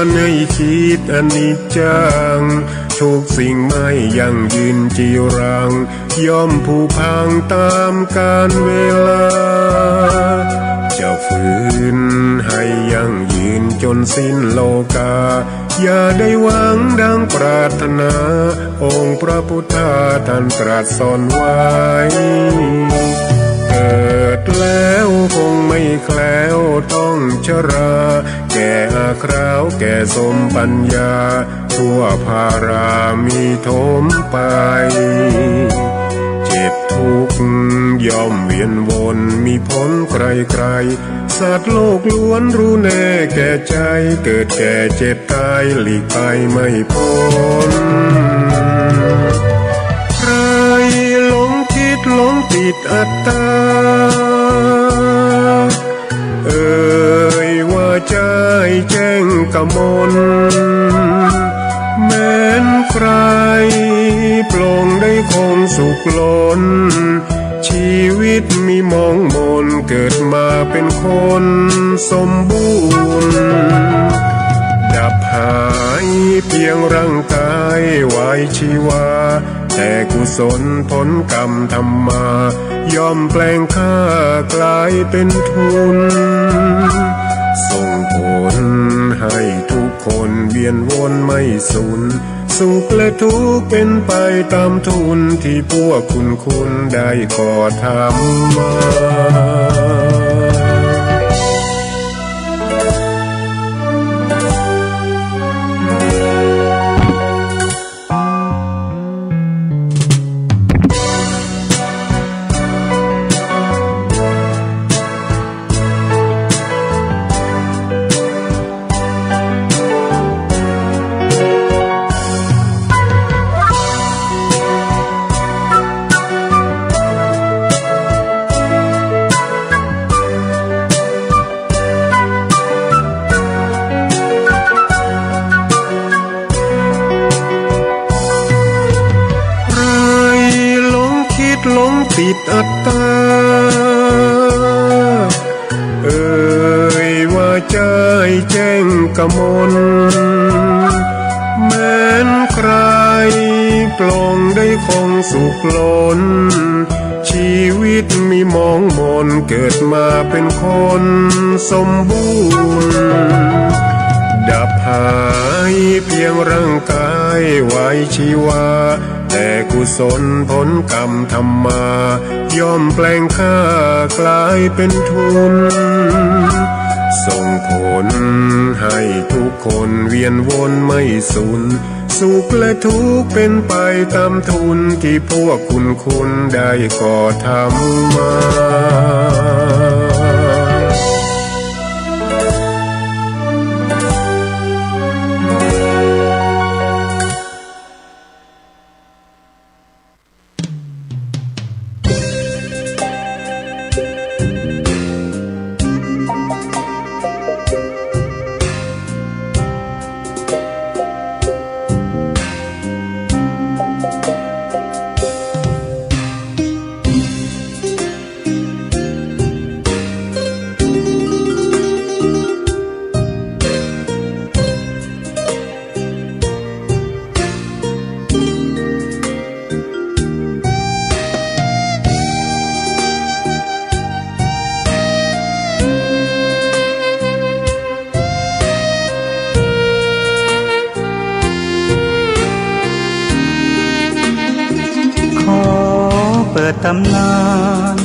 วนให้คิดอนิจจังทุกสิ่งไม่ยั่งยืนจีรังย่อมผุพังตามกาลเวลาจะฝืนให้ยั่งยืนจนสิ้นโลกาอย่าได้หวังดังปรารถนาองค์พระพุทธาท่านตรัสสอนไว้เกิดแล้วคงไม่แคล้วต้องชราแก่อาคราวแก่สมปัญญาทั่วภารามีโถมไปเจ็บทุกข์ย่อมเวียนวนมีพ้นใครๆสัตว์โลกล้วนรู้แน่แก่ใจเกิดแก่เจ็บตายหลีกไปไม่พ้นใครหลงคิดหลงติดอัตตาว่าใจแจ้งกมลแม้นใครปลงได้คงสุขล้นชีวิตมีมองมนเกิดมาเป็นคนสมบูรณ์ดับหายเพียงร่างกายไว้ชีวาแต่กุศลผลกรรมทำมาย่อมแปลงค่ากลายเป็นทุนส่งผลให้ทุกคนเวียนวนไม่สูญสุขและทุกข์เป็นไปตามทุนที่พวกคุณได้ก่อทำมาหลงติดอัตตาว่าใจแจ้งกมลแม้นใครปลงได้คงสุขล้นชีวิตมีมองมนเกิดมาเป็นคนสมบูรณ์ดับหายเพียงร่างกายไว้ชีวาแต่กุศลผลกรรมทำมาย่อมแปลงค่ากลายเป็นทุนส่งผลให้ทุกคนเวียนวนไม่สูญสุขและทุกข์เป็นไปตามทุนที่พวกคุณได้ก่อทำมาตำนาน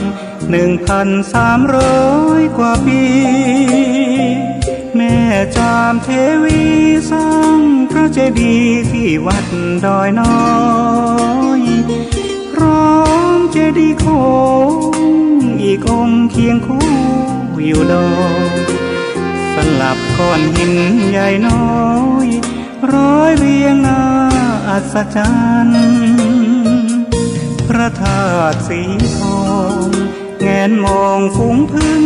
1,300 กว่าปีแม่จามเทวีสร้างพระเจดีย์ที่วัดดอยน้อยพร้อมเจดีย์โค้งอีกองค์เคียงคู่อยู่ดอยสลับก้อนหินใหญ่น้อยร้อยเรียงหน้าอัศจรรย์พระธาตุสีทองแงนมองฝูงพึ่ง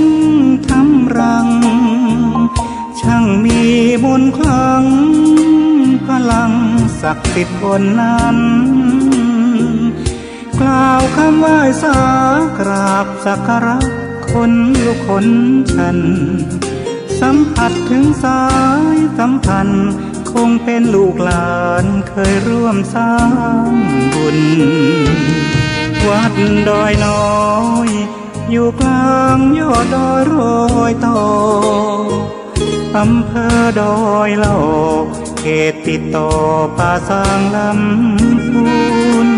ทำรังช่างมีมนต์ขลังพลังศักดิ์สิทธิ์บนนั้นกล่าวคำไหว้สากราบสักการะคนลุกคนชัน สัมผัสถึงสายสัมพันธ์คงเป็นลูกหลานเคยร่วมสร้างบุญวัดดอยน้อยอยู่กลางยอดดอยโรยต่ออำเภอดอยเหล่าเขตติดต่อป่าสางลำพูน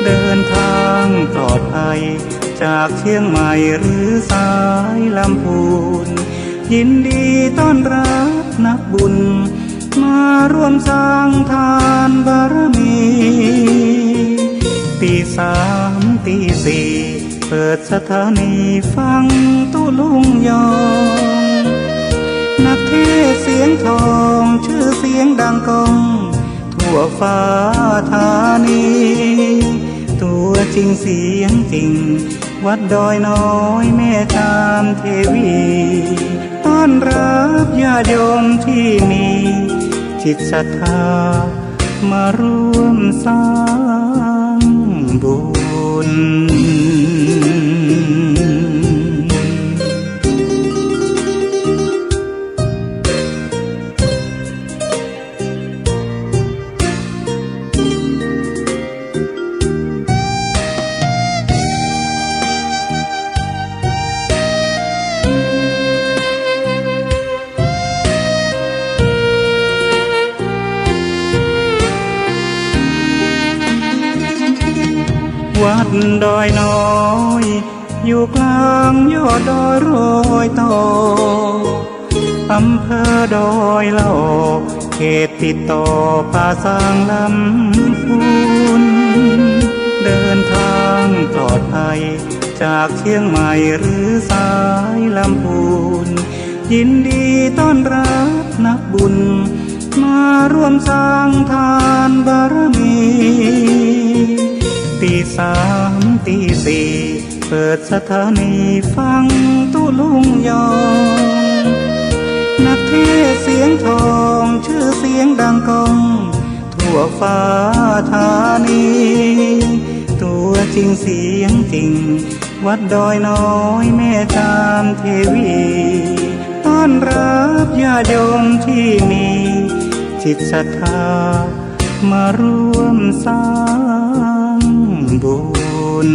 เดินทางปลอดภัยจากเชียงใหม่หรือสายลำพูนยินดีต้อนรับนักบุญมาร่วมสร้างทานบารมีตีสามตีสี่เปิดสถานีฟังตุลุงยองนักเทศเสียงทองชื่อเสียงดังก้องทั่วฟ้าธานีตัวจริงเสียงจริงวัดดอยน้อยแม่จามเทวีต้อนรับญาติโยมที่มีจิตศรัทธามาร่วมสร้างบุญวัดดอยน้อยอยู่กลางยอดดอยโรยต่ออำเภอดอยเหล่าเขตติดต่อป่าสางลำพูนเดินทางปลอดภัยจากเชียงใหม่หรือสายลำพูนยินดีต้อนรับนักบุญมาร่วมสร้างทานบารมีตีสามตีสี่เปิดสถานีฟังตุลุงยองนักเทศเสียงทองชื่อเสียงดังก้องทั่วฟ้าธานีตัวจริงเสียงจริงวัดดอยน้อยแม่จามเทวีต้อนรับญาติโยมที่มีจิตศรัทธามาร่วมสร้างบุญ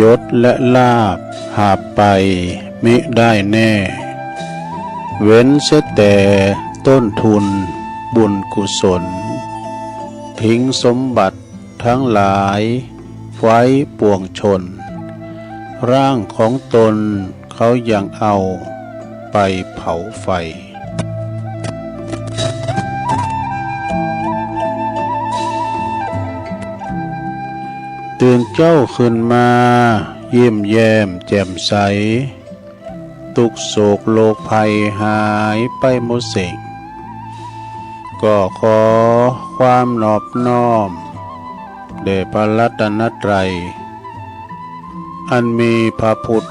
ยศและลาภหาไปมิได้แน่เว้นเสียแต่ต้นทุนบุญกุศลทิ้งสมบัติทั้งหลายไว้ปวงชนร่างของตนเขายังเอาไปเผาไฟตื่นเจ้าขึ้นมาเยี่ยมแย้มแจ่มใสทุกโศกโลกภัยหายไปหมดสิ่งก็ขอความนอบน้อมแด่พระรัตนตรัยอันมีพระพุทธ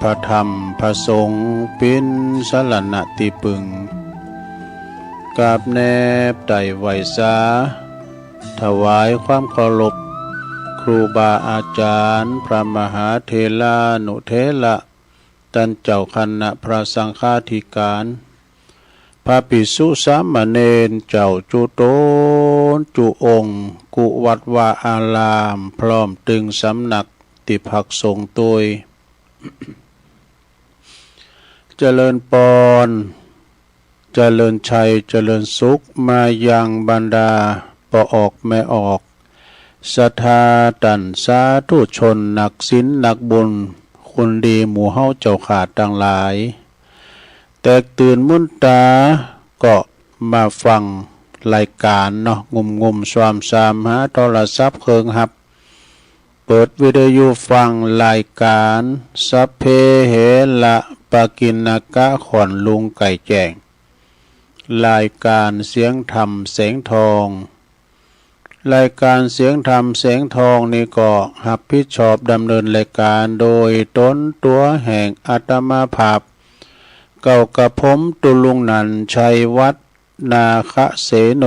พระธรรมพระสงฆ์เป็นสรณะที่พึ่งกราบแนบไต่ไหวสาถวายความเคารพครูบาอาจารย์พระมหาเถรานุเถระท่านเจ้าคณะพระสังฆาธิการพระภิกษุสามเณรเจ้าจุโตนจุองค์กุวัดวาอารามพร้อมตึงสำนักติภักสงฆ์ตัวยเจริญปอนเจ เจริญชัยเจริญสุขมายังบรรดาปออกแม่ออกศรัทธาตันสาธุชนนักศีลนักบุญคนดีหมู่เฮาเจ้าขาดต่างหลายแตกตื่นมุนตาก็มาฟังรายการเนาะงมสวามสามหาโทรศัพท์เครื่องหับเปิดวิทยุฟังรายการสัพเพเหระปะกินกะขอนลุงไก่แจ้งรายการเสียงธรรมแสงทองรายการเสียงธรรมแสงทองนี่ก็รับผิดชอบดำเนินรายการโดยตนตัวแห่งอาตมาภาพเก่ากับผมตุลุงนันชัยวัฒนาคเสโน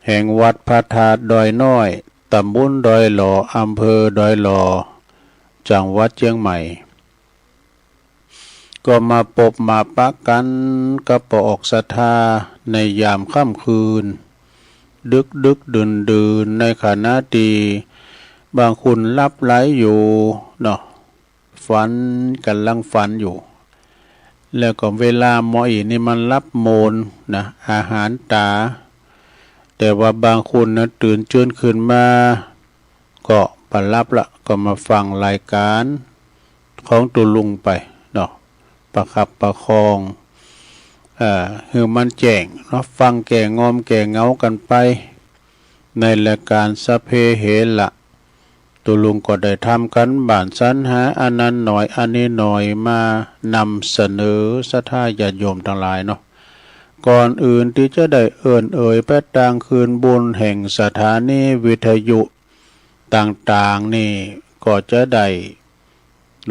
แห่งวัดพระธาตุดอยน้อยตำบลดอยหล่ออำเภอดอยหล่อจังหวัดเชียงใหม่ก็มาปบมาปะกันกับปออกศรัทธาในยามค่ำคืนดึกดื่นในขณะที่บางคนลับไหลอยู่เนาะฝันกันลังฝันอยู่แล้วก็เวลาหมออีนี่มันรับโมนนะอาหารตาแต่ว่าบางคนนะตื่นเชิญขึ้นมาก็ปรับละก็มาฟังรายการของตุลุงไปเนาะประคับประคองคือมันแจ้งเนาะฟังแก่งอมแก่เงากันไปในรายการสัพเพเหระตุลุงก็ได้ทำกันบ้านสรรหาอันนั้นหน่อยอันนี้หน่อยมานำเสนอศรัทธาญาติโยมทั้งหลายเนาะก่อนอื่นที่จะได้เอ่ยไปต่างคืนบุญแห่งสถานีวิทยุต่างๆนี่ก็จะได้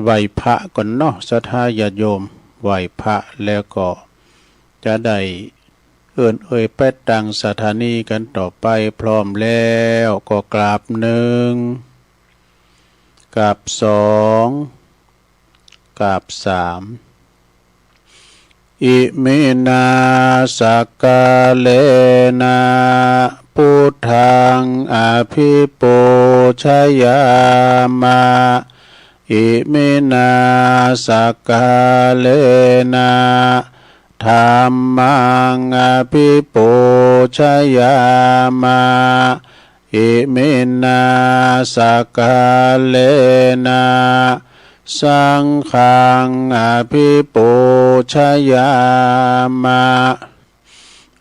ไหว้พระก่อนเนาะศรัทธาญาติโยมไหว้พระแล้วก็จะได้เอ่ยไปต่างสถานีกันต่อไปพร้อมแล้วก็กราบหนึ่งกราบสองกราบสามอิมินาสักกาเลนะพุทธังอภิปูชยามะอิมินาสักกาเลนะธัมมังอภิปูชยามะอิมินาสักกาเลนะสังฆังอภิปูชยามะ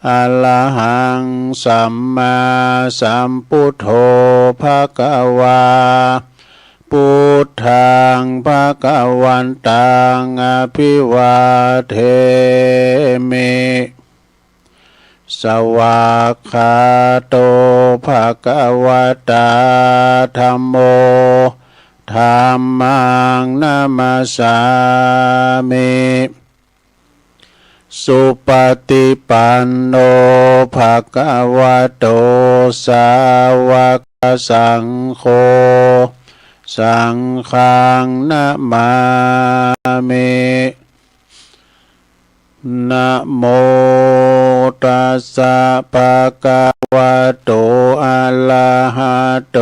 อะระหังสัมมาสัมพุทโธภคะวาพุทธังภคะวันตังอภิวาเทมิสวากขาโตภคะวตาธัมโมธัมมังนามัสสามิสุปฏิปันโนภคะวะโตสาวกสังโฆสังฆังนะมามินะโมตัสสะภะคะวะโตอะระหะโต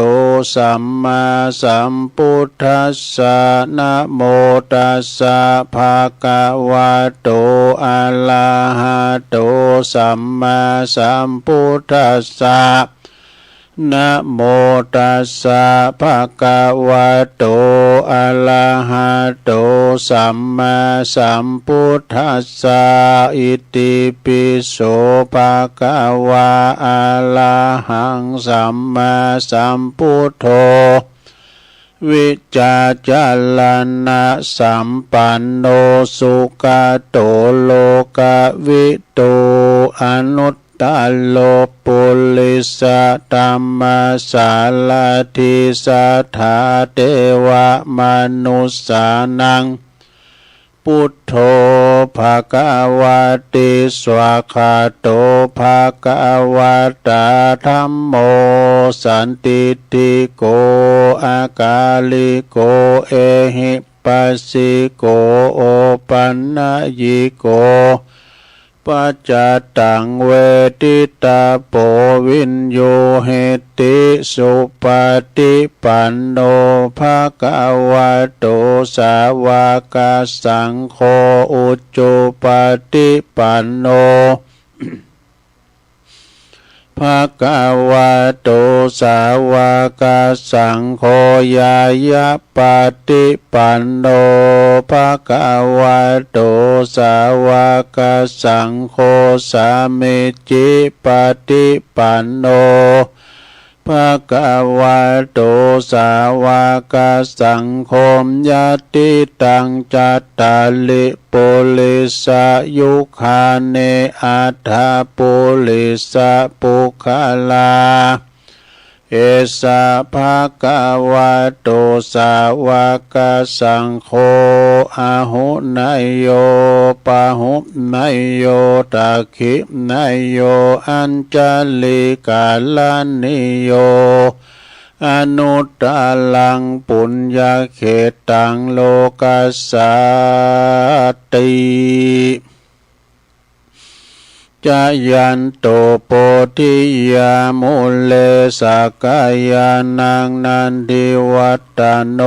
สัมมาสัมพุทธัสสะนะโมตัสสะภะคะวะโตอะระหะโตสัมมาสัมพุทธัสสะนะโมตัสสะภะคะวะโตอะระหะโตสัมมาสัมพุทธัสสะอิติปิโสภะคะวะอะระหังสัมมาสัมพุทโธวิจาจารณะสัมปันโนสุขโตโลกวิทูอนุตตโลปุริสตัมมาสาลาทิสัทธาเทวมนุสสานังพุทโธภควติสวากขาโตภควตาธัมโมสันติติโกอากาลิโกเอหิปัสสิโกโอปันนยิโก ปัจจตังเวทิตาโปวินโยเหติสุปฏิปันโนภะคะวะโตสาวกสังโฆอุจจุปฏิปันโนภะคะวะโตสาวกสังโฆยายะปฏิปันโนภะคะวะโตสาวกสังโฆสามิจิปฏิปันโนภะคะวะโตสาวกสังโฆญาติตังจัตตาลิปุริสายุคาเนอัฏฐปุริสาปุคลาเอสะภะคะวะโตสาวกสังโฆอะหุนายโยปะหุนายโยตักขินายโยอัญจลิกาลานิโยอนุตตลังปุญญเขตังโลกัสสติจายันโตโปธิยามุเลสกายานังนันทิวัตตโน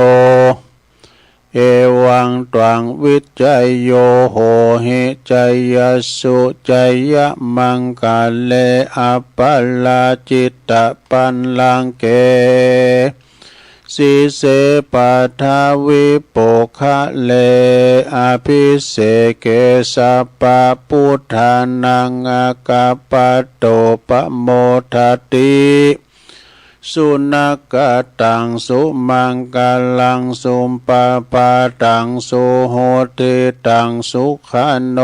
เอวังตวังวิจัยโยโหหิจัยยสุจัยยมังกาเลอัปปลาจิตตปันลังเกสิเสปัทาวิโปคะเลอภิเสเกสัปปะพุทธานังอากาปโตปโมทติสุนักตังสุมังกาลังสุมปะปะตังสุโหติตังสุขโน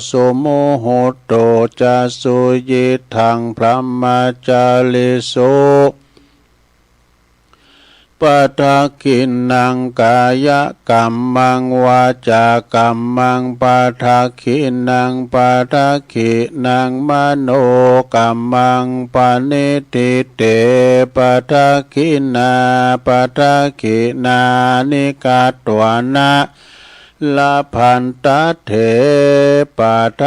สุโมโหโตจะสุยิทังพระมาจาลิสุปัทกินังกายกัมมังวาจากัมมังปัทกินังปัทกินังมโนกัมมังปณิทิเตปัทกินาปัทกินานิกาตวนะลาพันตเถปัท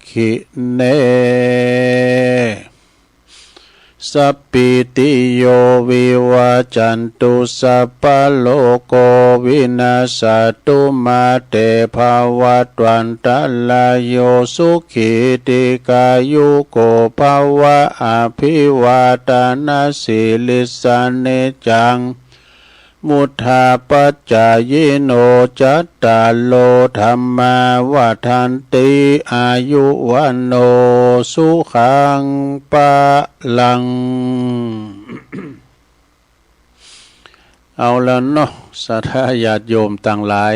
กิเนสัพพิติโยวิวัจจันตุสัพพะโลกโควินาศตุมาเตภวัตวันตลายโยสุขิติกายุโกภวะอภิวาทนาสิลิสานิจังมุทาปัจจายโนจัตตาโลธัมมาวัฏันติอายุวันโนสุขังปะลัง เอาแล้วเนาะสาธุญาติโยมต่างหลาย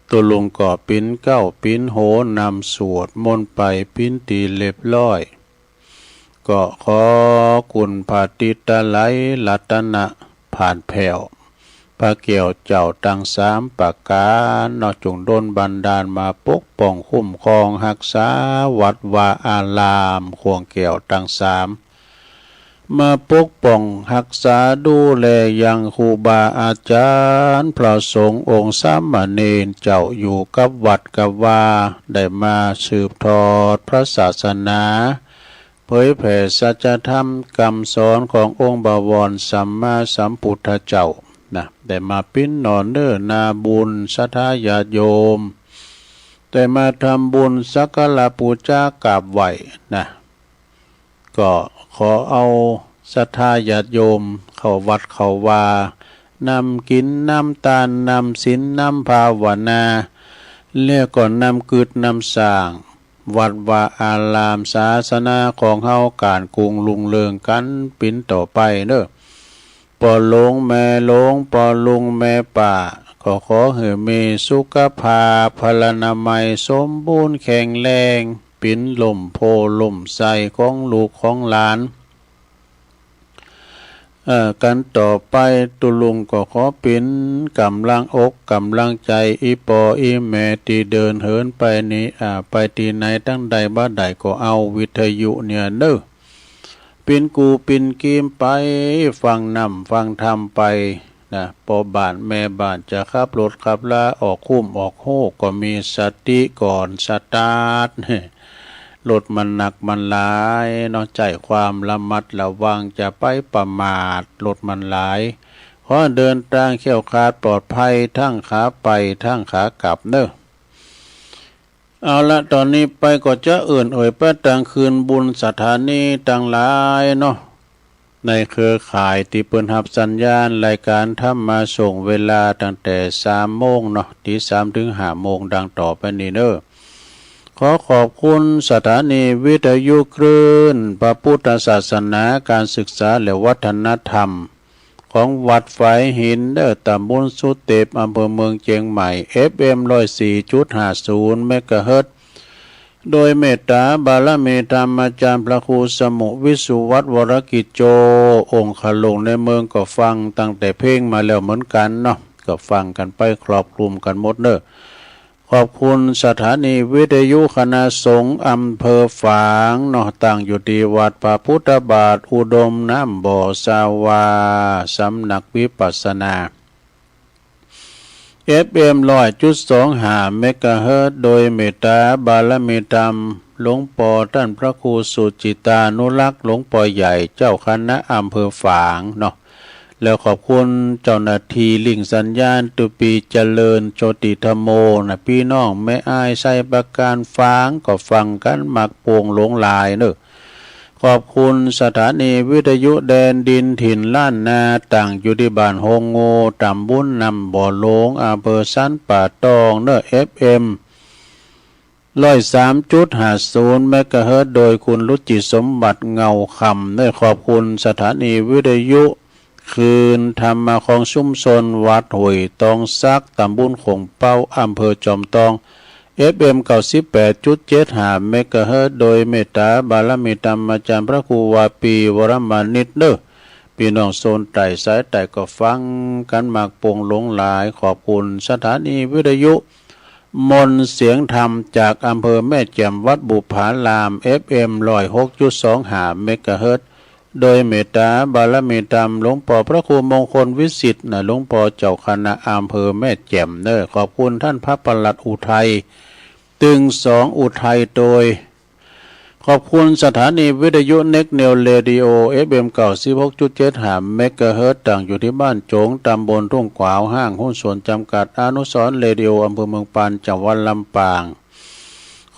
ตัวลุงก็ปิ้นเก้าปิ้นโหนำสวดมนต์ไปปิ้นตีเรียบร้อยก็ขอคุณพาติตะไลรัตนะผ่านแผ่วพระเกี่ยวเจ้าตั้งสามประการนอจงดลบันดาลมาปกป้องคุ้มครองรักษาวัดวาอารามควงเกี่ยวตั้งสามมาปกป้องรักษาดูแลยังครูบาอาจารย์พระสงฆ์องค์สามเณรเจ้าอยู่กับวัดกับวาได้มาสืบทอดพระศาสนาเผยแผ่สัจธรรมคำสอนขององค์บวรสัมมาสัมพุทธเจ้านะได้มาปิ้นนอนเนื้อนาบุญสัทธาญาติโยมแต่มาทำบุญสักการะปูชากราบไหว้นะก็ขอเอาศรัทธาญาติโยมเข้าวัดเข้าวานำกินนำตาลนำศีลนำภาวนาแล้วก็นำกึดนำสร้างวัดวาอารามศาสนาของเฮาการกรุงลุงเรืองกันปิ้นต่อไปเด้อปอหลงแม่หลงปอลุงแม่ป่าขอให้มีสุขภาพพลานามัยสมบูรณ์แข็งแรงปิ้นลมโพลมใสของลูกของหลานกันต่อไปตุลุงก็ขอเป็นกำลังอกกำลังใจอีปออีแม่ที่เดินเหินไปนี้ไปที่ไหนตั้งใดบ้าใดก็เอาวิทยุเนี่ยเด้อเป็นกูเป็นกีมไปฟังนำฟังธรรมไป นะพอบ้านแม่บ้านจะขับรถขับลาออกคุ้มออกโฮกก็มีสติก่อนสตาร์ทรถมันหนักมันหลายเนาะใจความระมัดระวังจะไปประมาทรถมันหลายขอเดินทางแคล้วคลาดปลอดภัยทั้งขาไปทั้งขากลับเนอะเอาละตอนนี้ไปก็จะไปต่างคืนบุญสถานีต่างหลายเนาะในเครือข่ายที่เปิ้นรับสัญญาณรายการทำมาส่งเวลาตั้งแต่3 โมงเนาะที่3 ถึง 5 โมงดังต่อไปนี้เนอะขอขอบคุณสถานีวิทยุคลื่นพระพุทธศาสนาการศึกษาและวัฒนธรรมของวัดฝายหินตำบลสุเทพอำเภอเมืองเชียงใหม่ FM 104.50 เมกะเฮิรตซ์โดยเมตตาบารมีธรรมอาจารย์พระครูสมุวิสุวัฒน์วรกิจโจองค์ขลงในเมืองก็ฟังตั้งแต่เพลงมาแล้วเหมือนกันเนาะก็ฟังกันไปครอบคลุมกันหมดเนอะขอบคุณสถานีวิทยุคณะสงฆ์อำเภอฝางเนาะตั้งอยู่ที่วัดพระพุทธบาทอุดมน้ำบ่อสาวาสำนักวิปัสสนา FM 100.25 เมกะเฮิรตซ์โดยเมตตาบารมีธรรมหลวงปู่ท่านพระครูสุจิตานุรักษ์หลวงปู่ใหญ่เจ้าคณะอำเภอฝางเนาะแล้วขอบคุณเจ้าหน้าที่ลิงสัญญาณตุปีเจริญโชติธโมนะพี่น้องแม่อ้ายใส่ประการฝางก็ฟังกันมักโป่งหลงลายเนอะขอบคุณสถานีวิทยุแดนดินถิ่นล้านนาตั้งอยู่ที่บ้านโฮงโง่ตำบลนำบ่อหลงอำเภอสันป่าตองเนอะ FM 103.50 เมกะเฮิรตซ์โดยคุณรุจิสมบัติเงาคำเนอะขอบคุณสถานีวิทยุคืนธรรมของชุมชนวัดห้วยตองซักตำบลขงเป้าอำเภอจอมทอง FM 98.75 เมกะเฮิรตซ์โดยเมตตาบารมีธรรมอาจารย์พระครูวาปีวรมานิตเนอะพี่น้องโซนไต่สายไต่ก็ฟังกันมากโป่งหลงหลายขอบคุณสถานีวิทยุมนต์เสียงธรรมจากอำเภอแม่แจ่มวัดบุพาราม FM 106.25 เมกะเฮิรตซ์โดยเมตตาบารมีธรรมหลวงปู่พระครูมงคลวิสิทธิ์หลวงปู่เจ้าคณะอำเภอแม่แจ่มเนอะขอบคุณท่านพระปลัดอุทัยตึง2อุทัยโดยขอบคุณสถานีวิทยุเน็กเนลเรดิโอ FM 96.75 เมกะเฮิรตซ์ตั้งอยู่ที่บ้านโจงตำบลทุ่งขวาวห้างหุ้นส่วนจำกัดอนุสรณ์เรดิโออำเภอเมืองปานจังหวัดลำปาง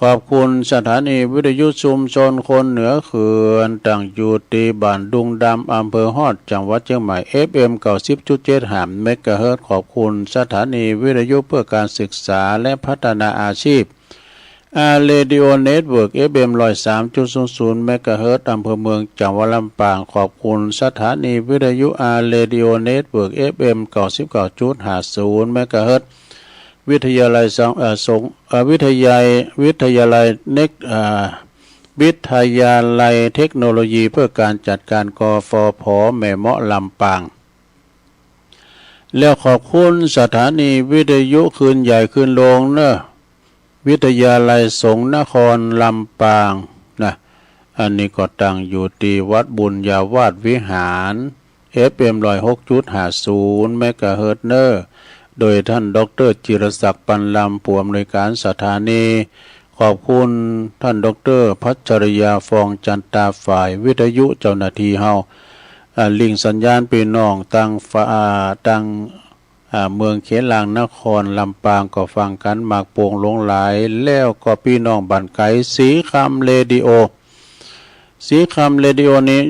ขอบคุณสถานีวิทยุชุมชนคนเหนือเขื่อนตั้งอยู่ที่บ้านดุงดำอำเภอฮอดจังหวัดเชียงใหม่ FM 90.75 เมกะเฮิรตซ์ขอบคุณสถานีวิทยุเพื่อการศึกษาและพัฒนาอาชีพเรดิโอเน็ตเวิร์ก FM 103.00 เมกะเฮิรตซ์อำเภอเมืองจังหวัดลำปางขอบคุณสถานีวิทยุเรดิโอเน็ตเวิร์ก FM 99.50 เมกะเฮิรตซ์วิทยาลัยวิทยาลัยเน็กวิทยาลัยเทคโนโลยีเพื่อการจัดการกฟผ.แม่เมาะลำปางแล้วขอบคุณสถานีวิทยุคืนใหญ่คืนโรงเนอะวิทยาลัยสงฆ์นครลำปางนะอันนี้ก็ตั้งอยู่ที่วัดบุญญาวาสวิหาร FM 106.50 เมกะเฮิรตซ์เนอะโดยท่านดร.จิรศักดิ์ปันลำผู้อำนวยการสถานีขอบคุณท่านดร.พัชริยาฟองจันตาฝ่ายวิทยุเจ้าหน้าที่เฮาลิงสัญญาณพี่น้องตั้งเมืองเขลางนครลำปางก็ฟังกันมากโป่งหลงหลายแล้วก็พี่น้องบ้านไก่สีคำเรดิโอสีคำเรดิโอนี้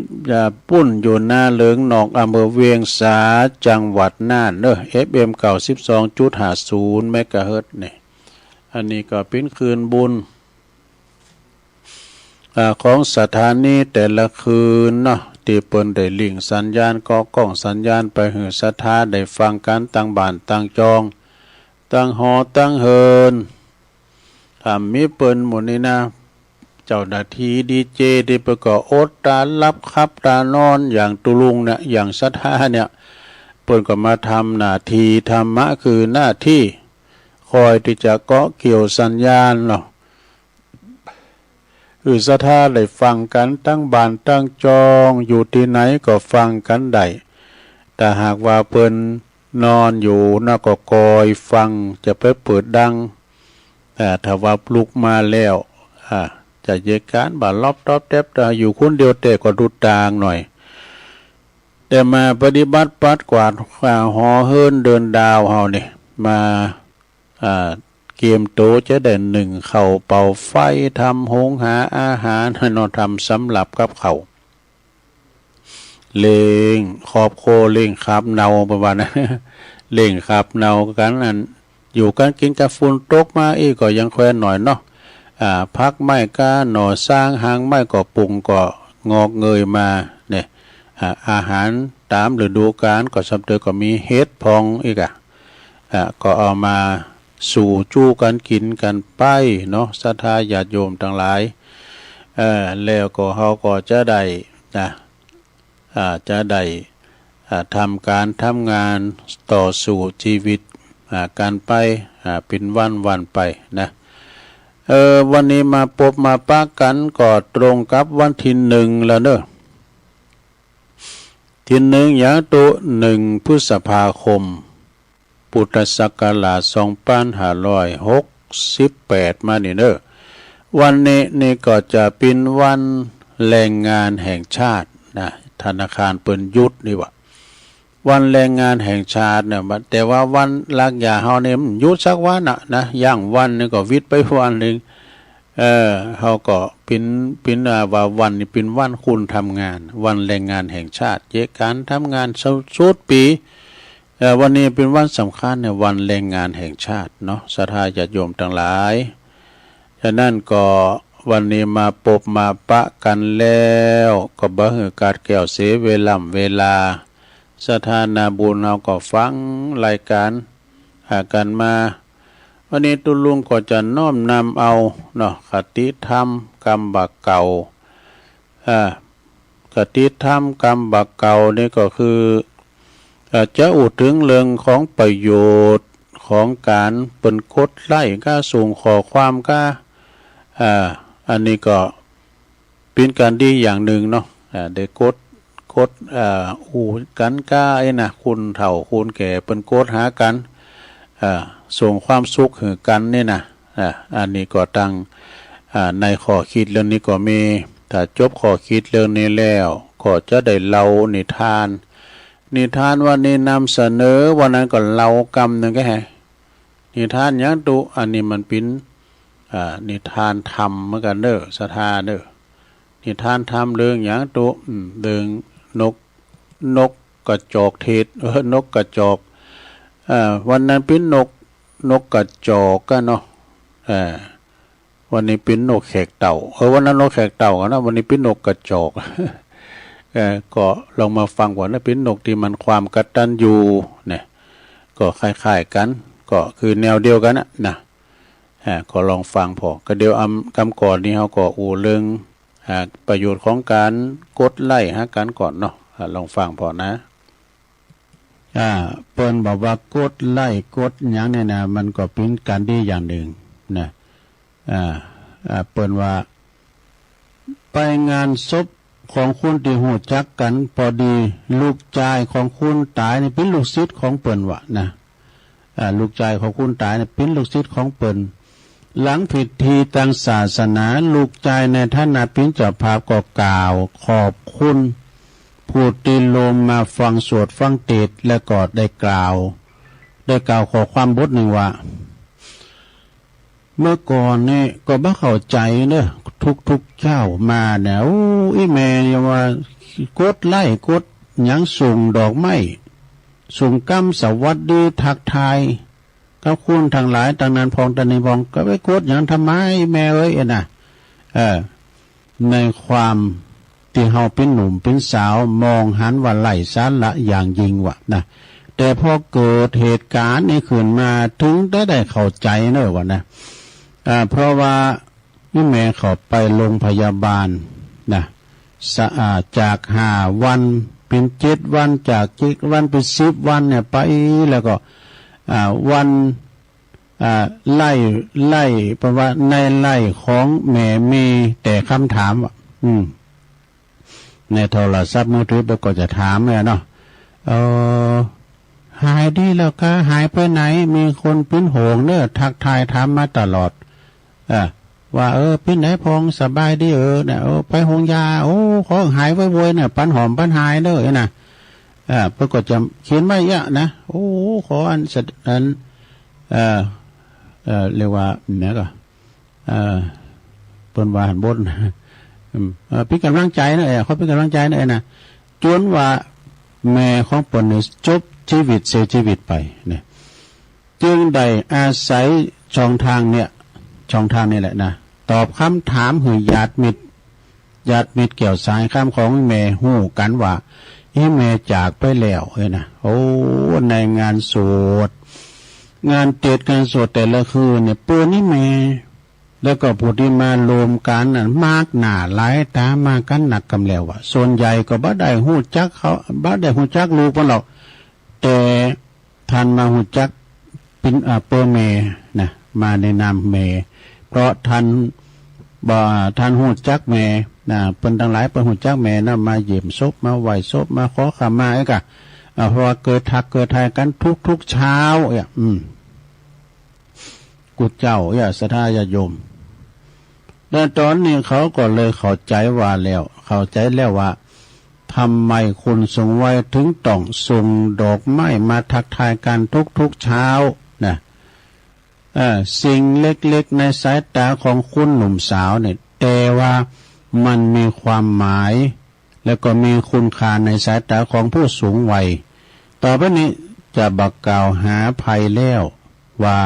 ปุ้นอยู่หน้าเหลืองนอกอำเภอเวียงสาจังหวัดน่านFM 92.50 เมกะเฮิรตซ์นี่อันนี้ก็เป็นคืนบุญของสถานีแต่ละคืนเนาะที่เปิ้นได้ลิงสัญญาณก็กล้องสัญญาณไปหือศรัทธาได้ฟังกันตั้งบ้านตั้งจองตั้งหอตั้งเฮินถ้ามีเปิ้นหมดนี่นะเจ้าหน้าที่ดีเจที่ประกอบอดตารับครับตานอนอย่างตุลุงเนี่ยอย่างศรัทธาเนี่ยเปิ้นก็มาทำหน้าที่ธรรมะคือหน้าที่คอยที่จะเกาะเกี่ยวสัญญาณเนาะคือศรัทธาได้ฟังกันตั้งบ้านตั้งจองอยู่ที่ไหนก็ฟังกันได้แต่หากว่าเปิ้น นอนอยู่น่าก็กอยฟังจะไปเปิดดังถ้าว่าปลุกมาแล้วจะเยการบาลอบตอบแทบอยู่คนเดียวแต่ก็ดุดตางหน่อยแต่มาปฏิบัติปัดกวาดหอเฮิรนเดินดาวเฮาเนี่ยมาเกมโตจะได้หนึ่งเข่าเป่าไฟทำหงหาอาหารให้นอนทำสำหรับกับเขาเล่งขอบโคเล่งครับเนาประมาณนั้นเล่งครับเนากันอันอยู่กันกินกาฝุ่นตกมาอีกก็ยังแควนหน่อยเนาะพักไม้ก้าหน่อสร้างหางไม้ก็ปรุงก็งอกเงยมาเนี่ยอาหารตามฤดูกาลก็สำเร็จก็มีเฮ็ดพองอีกก็เอามาสู่จู้กันกินกันไปเนาะศรัทธาญาติโยมทั้งหลายแล้วก็เฮาก็จะได้จะได้ทำการทำงานต่อสู่ชีวิตการไปเป็นวันไปนะวันนี้มาพบมาปะกันก็ตรงกับวันที่1แล้วเนอะที่1อย่างตัว1พฤษภาคมพุทธศักราช2568มานี่เนอะวันนี้นี่ก็จะเป็นวันแรงงานแห่งชาตินะธนาคารเปิ่นยุดนี่ว่าวันแรงงานแห่งชาติเนี่ยแต่ว่าวันลักยาเฮาเนี่ยยุดสักวันนะย่างวันนี่ก็วิทย์ไปวันนึงเฮาก็เป็นว่าวันนี้เป็นวันคุณทำงานวันแรงงานแห่งชาติเยการทำงานสุดปีวันนี้เป็นวันสำคัญในวันแรงงานแห่งชาติเนาะศรัทธาญาติโยมทั้งหลายฉะนั้นก็วันนี้มาพบมาปะกันแล้วก็บ่ฮือการแก้วเสียเวลาศรัทธานาบุญเราก็ฟังรายการกันมาวันนี้ตุลุงก็จะน้อมนำเอาเนาะคติธรรมกรรมบักเก่าคติธรรมกรรมบักเก่านี่ก็คือจะอุดถึงเรื่องของประโยชน์ของการเป็นกดไล่ก้าส่งขอความก้าอันนี้ก็เป็นการดีอย่างหนึ่งเนาะได้กดกันก้าไอ้นะคุณเฒ่าคุณแก่เป็นกดหากันส่งความสุขให้กันนี่นะอันนี้ก็ตั้งในข้อคิดเรื่องนี้ก็มีถ้าจบข้อคิดเรื่องนี้แล้วก็จะได้เล่านิทานวันนี้นำเสนอวันนั้นก็เล่ากรรมหนึ่งก็ให้นิทานอย่างตุอันนี้มันเป็นนิทานธรรมเหมือนกันเด้อศรัทธาเด้อนิทานธรรมเรื่องอย่างตุเรื่องนกกระจอกเทศนกกระจอกวันนั้นเป็นนกกระจอกกันเนาะวันนี้เป็นนกแขกเต่าวันนั้นนกแขกเต่ากันนะวันนี้เป็นนกกระจอกก็ลองมาฟังก่อนนะเป็นนกที่มันความกตัญญูเนี่ยก็คล้ายๆกันก็คือแนวเดียวกันนะก็ลองฟังพอก็เดี๋ยวคำก่อนนี้เขาก็เรื่องประโยชน์ของการกดไล่หากันก่อนเนาะลองฟังพอนะเปิ้นบอกว่ากดไล่กดหยังเนี่ยนะมันก็เป็นการดีอย่างหนึ่งนะเปิ้นว่าไปงานศพของคุณที่หูจักกันพอดีลูกชายของคุณตายนี่เป็นลูกศิษย์ของเปิ้นวะนะลูกชายของคุณตายนี่เป็นลูกศิษย์ของเปิ้นหลังพิธีทางศาสนาลูกชายในท่านเป็นเจ้าภาพก็กล่าวขอบคุณผู้ที่ลมมาฟังสวดฟังเทศน์และก็ได้กล่าวขอความบทหนึ่งว่าเมื่อก่อนนี่ก็บ่เข้าใจเนอะทุกเจ้ามาเนี่ยอีแม่เนี่ยว่ากดไล่กดหยังส่งดอกไม้ส่งกำสวัสดีทักทายกับคุณทั้งหลายต่างนั้นพองตานีพองก็ไปกดหยังทำไมแม่เอ้ยน่ะในความที่เฮาเป็นหนุ่มเป็นสาวมองหันว่าไล่สาระอย่างยิ่งวะนะแต่พอเกิดเหตุการณ์นี้ขึ้นมาถึงได้เข้าใจเนอะวะนะเพราะว่านี่แม่เขาไปโรงพยาบาลนะจาก5 วันเป็น7 วันจาก7 วันเป็น10 วันเนี่ยไปแล้วก็วันไล่เพราะว่าในไล่ของแม่มีแต่คำถามว่าในโทรศัพท์มือถือไปก็จะถามเลยเนาะ หายดีแล้วก็หายไปไหนมีคนปิ้นโหงเนอะทักทายถามมาตลอดว่าปิ้นไหนพองสบายดีเนี่ยไปหงยาขอหายไว้ๆเนี่ยปันหอมปันหายเด้อนะเพื่อก็จะเขียนไว้เยอะนะขออันเรียกว่าเนี่ยก็ปนว่าหันบนเป็นกำลังใจนะเขาเป็นกำลังใจนะจนว่าแม่ของปนเนี่ยจบชีวิตเสียชีวิตไปเนี่ยจึงได้อาศัยช่องทางเนี่ยช่องทางนี่แหละนะตอบคำถามหือญาติมิตรเกี่ยวสายคำของแม่หู้กันว่าแม่จากไปแล้วนะในงานสวดงานเทศน์งานสวดแต่ละคืนเนี่ยปืนนี่แม่แล้วก็ผู้ที่มารวมกันน่ะมากหนาหลายตามากันหนักกำแล้วว่าส่วนใหญ่ก็บ่ได้ฮู้จักเขาบ่ได้ฮู้จักลูกเพิ่นหรอกแต่ท่านมาฮู้จักเป็นเปอร์เมนะมาในนามเมเพราะท่านฮู้จักแม่นะเพิ่นทั้งหลายเพิ่นฮู้จักแม่นะมาเยี่ยมศพมาไหว้ศพมาขอขมาไอ้กะเพราะว่าเกิดทักเกิดทายกันทุกเช้ากุเจ้าศรัทธาญาติโยมแต่ตอนนี้เขาก็เลยเข้าใจว่าทำไมคนสูงวัยถึงต้องส่งดอกไม้มาทักทายกันทุกเช้านะสิ่งเล็กๆในสายตาของคุณหนุ่มสาวเนี่ยแต่ว่ามันมีความหมายแล้วก็มีคุณค่าในสายตาของผู้สูงวัยต่อไปนี้จะบอกกล่าวหาภัยแล้วว่า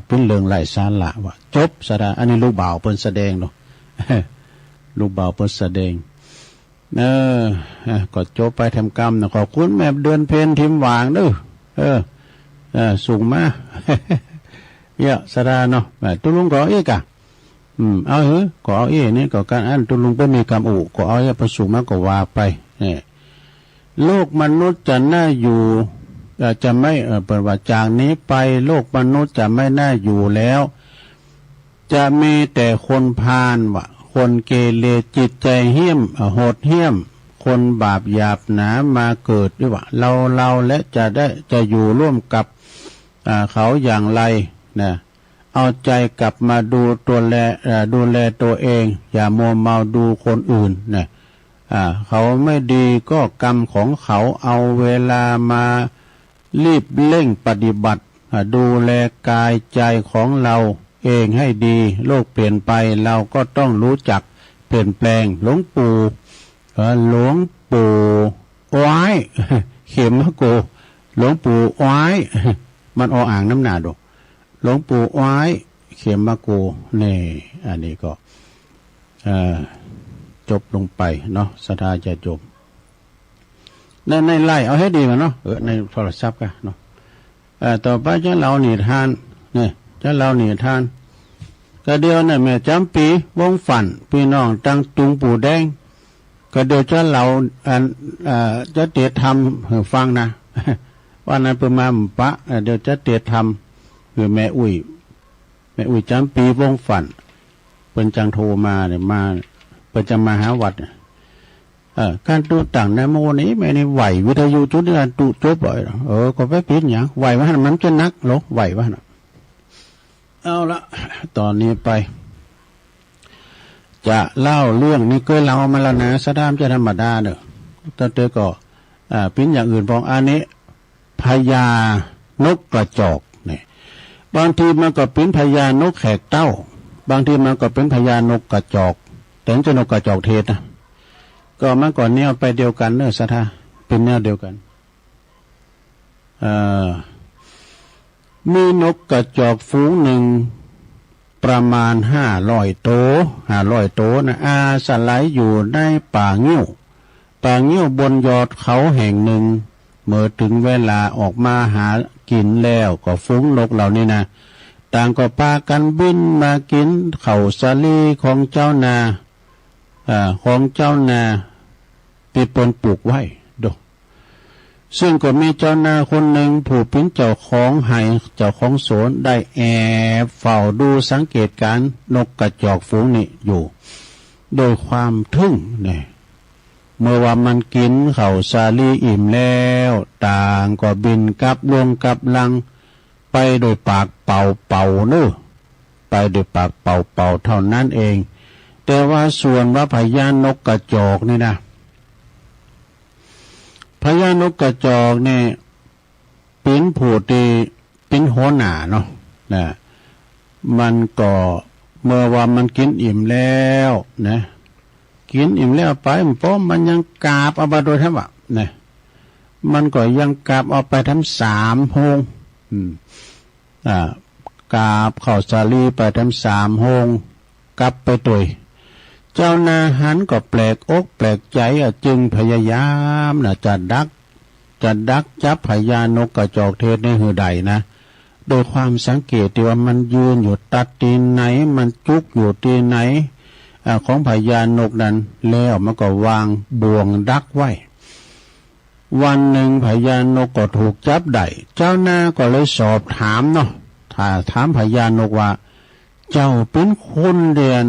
เป็นเรื่องไร้สาระว่าจบซะได้อันนี้ลูกบ่าวเพิ่นแสดงเนาะ ลูกบ่าวเพิ่นแสดงก็จบไปทำกรรมนะขอบคุณแม่เดือนเพ็ญทิมหวางเด้อสูงมา เยอะสดาเนาะตุลุงก็กะเอาก็เอานี่ก็การอันตุลุงเพิ่นมีกรรมอุก็เอาประสูงมาก็ว่าไปนี่โลกมนุษย์จะน่าอยู่จะไม่เปิดว่าจากนี้ไปโลกมนุษย์จะไม่น่าอยู่แล้วจะมีแต่คนพาลคนเกเรจิตใจเหี้ยมโหดเหี้ยมคนบาปหยาบหนามาเกิดด้วยว่าเราและจะอยู่ร่วมกับเขาอย่างไรนะเอาใจกลับมาดูดูแลตัวเองอย่ามัวเมาดูคนอื่นนะเขาไม่ดีก็กรรมของเขาเอาเวลามารีบเร่งปฏิบัติดูแลกายใจของเราเองให้ดีโลกเปลี่ยนไปเราก็ต้องรู้จักเปลี่ยนแปลงหลวงปู่อ้อยเข็มมะโกหลวงปู่อ้อยมันออ่างน้ำหนาดอกหลวงปู่อ้อยเข็มมะโกนี่อันนี้ก็จบลงไปเนาะศรัทธาญาติโยมในไล่เอาให้ดีมาเนาะในโทรศัพท์กันเนาะต่อไปจะเราหนีทานเนี่ยจะเราหนีทานก็เดียวเนี่ยแม่จำปีวงฝันพี่น้องตั้งตุงปู่แดงก็เดียวจะเราจะเตะทำฟังนะว่านั้นเป็นมาปะเดี๋ยวจะเตะทำคือแม่อุ้ยจำปีวงฝันเป็นจังโทรมาเนี่ยมาเป็นจะมาหาวัดการตูต่างในโมนี้แม่นี่ไหววิทยุจุดนี้ตูจบบ่อยก็ไปปิดอย่างไหวว่ามันจะนักหรอไหวว่าน่ะเอาละตอนนี้ไปจะเล่าเรื่องนี้เคยเล่ามาแล้วนะสดามจะธรรมดาเนอะแต่เธอก็ปิ้นอย่างอื่นพองอันนี้พญานกกระจอกเนี่ยบางทีมันก็เป็นพญานกแขกเต้าบางทีมันก็เป็นพญานกกระจอกแต่จะนกกระจอกเทศนะก็มันก่อนแนวไปเดียวกันเนอะสัทธาเป็นแนวเดียวกันมีนกกระจอกฝูงหนึ่งประมาณ500 ตัวนะอาศัยอยู่ในป่างิ้วบนยอดเขาแห่งหนึ่งเมื่อถึงเวลาออกมาหากินแล้วก็ฝูงนกเหล่านี้นะต่างก็พากันบินมากินข้าวสาลีของเจ้านาปีปนปลูกไว้ดูซึ่งก็มีเจ้านาคนหนึ่งผู้เป็นเจ้าของไห่เจ้าของสวนได้แอบเฝ้าดูสังเกตการนกกระจอกฝูงนี้อยู่โดยความทึ่งเนี่ย เมื่อว่ามันกินข้าวสาลีอิ่มแล้วต่างก็บินกลับลงกลับลังไปโดยปากเป่าเนอะไปโดยปากเป่าเท่านั้นเองแต่ว่าส่วนว่าพญานกกระจอกนี่นะพญานกกระจอกเนี่ยเป็นผู้ที่เป็นหัวหน้าเนาะนะมันก็เมื่อว่ามันกินอิ่มแล้วนะกินอิ่มแล้วไปเพราะมันยังกาบเอาไปโดยทั้งว่านะมันก็ยังกาบเอาไปทั้ง3 โฮงกาบข้าวสาลีไปทั้ง3 โฮงกลับไปตัวเจ้านาหันก็แปลกอกแปลกใจจึงพยายามจะดักจับพญานกกระจอกเทศในหือใดนะโดยความสังเกตที่ว่ามันยืนอยู่ตัดตีนไหนมันจุกอยู่ตีนไหนของพญานกนั้นแล้วมันก็วางบ่วงดักไว้วันหนึ่งพญานกก็ถูกจับได้เจ้าหน้าก็เลยสอบถามเนาะถามพญานกว่าเจ้าเป็นคนเรียน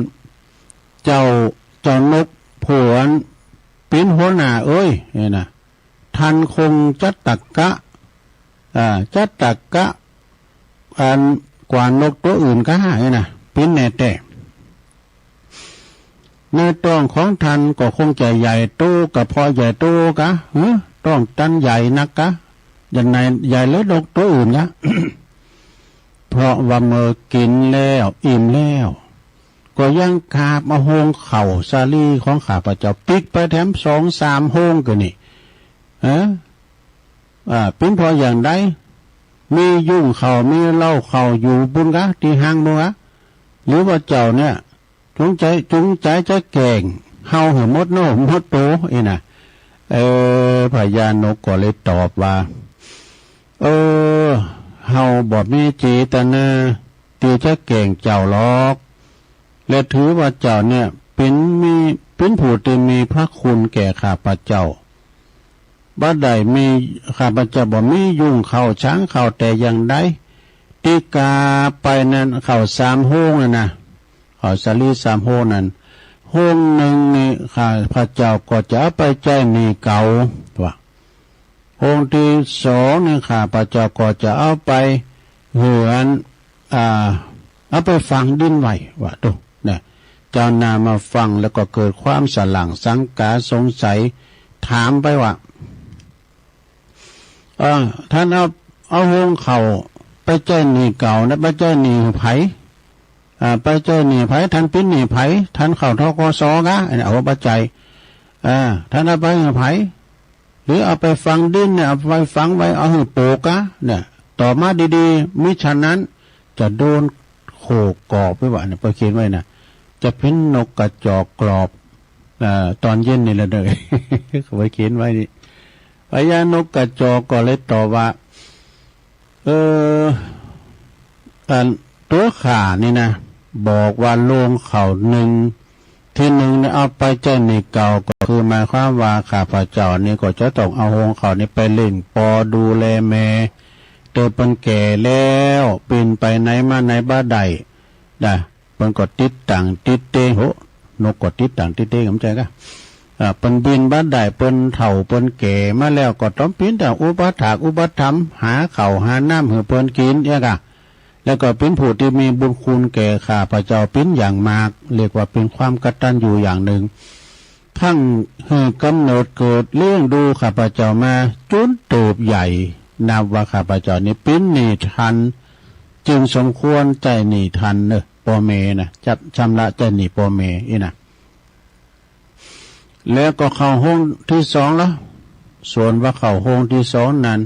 เจ้านกผวนเป็นหัวหน้าเอ้ยนี่นะท่านคงจัดตักกะกว่านกตัวอื่นก็หายนะเป็นแน่แต่ในต้องของท่านก็คงจะใหญ่โตกับพอใหญ่โตกะต้องตันใหญ่นักกะอย่างไรใหญ่เลยนกตัวอื่นกะ เพราะว่าเมื่อกินแล้วอิ่มแล้วก็ยังคาบมาโฮงเข่าซาลีของข้าพเจ้าปิกไปแถม2-3 โฮงกันนี่เป็นพออย่างใดมียุ่งเข่ามีเล่าเข่าอยู่บุญกะที่ห้างบุญกะหรือว่าเจ้าเนี่ยจงใจจะแก่งเฮาหือมดโนมดโตนะพญานกก็เลยตอบว่าเฮาบ่มีเจตนาที่จะแก่งเจ้าหรอกและถือว่าเจ้าเนี่ยเป็นผู้ที่มีพระคุณแก่ข้าพเจ้าบ่ได้มีข้าพเจ้าบ่มียุ่งเข้าช้างเข้าแต่อย่างใดติกาไปนั้นเข้า3 โฮงนะข้าวสาลี3 โฮงนั้นโฮงหนึ่งนี่ข้าพเจ้าก็จะไปแจ้งหนี้เก่าว่าโฮงที่2นี่ข้าพเจ้าก็จะเอาไปเหือนเอาไปฝังดินไว้ว่าดูเนี่ยเจ้านามาฟังแล้วก็เกิดความสลั่งสังกาสงสัยถามไปว่าท่านเอาโฮงเข่าไปแจ้งหนี้เก่านะไปแจ้งหนี้ไผไปแจ้งหนี้ไผท่านเป็นหนี้ไผท่านเข้าทกสกะเอาปัจจัยท่านเอาไปไผหรือเอาไปฝังดินเนี่ยเอาไปฝังไว้เอาหือโปกะเนี่ยต่อมาดีๆมิฉะนั้นจะโดนโขกกรอบไปว่าเนี่ยไปเขียนไว้นะจะเป็นนกกระจอกกรอบตอนเย็นนี่แหละเลยเขาไปเขียนไว้นี่พญานกกระจอกก็เลยตอบว่าตัวข่านี่นะบอกว่าโลงเข่าที่1เนี่ยเอาไปแจ้งหนี้เก่าก็คือหมายความว่าข้าพเจ้านี่ก็จะต้องเอาโฮงเข่านี่ไปเล่นปอดูแลแม่เติบเป็นแก่แล้วปีนไปไหนมาไหนบ้าใดได้เปิ้นก็ติดต่างติดเตโหนกก็ติดต่างติดเตเข้าใจกะเปิ้นบินบ้าใดเปิ้นเฒ่าเปิ้นแก่มาแล้วก็ต้องปีนแต่อุปถากอุปถัมภ์หาข้าวหาน้ำให้เปิ้นกินเนี่ยกะแล้วก็เป็นผู้ที่มีบุญคุณแก่ข้าพเจ้าเป็นอย่างมากเรียกว่าเป็นความกตัญญูอย่างหนึ่งทั้งให้กำเนิดเกิดเลี้ยงดูข้าพเจ้ามาจนเติบใหญ่นับว่าข้าพเจ้านี่เป็นหนี้ทันจึงสมควรใจหนี้ทันปอเมนะจับชำระใจหนี้ปอเมนะแล้วก็เข้าห้องที่2แล้วส่วนว่าเข้าห้องที่2นั้น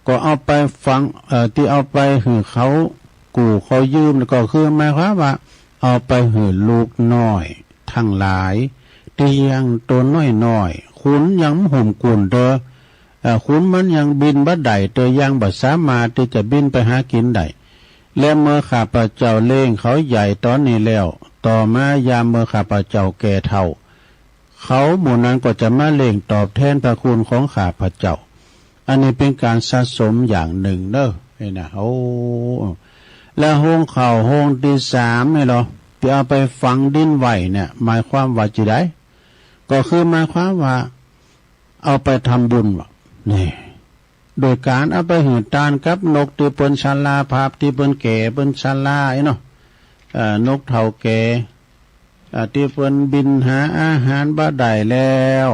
ก็เอาไปฟังที่เอาไปหือเขากูเขายืมก็คือหมายความว่าเอาไปหือลูกน้อยทั้งหลายเตียงตัวน้อยขุนยังห่มกุ่นเด้อขุนมันยังบินบ่ได้เตยังบ่สามารถที่จะบินไปหากินได้และเมื่อข้าพเจ้าเล่งเขาใหญ่ตอนนี้แล้วต่อมายามเมื่อข้าพเจ้าแก่เฒ่าเขาหมู่นั้นก็จะมาเล่งตอบแทนพระคุณของข้าพเจ้าอันนี้เป็นการสะสมอย่างหนึ่งเด้อนี่นะแล้วโฮงเข่าโฮงที่3นี่เหรอที่เอาไปฝังดินไว้เนี่ยหมายความว่าจิได้ ก็คือหมายความว่าเอาไปทำบุญวะนี่โดยการเอาไปหืดตานกับนกที่เปิ้นชาลาภาพที่เปิ้นแก่เปิ้นชาลาไอ้เนาะนกเฒ่าแก่ที่เปิ้นบินหาอาหารบ่ได้แล้ว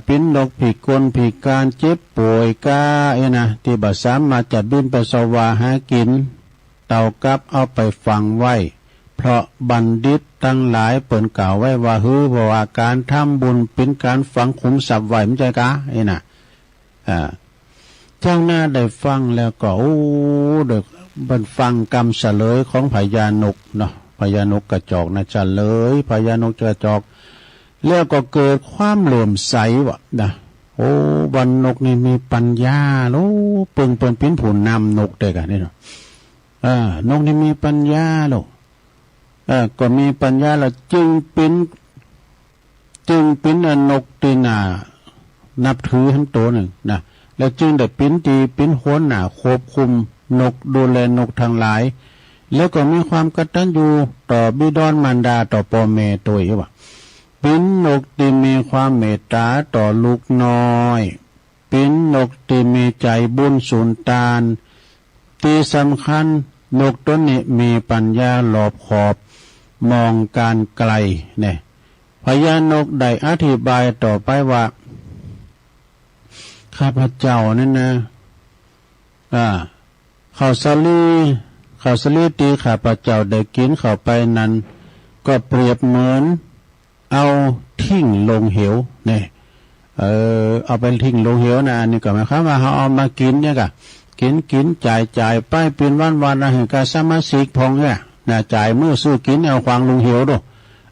เป็นนกผีกลผีการเจ็บป่วยกาไอ้นะที่บ่สามารถจะบินไปสวาหากินเต่ากับเอาไปฝังไว้เพราะบัณฑิตทั้งหลายเปิ่นกล่าวไว้ว่าเพราะว่าการทำบุญเป็นการฝังขุมทรัพย์ไว้มันใจกะไอ้น่ะเจ้าหน้าได้ฟังแล้วก็เด็กบันฟังกรรมเฉลยของพญานกเนาะพญานกกระจอกนะเฉลยพญานกกระจอกแล้วก็เกิดความเหลื่อมใสวะนะวันนกนี่มีปัญญาโเปิ่นเป็นผู้นำนกได้กันนี่เนาะนกนี่มีปัญญาโลก็มีปัญญาแล้วจึงเป็นนกตีนานับถือทั้งตัวหนึ่งนะแล้วจึงได้เป็นหัวหน้าควบคุมนกดูแลนกทั้งหลายแล้วก็มีความกตัญญูต่อบิดามารดาต่อพ่อแม่ตัวเองว่าเป็นนกที่มีความเมตตาต่อลูกน้อยเป็นนกที่มีใจบุญสุนทานที่สำคัญนกตัวนี้มีปัญญาหลอบขอบมองการไกลเนี่ยพญานกได้อธิบายต่อไปว่าข้าพเจ้านั่นนะข้าวสาลีตีข้าพเจ้าได้กินเข้าไปนั้นก็เปรียบเหมือนเอาทิ้งลงเหวเนี่ยเอาไปทิ้งลงเหวนะอันนี้ก็หมายความว่าเขาเอามากินเนี่ยก็กินจ่ายไปเป็นวันนะเห็นการสมาชิกพองเนี่ยนะจ่ายมือสู้กินเอาควางลงเหวดู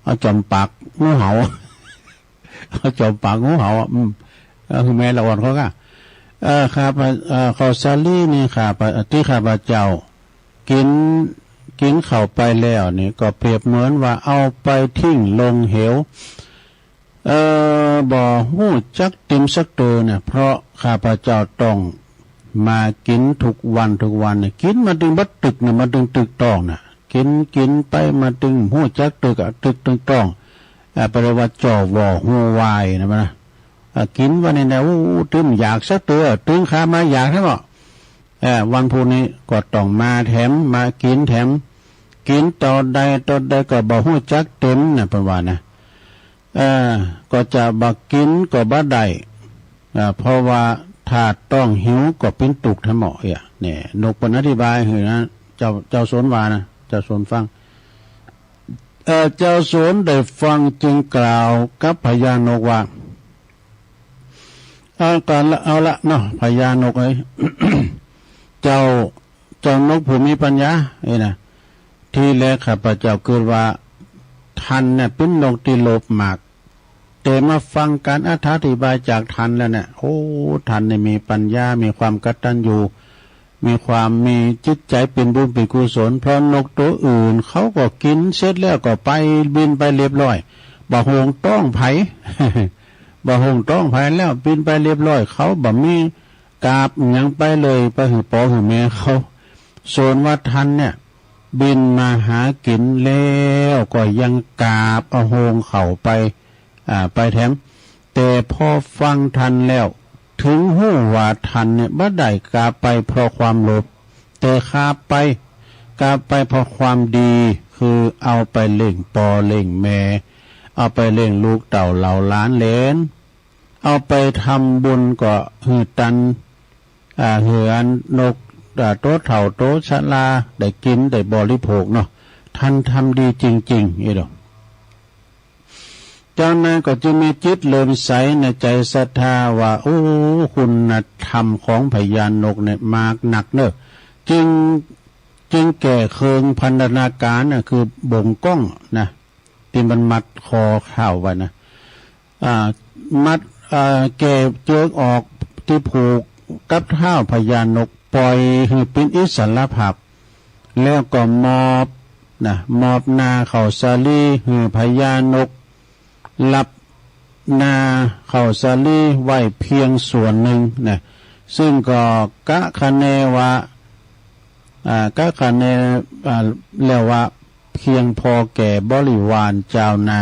เอาจอมปากงูเห่าเอาจอมปากงูเห่าคือแม่ละอ่อนเขาก็ครับข้าวสาลีนี่ครับที่ข้าพเจ้ากินเข้าไปแล้วนี่ก็เปรียบเหมือนว่าเอาไปทิ้งลงเหวบ่ฮู้จักติมสักตัวเนี่ยเพราะข้าพเจ้าต้องมากินทุกวันเนี่ยกินมาถึงบัดตึกเนี่ยมาถึงตึกต้องน่ะกินไปมาถึงฮู้จักตึกตึกต้องแปลว่าจ่อวอฮู้วายนะมันนะกินวันนี้นะตึมอยากสักตัวตึงข้ามาอยากใช่บ่วันพรุ่งนี้ก็ต้องมาแถมมากินแถมกินต่อใดก็บ่ฮู้จักเต็มนะเพิ่นว่านะก็จะบ่กินก็บ่ได้เพราะว่าถ้าต้องหิวก็เป็นตุกทั้งหมดเนี่ยนกเพิ่นอธิบายให้นะเจ้าสนว่านะเจ้าสนฟังเจ้าสนได้ฟังจึงกล่าวกับพญานกว่าเอาละเนาะพญานกเอ้ย เจ้านกผู้มีปัญญานะที่แรกข้าพเจ้าเกิดว่าท่านเนี่ยเป็นนกที่โลภมากแต่มาฟังการอธิบายจากท่านแล้วเนี่ยท่านเนี่ยมีปัญญามีความกตัญญูมีจิตใจเป็นบุญเป็นกุศลเพราะนกตัวอื่นเขาก็กินเสร็จแล้วก็ไปบินไปเรียบร้อยบ่หงต้องไผ บ่หงต้องไผแล้วบินไปเรียบร้อยเขาบ่มีกราบยังไปเลยไปหือปอหือแม่เขาส่วนว่าท่านเนี่ยบินมาหากินแล้วก็ยังกราบเอาหงเข้าไปแถมแต่พอฟังทันแล้วถึงหู้ว่าทันเนี่ยบ่ได้กราบไปเพราะความโลภแต่กราบไปเพราะความดีคือเอาไปเล่งปอเล่งแม่เอาไปเล่งลูกเต่าเหล่าล้านเหลนเอาไปทำบุญก็หือตันเหือนนกโตเถ่าโตชะลาได้กินได้บริโภคเนาะท่านทำดีจริงๆนี่ดอกจากนั้นก็จะมีจิตเลื่อมใสในใจศรัทธาว่าคุณธรรมของพญานกเนี่ยมากหนักเนอะจึงแก่เคืองพันธนาการน่ะคือบ่งก้องนะที่มันมัดคอข้าวไว้นะมัดแก่เจือกออกที่ผูกกับเท้าพญานกปล่อยให้เป็นอิสระภาพแล้วก็มอบนาข้าวสาลีให้พญานกรับนาข้าวสาลีไว้เพียงส่วนหนึ่งนะซึ่งก็กะคะเนว่าแล้วว่าเพียงพอแก่บริวารเจ้านา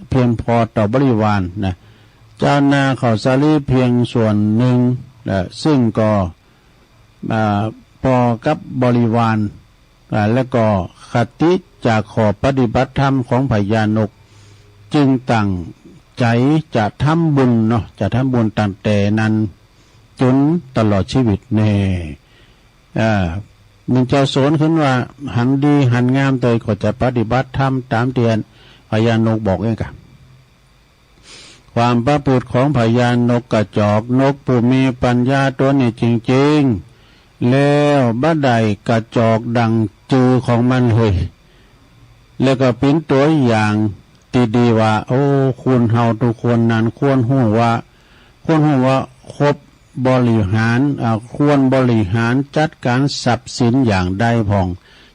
เพียงพอต่อบริวารนะเจ้านาเขาสาลีเพียงส่วนหนึ่งซึ่งก็พอกับบริวารและก็คติจากขอปฏิบัติธรรมของพญานกจึงตั้งใจจะทำบุญเนาะจะทำบุญตั้งแต่นั้นจนตลอดชีวิตแน่มึงเจ้าสนขึ้นว่าหันดีหันงามตัวก็จะปฏิบัติธรรมตามเตียนพญานกบอกเองกันความประพฤติของพญานกกระจอกนกผู้มีปัญญาตัวนี้จริงๆแล้วบ้าใดกระจอกดังจือของมันเลยแล้วก็เป็นตัวอย่างดีๆว่าโอ้คุณเฮาทุกคนนั้นควรหูว่าครบบริหารควรบริหารจัดการทรัพย์สินอย่างใดพอง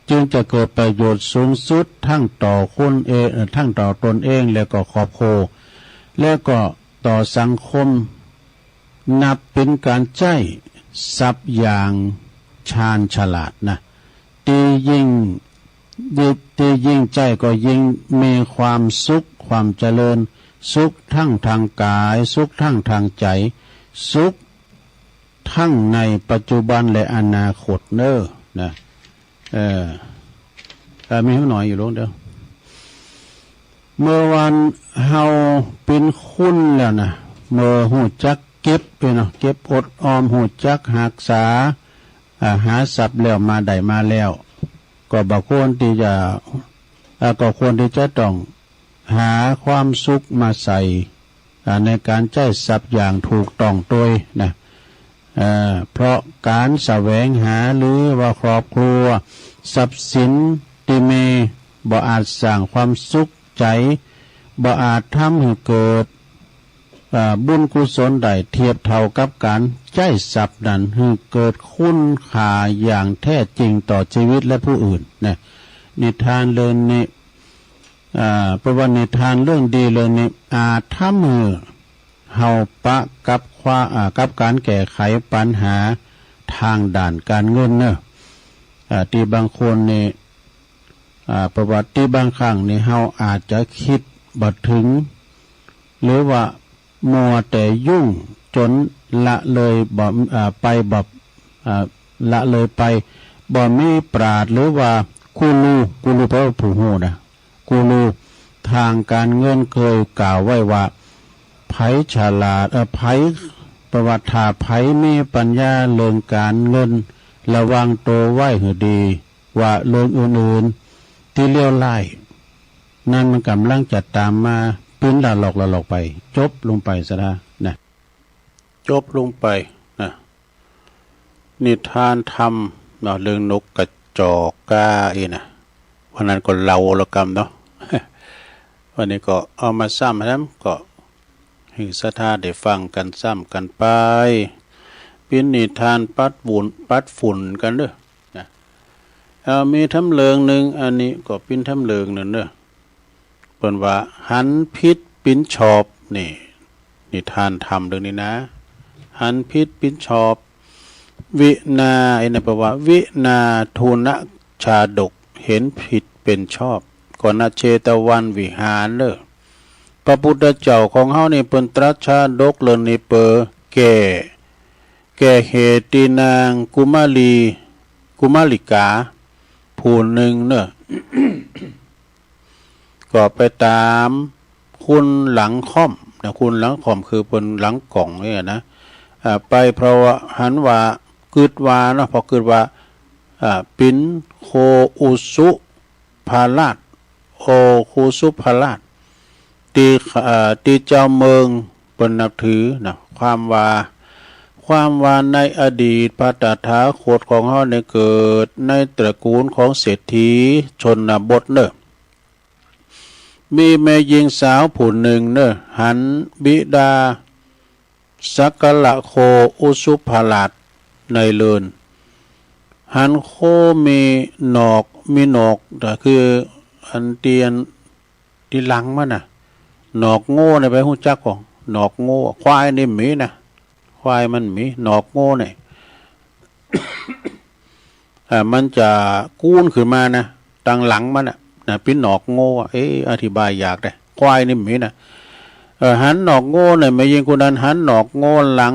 จึงจะเกิดประโยชน์สูงสุดทั้งต่อคนเองทั้งต่อตนเองแล้วก็ครอบครัวแล้วก็ต่อสังคมนับเป็นการใช้ทรัพย์อย่างชาญฉลาดนะตียิ่งใจก็ยิ่งมีความสุขความเจริญสุขทั้งทางกายสุขทั้งทางใจสุขทั้งในปัจจุบันและอนาคตเนอะนะมีให้หน่อยอยู่ลงเดียวเมื่อวันเฮาเป็นคุณแล้วนะเมื่อหูจักเก็บไปเนาะเก็บอดออมหูจักหักษาหาทรัพย์แล้วมาได้มาแล้วก็บ่ควรที่จะก็ควรที่จะต้องหาความสุขมาใส่ในการใช้ทรัพย์อย่างถูกต้องโดยนะเพราะการแสวงหาหรือว่าครอบครัวทรัพย์สินที่มีบ่อาจสร้างความสุขใจบ่อาจทำให้เกิดบุญกุศลใดเทียบเท่ากับการใช้ทรัพย์นั้นให้เกิดคุณค่าอย่างแท้จริงต่อชีวิตและผู้อื่นนะนิทานเรื่องนี้ประวัตินิทานเรื่องดีเรื่องนี้อาจทำให้เฮาปะกับการแก้ไขปัญหาทางด่านการเงินเนอะที่บางคนนี่ประวัติที่บางครั้งนี่เฮาอาจจะคิดบ่ถึงหรือว่ามัวแต่ยุ่งจนละเลยไปละเลยไปบ่มีปราชญ์หรือว่ากูรูแปลว่าผู้ฮู้นะกูรูทางการเงินเคยกล่าวไว้ว่าไผฉลาดไผประวัติไผมีปัญญาเรื่องการเงินระวังตัวไว้ให้ดีว่าเรื่องอื่นๆที่เลี้ยวไล่นั่นมันกำลังจะตามมาปืนละหลอกไปจบลงไปซะนะจบลงไปนะนิทานธรรมเรื่องนกกระจอกกานะวันนั้นก็เล่าละกรรมเนาะวันนี้ก็เอามาซ้ำแล้วก็ให้ศรัทธาได้ฟังกันซ้ำกันไปเป็นนิทานปัดฝุ่นกันเด้อนะมีทำเลิงหนึ่งอันนี้ก็เป็นทำเลิงหนึ่งเด้อเปิ้นว่าหันพิษปิ้นชอบนี่นิทานธรรมเรื่องนี้นะหันพิษปิ้นชอบวินานะแปลว่าวินาทูนชาดกเห็นผิดเป็นชอบก่อนเชตวันวิหารเด้อพระพุทธเจ้าของเฮานี่เปิ้นตรัสชาดกเรื่องนี้แก่เหตุนางกุมาลิกาผู้หนึ่งเนอะ ก็ไปตามคุณหลังค่อมนะคุณหลังค่อมคือเป็นหลังกล่องเนี่ยนะไปเพราะว่าหันว่าเกิดว่าเนาะพอเกิดว่าปินโคอุสุภาราชคูสุภาราชตีเจ้าเมืองเป็นนับถือนะความว่าในอดีตพระตถาคตของเฮาได้เกิดในตระกูลของเศรษฐีชนบทเนอะมีแม่หญิงสาวผู้หนึ่งเนอะหันบิดาสักละโคอุสุภาราชในเลินหันโคมีหนอกแต่คืออันเตียนที่หลังมันน่ะหนอกโง่ในไปหูจักของหนอกโง่ควายนี่หมีนะควายมันหมีหนอกโง่เนี่ย มันจะกู้นขึ้นมานะตั้งหลังมันน่ะเป็นหนอกโง่อธิบายยากเลย ควายนี่มีนะหันหนอกโง่เนี่ยไม่ยิงคนนั้นหันหนอกโง่หลัง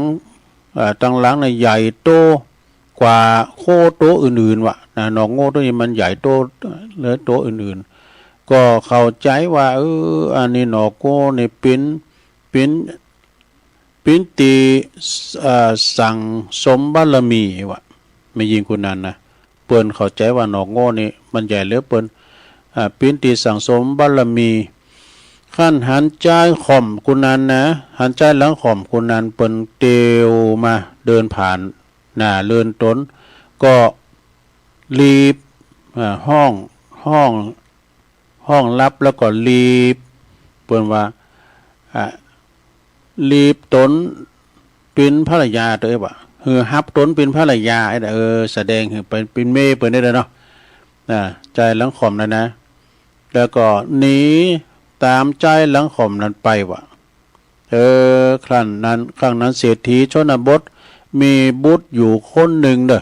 ตั้งหลังเนี่ยใหญ่โตกว่าโคโตอื่นๆวะนะหนอกโง่ตัวนี้มันใหญ่โตเหลือโตอื่นๆก็เข้าใจว่าอันนี้หนอกโง่เนี่ยเป็นตีสั่งสมบารมีวะไม่ยิงคนนั้นนะเปิ้นเข้าใจว่าหนอกโง่นี่มันใหญ่เหลือเปิ้นเป็นตีสั่งสมบารมีขั้นหันใจข่อมคุณนันนะหันใจหลังข่อมคุณนันเปิ้นเตียวมาเดินผ่านหน้าเลื่อนต้นก็รีบห้องรับแล้วก็รีบเปิ้นว่ารีบต้นเป็นภรรยาตัวเองว่ะฮับต้นเป็นภรรยาไอ้แสดงเป็นเมย์เปิ้นได้เลยเนาะใจหลังข่อมนะแล้วก็หนีตามใจหลังข่อมนั้นไปว่ะครั้งนั้นเศรษฐีชนบทมีบุตรอยู่คนหนึ่งเด้อ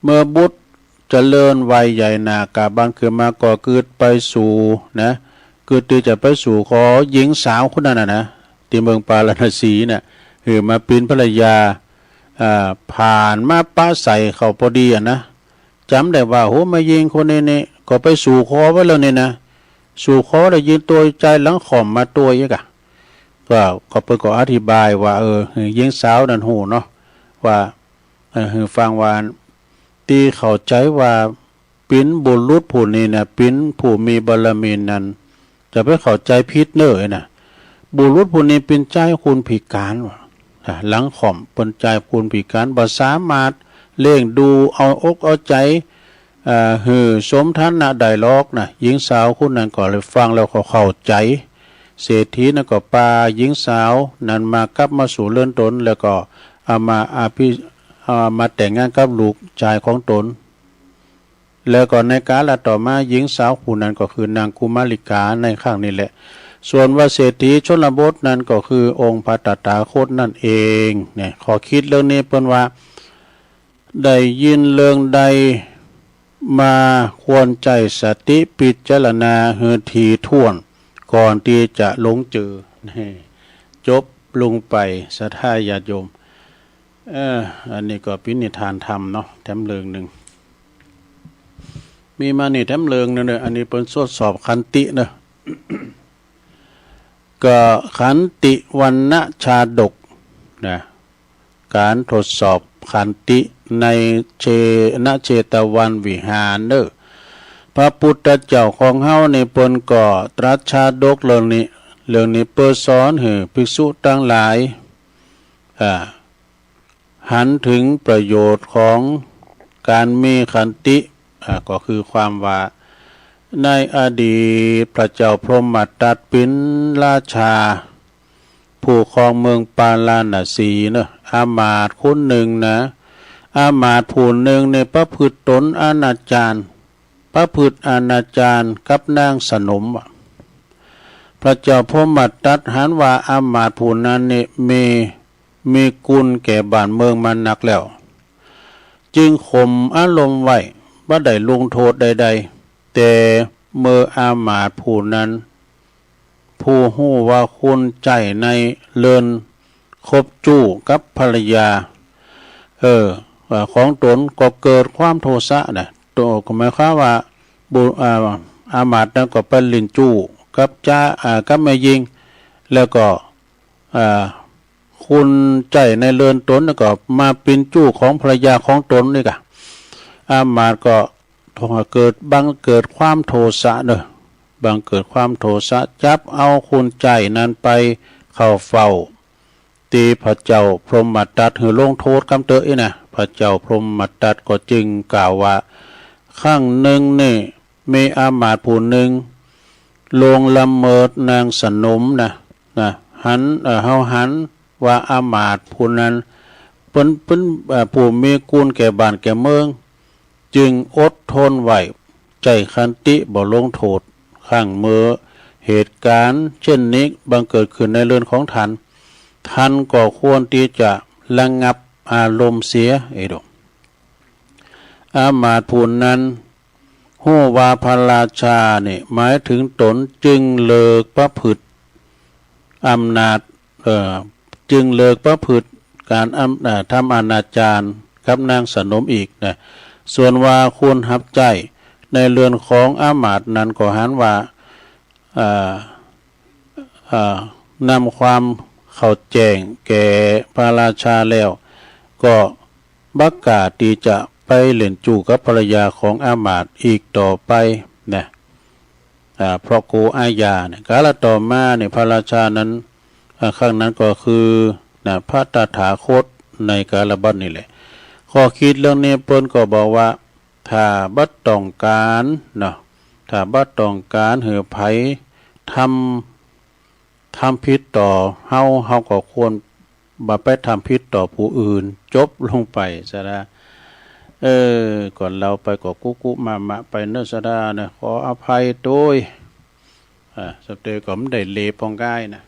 เมื่อบุตรเจริญวัยใหญ่นากาบังคือมาก่อเกิดไปสู่นะเกิดที่จะไปสู่ขอหญิงสาวคนนั้นนะที่เมืองปาราณสีน่ะมาเป็นภรรยาผ่านมาป้าใส่เขาพอดีนะจำได้ว่าโหมายิงคนนี้ก็ไปสู่ขอไว้แล้วเนี่ยนะสู่ขอได้ยินตัวใจหลังข่อมมาตัวยังกะก็เปิดก็อธิบายว่าหญิงสาวนั่นหูเนาะว่าฟังว่าตีเข้าใจว่าปิ้นบุรุษผู้นี้นะปิ้นผู้มีบารมีนั้นจะไปเข้าใจผิดเน้อนะบุรุษผู้นี้เป็นใจคุณพิการว่ะหลังข่อมเป็นใจคุณพิการบ่สามารถเลี้ยงดูเอาอกเอาใจสมทันนะไดลอกนะหญิงสาวคนนั้นก็เลยฟังแล้วเขาเข้าใจเศรษฐีนั่นก็ปาหญิงสาวนั้นมากลับมาสู่เรือนตนแล้วก็เอามาแต่งงานกับลูกชายของตนแล้วก็ในกาลต่อมาหญิงสาวผู้นั้นก็คือนางกุมาริกาในข้างนี้แหละส่วนว่าเศรษฐีชนบทนั้นก็คือองค์พระตถาคตนั่นเองเนี่ยขอคิดเรื่องนี้เพิ่นว่าได้ยินเรื่องใดมาควรใจสติพิจารณาเฮือทีท่วนก่อนที่จะหลงเจอจบลงไปศรัทธาญาติโยมอันนี้ก็เป็นนิทานธรรมเนาะแถมเรื่องหนึ่งมีมานี่แถมเรื่องนึงอันนี้เป็นทดสอบขันติเนาะ ก็ขันติวันณชาดกนะการทดสอบขันติในณเชตวันวิหารเด้อพระพุทธเจ้าของเฮาในปนก่อตรัสชาดกเรื่องนี้เปิดสอนให้ภิกษุทั้งหลายหันถึงประโยชน์ของการมีขันติก็คือความว่าในอดีตพระเจ้าพรหมทัตเป็นราชาผู้ครองเมืองปาราณสีเนอะอามาตย์คนหนึ่งนะอามาตย์ผู้หนึ่งในประพฤติตนอนาจารประพฤติอนาจารกับนางสนมพระเจ้าพรหมทัตหันว่าอามาตย์ผู้นั้นนี่มีกุลแก่บ้านเมืองมานักแล้วจึงข่มอารมณ์ไว้บ่ได้ลงโทษใดๆแต่เมื่ออามาตย์ผู้นั้นผู้หู้ว่าคุณใจในเรือนคบจู้กับภรรยาของตนก็เกิดความโทสะนะตัวก็หมายความว่าอามาตย์นั้นก็ไปลินจู้กับกับแม่ยิงแล้วก็คุณใจในเรือนตนแล้วก็มาเป็นจู้ของภรรยาของตนนี่กะอามาตย์ก็เกิดความโทสะเนอะบังเกิดความโทสะจับเอาคุณใจนั้นไปเข้าเฝ้าตีพระเจ้าพรหมทัตหือลงโทษกำเตอนะพระเจ้าพรหมทัตก็จึงกล่าวว่าข้างหนึ่งนี่มีอามาตย์ผู้หนึ่งลงละเมิดนางสนมนะหันว่าอามาตย์ผู้นั้นเป็นผู้มีกุลแก่บ้านแก่เมืองจึงอดทนไหวใจขันติบ่ลงโทษข้างเมื่อเหตุการณ์เช่นนี้บังเกิดขึ้นในเรือนของท่านก็ควรที่จะระงับอารมณ์เสียดอามาตย์ผู้นั้นห หู้ว่าพระราชาเนี่ยหมายถึงตนจึงเลิกประพฤติอำนาจจึงเลิกประพฤติการทำอนาจารกับนางสนมอีกนะส่วนว่าควรหับใจในเรือนของอามาตย์นั้นก็หันว่านำความเข้าแจ้งแก่พระราชาแล้วก็บักกาตีจะไปเล่นจูกับภรรยาของอามาตย์อีกต่อไปนะเพราะโกอาญาเนี่ยกาลต่อมาเนี่ยพระราชานั้นข้างนั้นก็คือนะพระตถาคตในกาลบัดนี่แหละข้อคิดเรื่องนี้เปิ้นก็บอกว่าถ้าบัดต้องการเนาะถ้าบัดต้องการเหือไผทำผิดต่อเฮาก็ควรบ่ไปทำผิดต่อผู้อื่นจบลงไปซะนะก่อนเราไปก็กุมาไปเนสดานะขออภัยด้วยสเตก็ไม่ได้เลปองกายนะ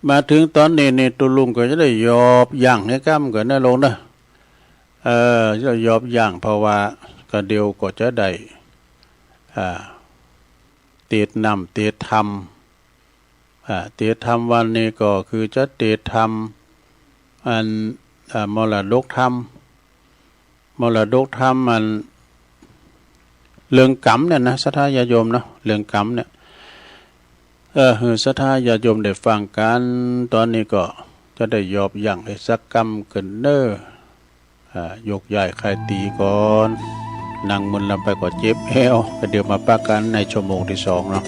มาถึงตอนนี้นี่ตุลุงก็จะได้ยอบย่างให้ก้ำกันนะลงนะจะยอบย่างเพราะว่าก็เดียวก็จะได้เตดนำเตดธรรมเตดธรรมวันนี้ก็คือจะเตดธรรมอันมรดกธรรมมันเรื่องกรรมเนี่ยนะศรัทธาญาโยมเนาะเรื่องกรรมเนี่ยศรัทธาญาโยมได้ฟังกันตอนนี้ก็จะได้ยอบย่างให้สักกรรมกันเน้อยกใหญ่ใครตีก่อนนั่งมึนลำไปก็เจ็บเอวเดี๋ยวมาปากันในชั่วโมงที่2เนาะ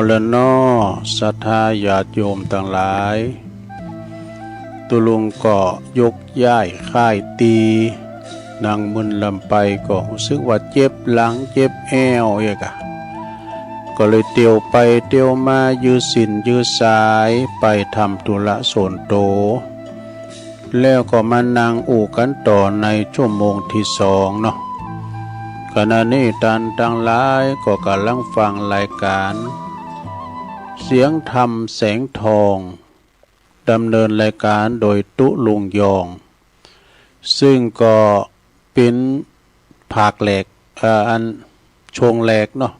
ละนอศรัทธาญาติโยมต่างหลายตุลุงก็ยกย้ายค่ายตีนั่งมึนลำไปก็รู้สึกว่าเจ็บหลังเจ็บแอวเอกะก็เลยเตียวไปเตียวมายืดสินยืดสายไปทำธุระส่วนโตวแล้วก็มานั่งอู่กันต่อในชั่วโมงที่สองเนาะขณะนี้ท่านทั้งหลายก็กำลังฟังรายการเสียงธรรมแสงทองดำเนินรายการโดยตุลุงยองซึ่งก็เป็นภาคแหลกอันช่วงแหลกเนาะ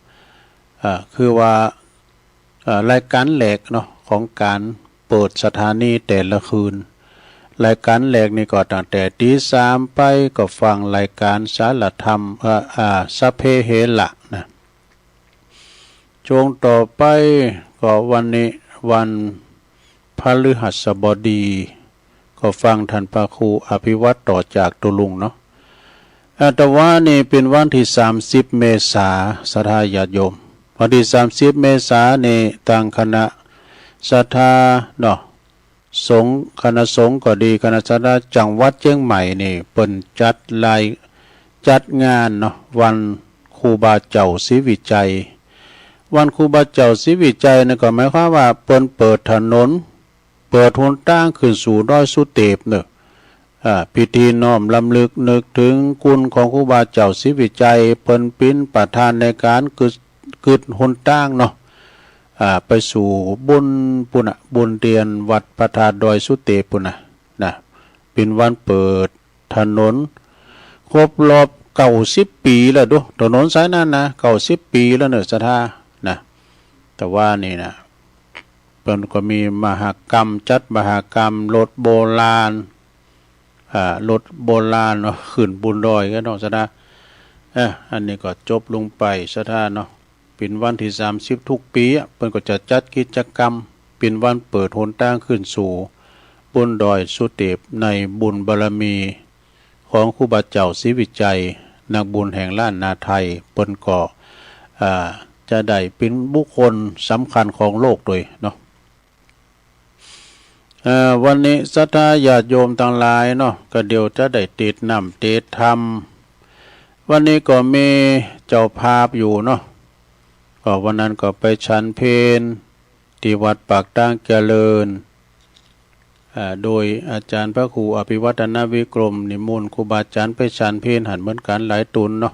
คือว่ารายการแหลกเนาะของการเปิดสถานีแต่ละคืนรายการแหลกนี่ก็ตั้งแต่ตีสามไปก็ฟังรายการสารธรรมสัพเพเหระนะช่วงต่อไปก็วันนี้วันพฤหัสบดีก็ฟังท่านพระครูอภิวัตรต่อจากตุลุงเนาะแต่ว่านี่เป็นวันที่30เมษายนศรัทธาญาติโยมวันที่30เมษายนนี่ทางคณะศรัทธาเนาะสงฆ์คณะสงฆ์ก็ดีคณะศรัทธาจังหวัดเชียงใหม่นี่เปิ้นจัดงานเนาะวันครูบาเจ้าศรีวิจัยวันครูบาเจ้าศรีวิจัยนี่ก็หมายความว่าเปิ้นเปิดถนนเปิดหนทางขึ้นสู่ดอยสุเทพเนอะพิธีน้อมรำลึกนึกถึงคุณของครูบาเจ้าศรีวิจัยเปิ้นเป็นประธานในการกึดหนทางเนาะไปสู่บุญปุณะบุญเตียนวัดพระธาตุดอยสุเทพปุณะนะเป็นวันเปิดถนนครบรอบ90 ปีแล้วดูถนนสายนั้นนะ90 ปีแล้วเนอะศรัทธานะแต่ว่านี่นะเพิ่นก็มีมหกรรมจัดมหกรรมรถโบราณรถโบราณเนาะขึ้นบุญดอยกันเนาะศรัทธาอันนี้ก็จบลงไปศรัทธาเนาะเป็นวันที่30ทุกปีเพิ่นก็จะจัดกิจกรรมเป็นวันเปิดหนทางขึ้นสู่บุญดอยสุเทพในบุญบารมีของครูบาเจ้าศรีวิจัยนักบุญแห่งล้านนาไทยเพิ่นก็จะได้เป็นบุคคลสำคัญของโลกโดยเนาะวันนี้ศรัทธาญาติโยมทั้งหลายเนาะก็เดี๋ยวจะได้ติดน้ำติดธรรมวันนี้ก็มีเจ้าภาพอยู่เนาะก็วันนั้นก็ไปฉันเพลที่วัดปากตั้งเจริญโดยอาจารย์พระครูอภิวัฒนวิกรมนิมนต์ครูบาอาจารย์ไปฉันเพลหันเหมือนกันหลายตุนเนาะ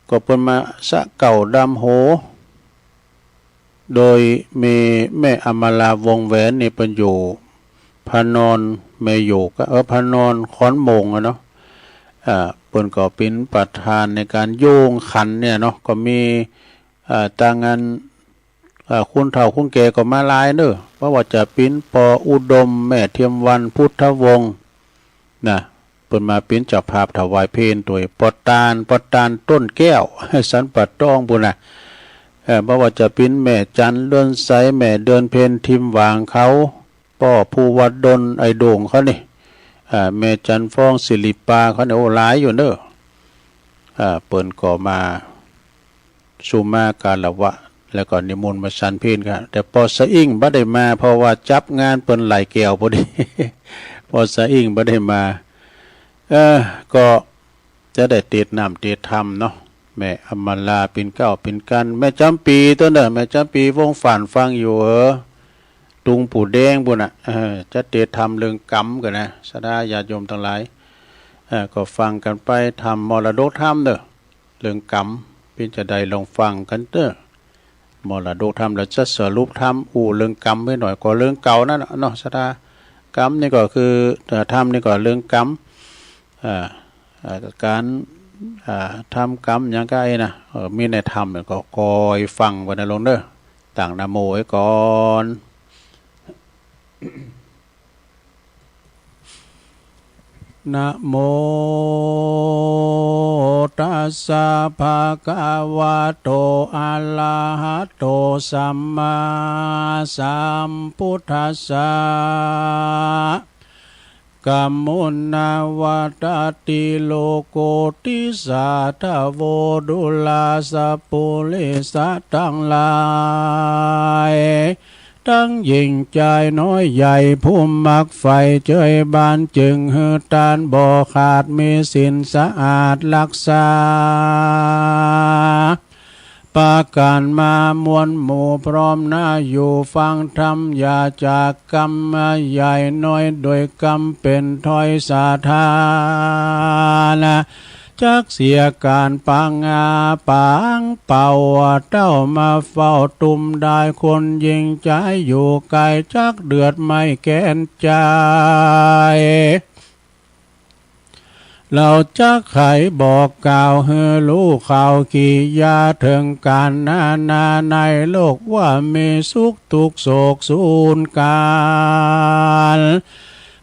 ก็เพิ่นมาสะเก่าดำโหโดยมีแม่อมราวงแหวนนี่เป็นอยู่พานอนแม่อยู่ก็พานอนขอนโมงเนาะเพิ่นก็เป็นประธานในการโยงขันเนี่ยเนาะก็มีต่างงานคุณเฒ่าคุณแก่ก็มาหลายเด้อเพราะว่าจะเป็นปออุดมแม่เทียมวันพุทธวงศ์นะเพิ่นมาเป็นเจ้าภาพถวายเพลตัวปอตานต้นแก้วสันปัดต้องพุ่นน่ะเพราะว่าจะเป็นแม่จันเลื่อนใสแม่เดือนเพนทิมวางเขาป้อภูวัดดลไอโด่งเขานี่แม่จันฟ้องศิริปาเขาเนี่ยโอ้หลายอยู่เด้อเปิ้นก็มาสุมากาลวะแล้วก็นิมนต์มาฉันเพลกันแต่พอสะอิ่งบ่ได้มาเพราะว่าจับงานเปิ้นไหลแก้วพอดี พอสะอิ่งบ่ได้มาก็จะได้ติดน้ำติดธรรมเนาะแม่อมราเป็นเก้าเป็นกันแม่จำปีตัวเด้อแม่จำปีวงฝานฟังอยู่ตุงปู่แดงบุญจะติดธรรมเรื่องกรรมกันนะศรัทธาญาติโยมทั้งหลายก็ฟังกันไปทำมรดกธรรมเด้อเรื่องกรรมเป็นจะได้ลองฟังกันเด้อมรดกธรรมแล้วจะสรุปธรรมเรื่องกรรมไว้หน่อยก็เรื่องเก่านั่นเนาะศรัทธากรรมนี่ก็คือธรรมนี่ก็เรื่องกรรมการทำกรรมอย่างไรนะมีในธรรมก็คอยฟังวันนั้นลงเด้อต่างนะโมไว้ก่อนนะโมตัสสะภะคะวะโตอะระหะโตสัมมาสัมพุทธัสสะ กัมมุนาวัตติโลโกติสาทาโวดุลาสปุริสะทั้งหลายทั้งยิ่งใจน้อยใหญ่ผู้มักไฟเจยบานจึงหือตานบ่ขาดมีสินสะอาดรักษาปาการมามวลหมู่พร้อมหน้าอยู่ฟังธรรมอย่าจากกรรมใหญ่น้อยโดยกรรมเป็นถ้อยสาธารจักเสียการปังอาปังเป่าเต้ามาเฝ้าตุ่มได้คนยิงใจอยู่ไกลจักเดือดไม่แก่นใจเราจะไขบอกกล่าวเฮือรู้ข่าวกี่ยาถึงการนาในโลกว่ามีสุขทุกโศกสูญการ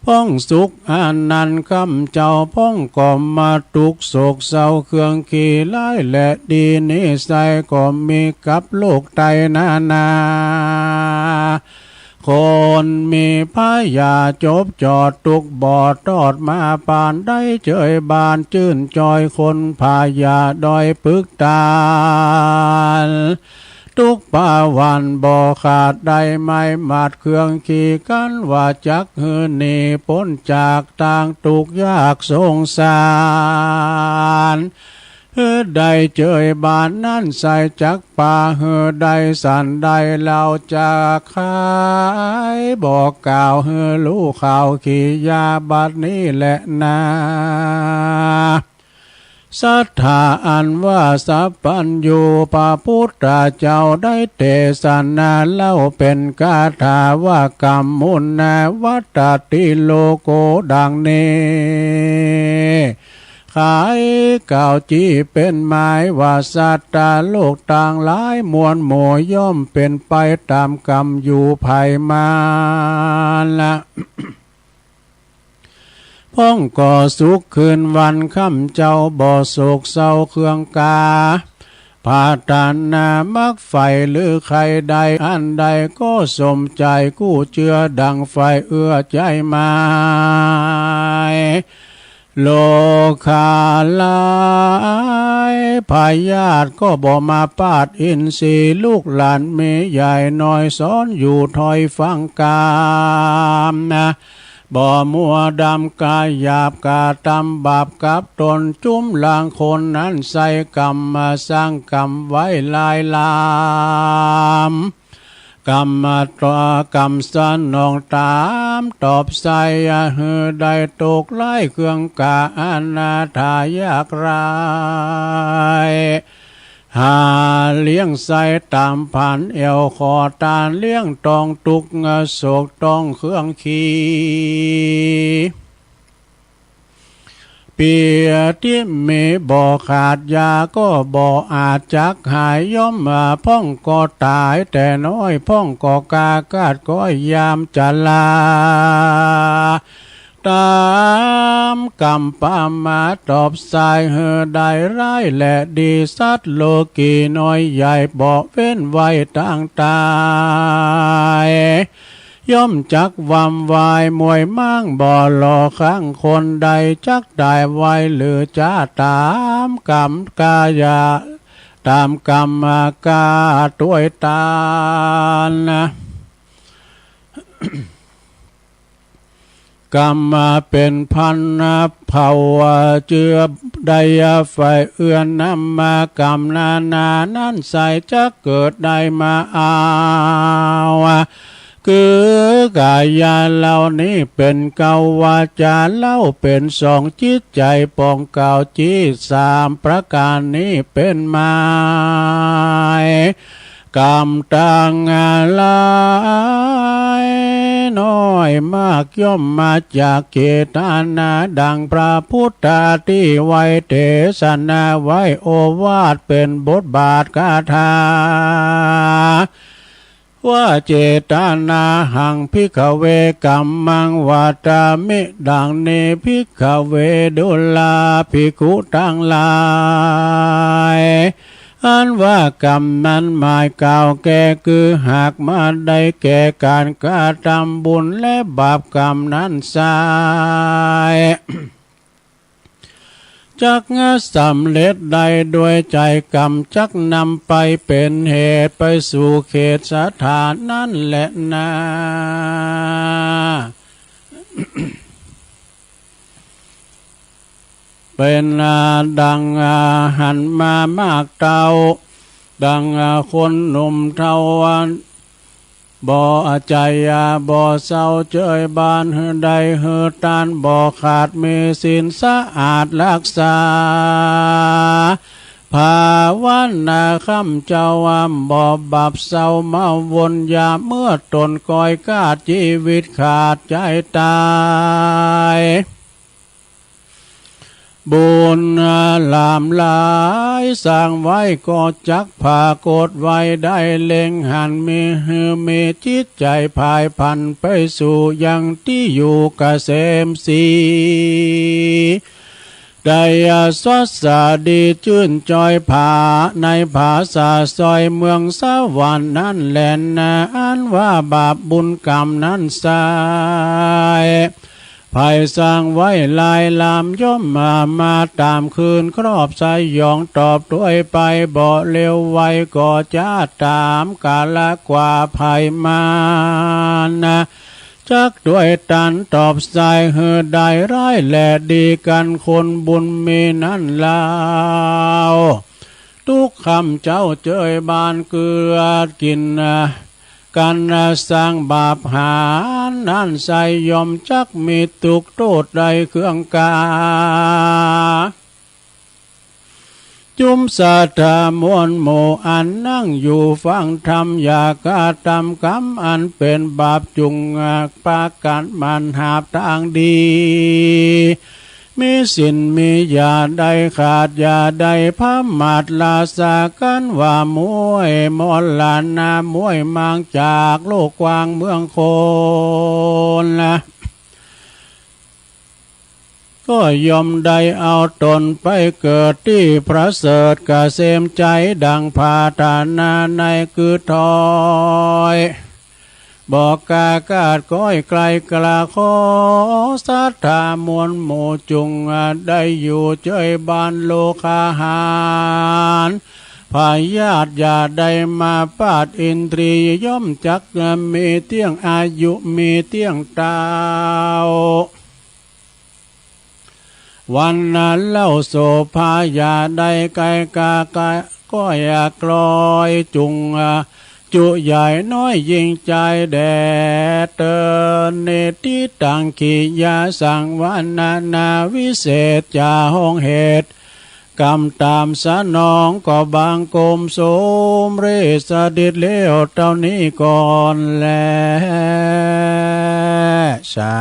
พ้องสุขอันนั้นคำเจ้าพ้องก่อมาทุกโศกเศร้าเครื่องขี่ไล่และดีนิสัยก็มีกับโลกไตนาคนมีพายาจบจอดตุกบอดตอดมาปานได้เจยบานจื่นจอยคนพายาดอยปึกตาลทุกป่าวันบ่ขาดได้ไม่มาดเครื่องขี่กันว่าจักหือนีพ้นจากต่างทุกยากสงสารเฮือใดเจยบานนั่นใส่จักป่าเฮือใดสันใดเราจะขายบอกกล่าวเฮือรู้ข่าวขี่ยาบัดนี้แหละนาศรัทธาอันว่าสัพพัญญูพระพุทธเจ้าได้เทศนาเล่าเป็นคาถาว่ากรรมมุนนาวัตติโลโกดังนี้ขายกล่าวจี้เป็นหมายว่าสัตตาโลกต่างหลายมวลหมู่ย่อมเป็นไปตามกรรมอยู่ภายมาละพ้องก่อสุขคืนวันค่ำเจ้าบ่อโศกเศร้าเครื่องกาพาตานามักไฟหรือใครใดอันใดก็สมใจกู้เชื่อดังไฟเอื้อใจมาโลคาลายพายาตก็บ่มาปาดอินทรีลูกหลานเมใหญ่น้อยสอนอยู่ถอยฟังกามนะบ่มัวดำกายหยาบกาตำบาปกับตนจุ้มลางคนนั้นใส่กรรมมาสร้างกรรมไว้ลายลามกรรมตัวกรรมสนองตามตอบใส่เฮือได้ตกไล่เครื่องกาอนาถายากรายหาเลี้ยงใส่ตามผ่านเอวคอตาเลี้ยงตองตุกโศกตองเครื่องขีเปียที่มีบ่ขาดยาก็บ่อาจจักหายย่อมมาพ่องก็ตายแต่น้อยพ่องก็กากาดก็ยามจะลาตามกรรมปามาตอบสายเฮือได้ร้ายและดีสัตว์โลกีน้อยใหญ่บ่เว้นไว้ต่างตายย่อมจักวำวายมวยมั่งบ่หล่อข้างคนใดจักได้ไว้หรือจะตามกรรมกายาตามกรรมกาตัวตานะกรรมมาเป็นพันเผาเจือใดไฟเอื้อนนำมากรรมนานั่นใส่จะเกิดได้มาเอาคือกายาเหล่านี้เป็นเกาวาจาเล่าเป็นสองจิตใจปองเก่าจิตสามประการนี้เป็นหมายกรรมต่างหลายน้อยมากย่อมมาจากเจตนาดังพระพุทธที่ไว้เทศนาไว้โอวาทเป็นบทบาทคาถาว่าเจตนาหังภิกขเวกัมมังวาตามิดังเนภิกขเวดุลาภิกขุทั้งหลาย อันว่ากรรมนั้นหมายกล่าวแก่คือหากมาได้แก่การกระทำบุญและบาปกรรมนั้นไซจักสำเร็จใดด้วยใจกรรมจักนำไปเป็นเหตุไปสู่เขตสถานนั้นแหละนะเป็นดังหันมามากเต่าดังคนหนุ่มเทาวันบ่ใจบ่เศร้าเจยบานเฮือใดเฮือตานบ่ขาดมีศีลสะอาดรักษาภาวันนาคำเจ้าบ่บาปเศร้าเมาวนยาเมื่อตนก้อยกาดชีวิตขาดใจตายบุญลามหลายสร้างไว้ก็จักผ่ากดไว้ได้เล็งหันมีจิตใจพายพันไปสู่ยังที่อยู่เกษมสีได้สดสดีชื่นจอยผาในภาษาซอยเมืองสวรรค์นั้นแหลนอันว่าบาปบุญกรรมนั้นสายภัยสร้างไว้ลายลามย่อมมาตามคืนครอบสายยองตอบด้วยไปบ่เร็วไวก็จะตามกาละกว่าภัยมานะจักด้วยตันตอบสายเฮือได้ร้ายแลดีกันคนบุญมีนั่นลาวทุกคำเจ้าเจยบานเกลือกินกันสร้างบาปหานั่นใส่ยอมจักมีตุกโทษใดเครื่องกาจุมสาธามวลโมอันนั่งอยู่ฟังธรรมอยากาทำกรรมอันเป็นบาปจุงปากันมันหาบทางดีมีสินมียาใดขาดยาใดพระมาดลาสากันว่ามวยมอลลานามวยมังจากโลกกว้างเมืองโคนละก็ยอมได้เอาตนไปเกิดที่พระเสริฐกเกษมใจดังพาธานาในคือทอยบอกกากาดก้อยไกลกลาขอสัทธามวลโมจุงได้อยู่เจยบานโลคาหารพายาตอย่าได้มาปาดอินทรีย่อมจักมีเตี้ยงอายุมีเตี้ยงตาววันนั้นเล่าโสภายาได้ไกลกากาก็อยากกลอยจุงจุใหญ่น้อยยิ่งใจแดดเตือนเนติตังขียาสังวานาวิเศษจาห้องเหตุกรรมตามสนองก็บางกลมโสมเรสดิดเลี้ยวเท่านี้ก่อนแลสา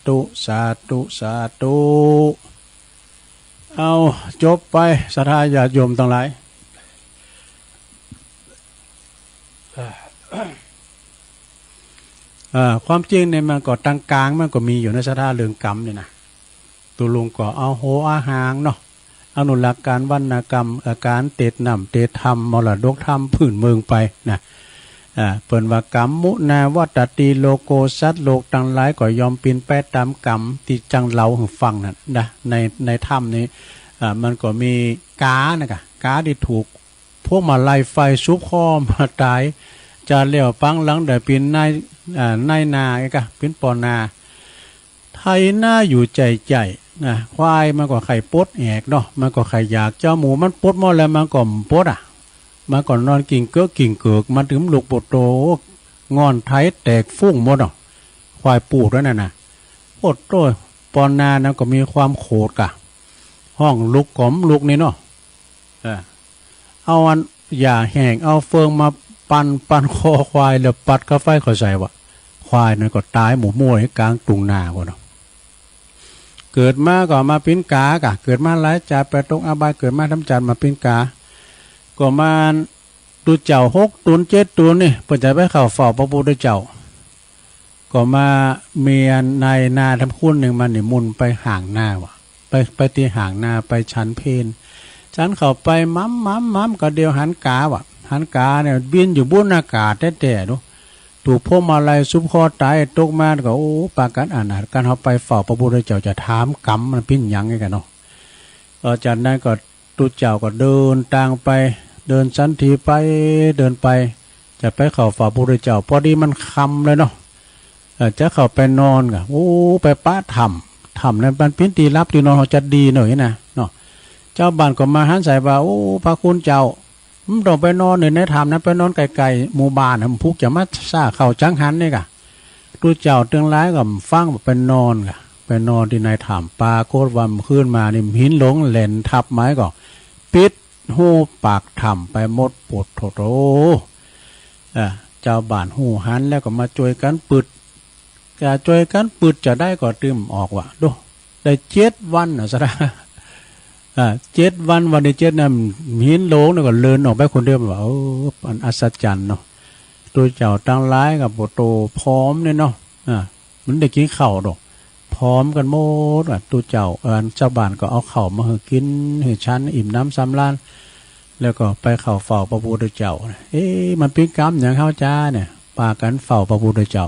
ธุสาธุสาธุเอาจบไปศรัทธาญาติโยมทั้งหลายความจริงเนี่ยมันก็ตั้งกลางมันก็มีอยู่ในศรัทธาเรื่องกรรมเนี่ยนะตุลุงก็เอาโหอาหางเนาะอนุรักษ์การวรรณกรรมอาการเตดน้ำเตดธรรมมรดกธรรมพื้นเมืองไปนะเปิ่นว่ากรรมมุนาวัตติโลโกสัตโลกทั้งหลายก็ยอมปีนแปดตามกรรมที่จังเล่าให้ฟังนั่นนะในธรรมนี้มันก็มีกานะกะกาที่ถูกพวกมาไล่ไฟซุบคอมาตายจะเลี้ยวปังหลังเดี๋ยวปีนนายนาไอ้กะปีนปอนาไทยหน้าอยู่ใจควายมันก็ไข่ปดแอกเนาะมันก็ไข่อยากเจ้าหมูมันปดหมดแล้วมันก็ปดมันก่อนนอนกิ่งเกือกมันถึงลูกปดโตงอนไทยแตกฟุ้งหมดเนาะควายปูดแล้วน่ะปดโตปอนานะก็มีความโขดกะห้องลุกกลมลุกนี่เนาะเอาอันอย่าแห้งเอาเฟืองมาปันคอควายแล้วปัดกาไฟเขาใส่วะควายนั่นก็ตายหมูมั่วให้กลางตุงนาคนเนาะเกิดมาก็มาปิ้นกากะเกิดมาหลายจ่าไปตรงอบายเกิดมาทำจานมาปิ้นกาก็มาดูเจ้า6 ตุน 7 ตุนนี่เปิดใจไปเข้าเฝ้าพระพุทธเจ้าก็มาเมียนายนาทำคุ้นหนึ่งมันนี่มุนไปห่างหน้าวะไปตีห่างหน้าไปชั้นเพน ฉันเข้าไปมัมก็เดียวหันกาว่ะหันกาเนี่ยบินอยู่บนอากาศแต่ดูถูกพวกมาลัยซุปคอตายตกมาก็โอ้ปากันอ่านการเขาไปเฝ้าพระพุทธเจ้าจะถามกรรมมันปิ้นยังไงกันเนาะจากนั้นก็ตุเจ้าก็เดินทางไปเดินสันทีไปเดินไปจะไปเข้าเฝ้าพระพุทธเจ้าพอดีมันค่ำเลยเนาะจะเข้าไปนอนก็โอ้ไปป้าถ้ำนั้นมันปิ้นตีรับตีนอนเขาจะดีหน่อยนะเนาะเจ้าบ้านก็มาหันใส่ว่าโอ้พระคุณเจ้ามันต้องไปนอนในถ้ำนั้นไปนอนไกลๆหมู่บ้านมันพุกจะมาซ่าเข้าจังหันนี่กะตุเจ้าเตืองร้ายกับฟังไปนอนกะไปนอนที่ในถ้ำปลาโคตรวันขึ้นมานี่หินหลงแหลนทับไม้ก็ปิดหูปากถ้ำไปหมดปวดโถเจ้าบ้านหูหันแล้วก็มาช่วยกันปึดจะช่วยกันปึดจะได้ก็ตื่มออกว่ะดูได้7 วันนะซะนะ7 วันวันที่7นั้นหินหลงแล้วก็เลินออกไปคนเดียวว่าโอ้อันอัศจรรย์เนาะตัวเจ้าตั้งร้ายกับโตพร้อมเนี่ยเนาะมันได้กินข้าวดอกพร้อมกันหมดตัวเจ้าเจ้าบ้านก็เอาข้าวมาให้กินให้ฉันอิ่มน้ำสำราญแล้วก็ไปเข้าเฝ้าพระพุทธเจ้ามันเป็นกรรมอย่างเข้าจ้าเนี่ยปากันเฝ้าพระพุทธเจ้า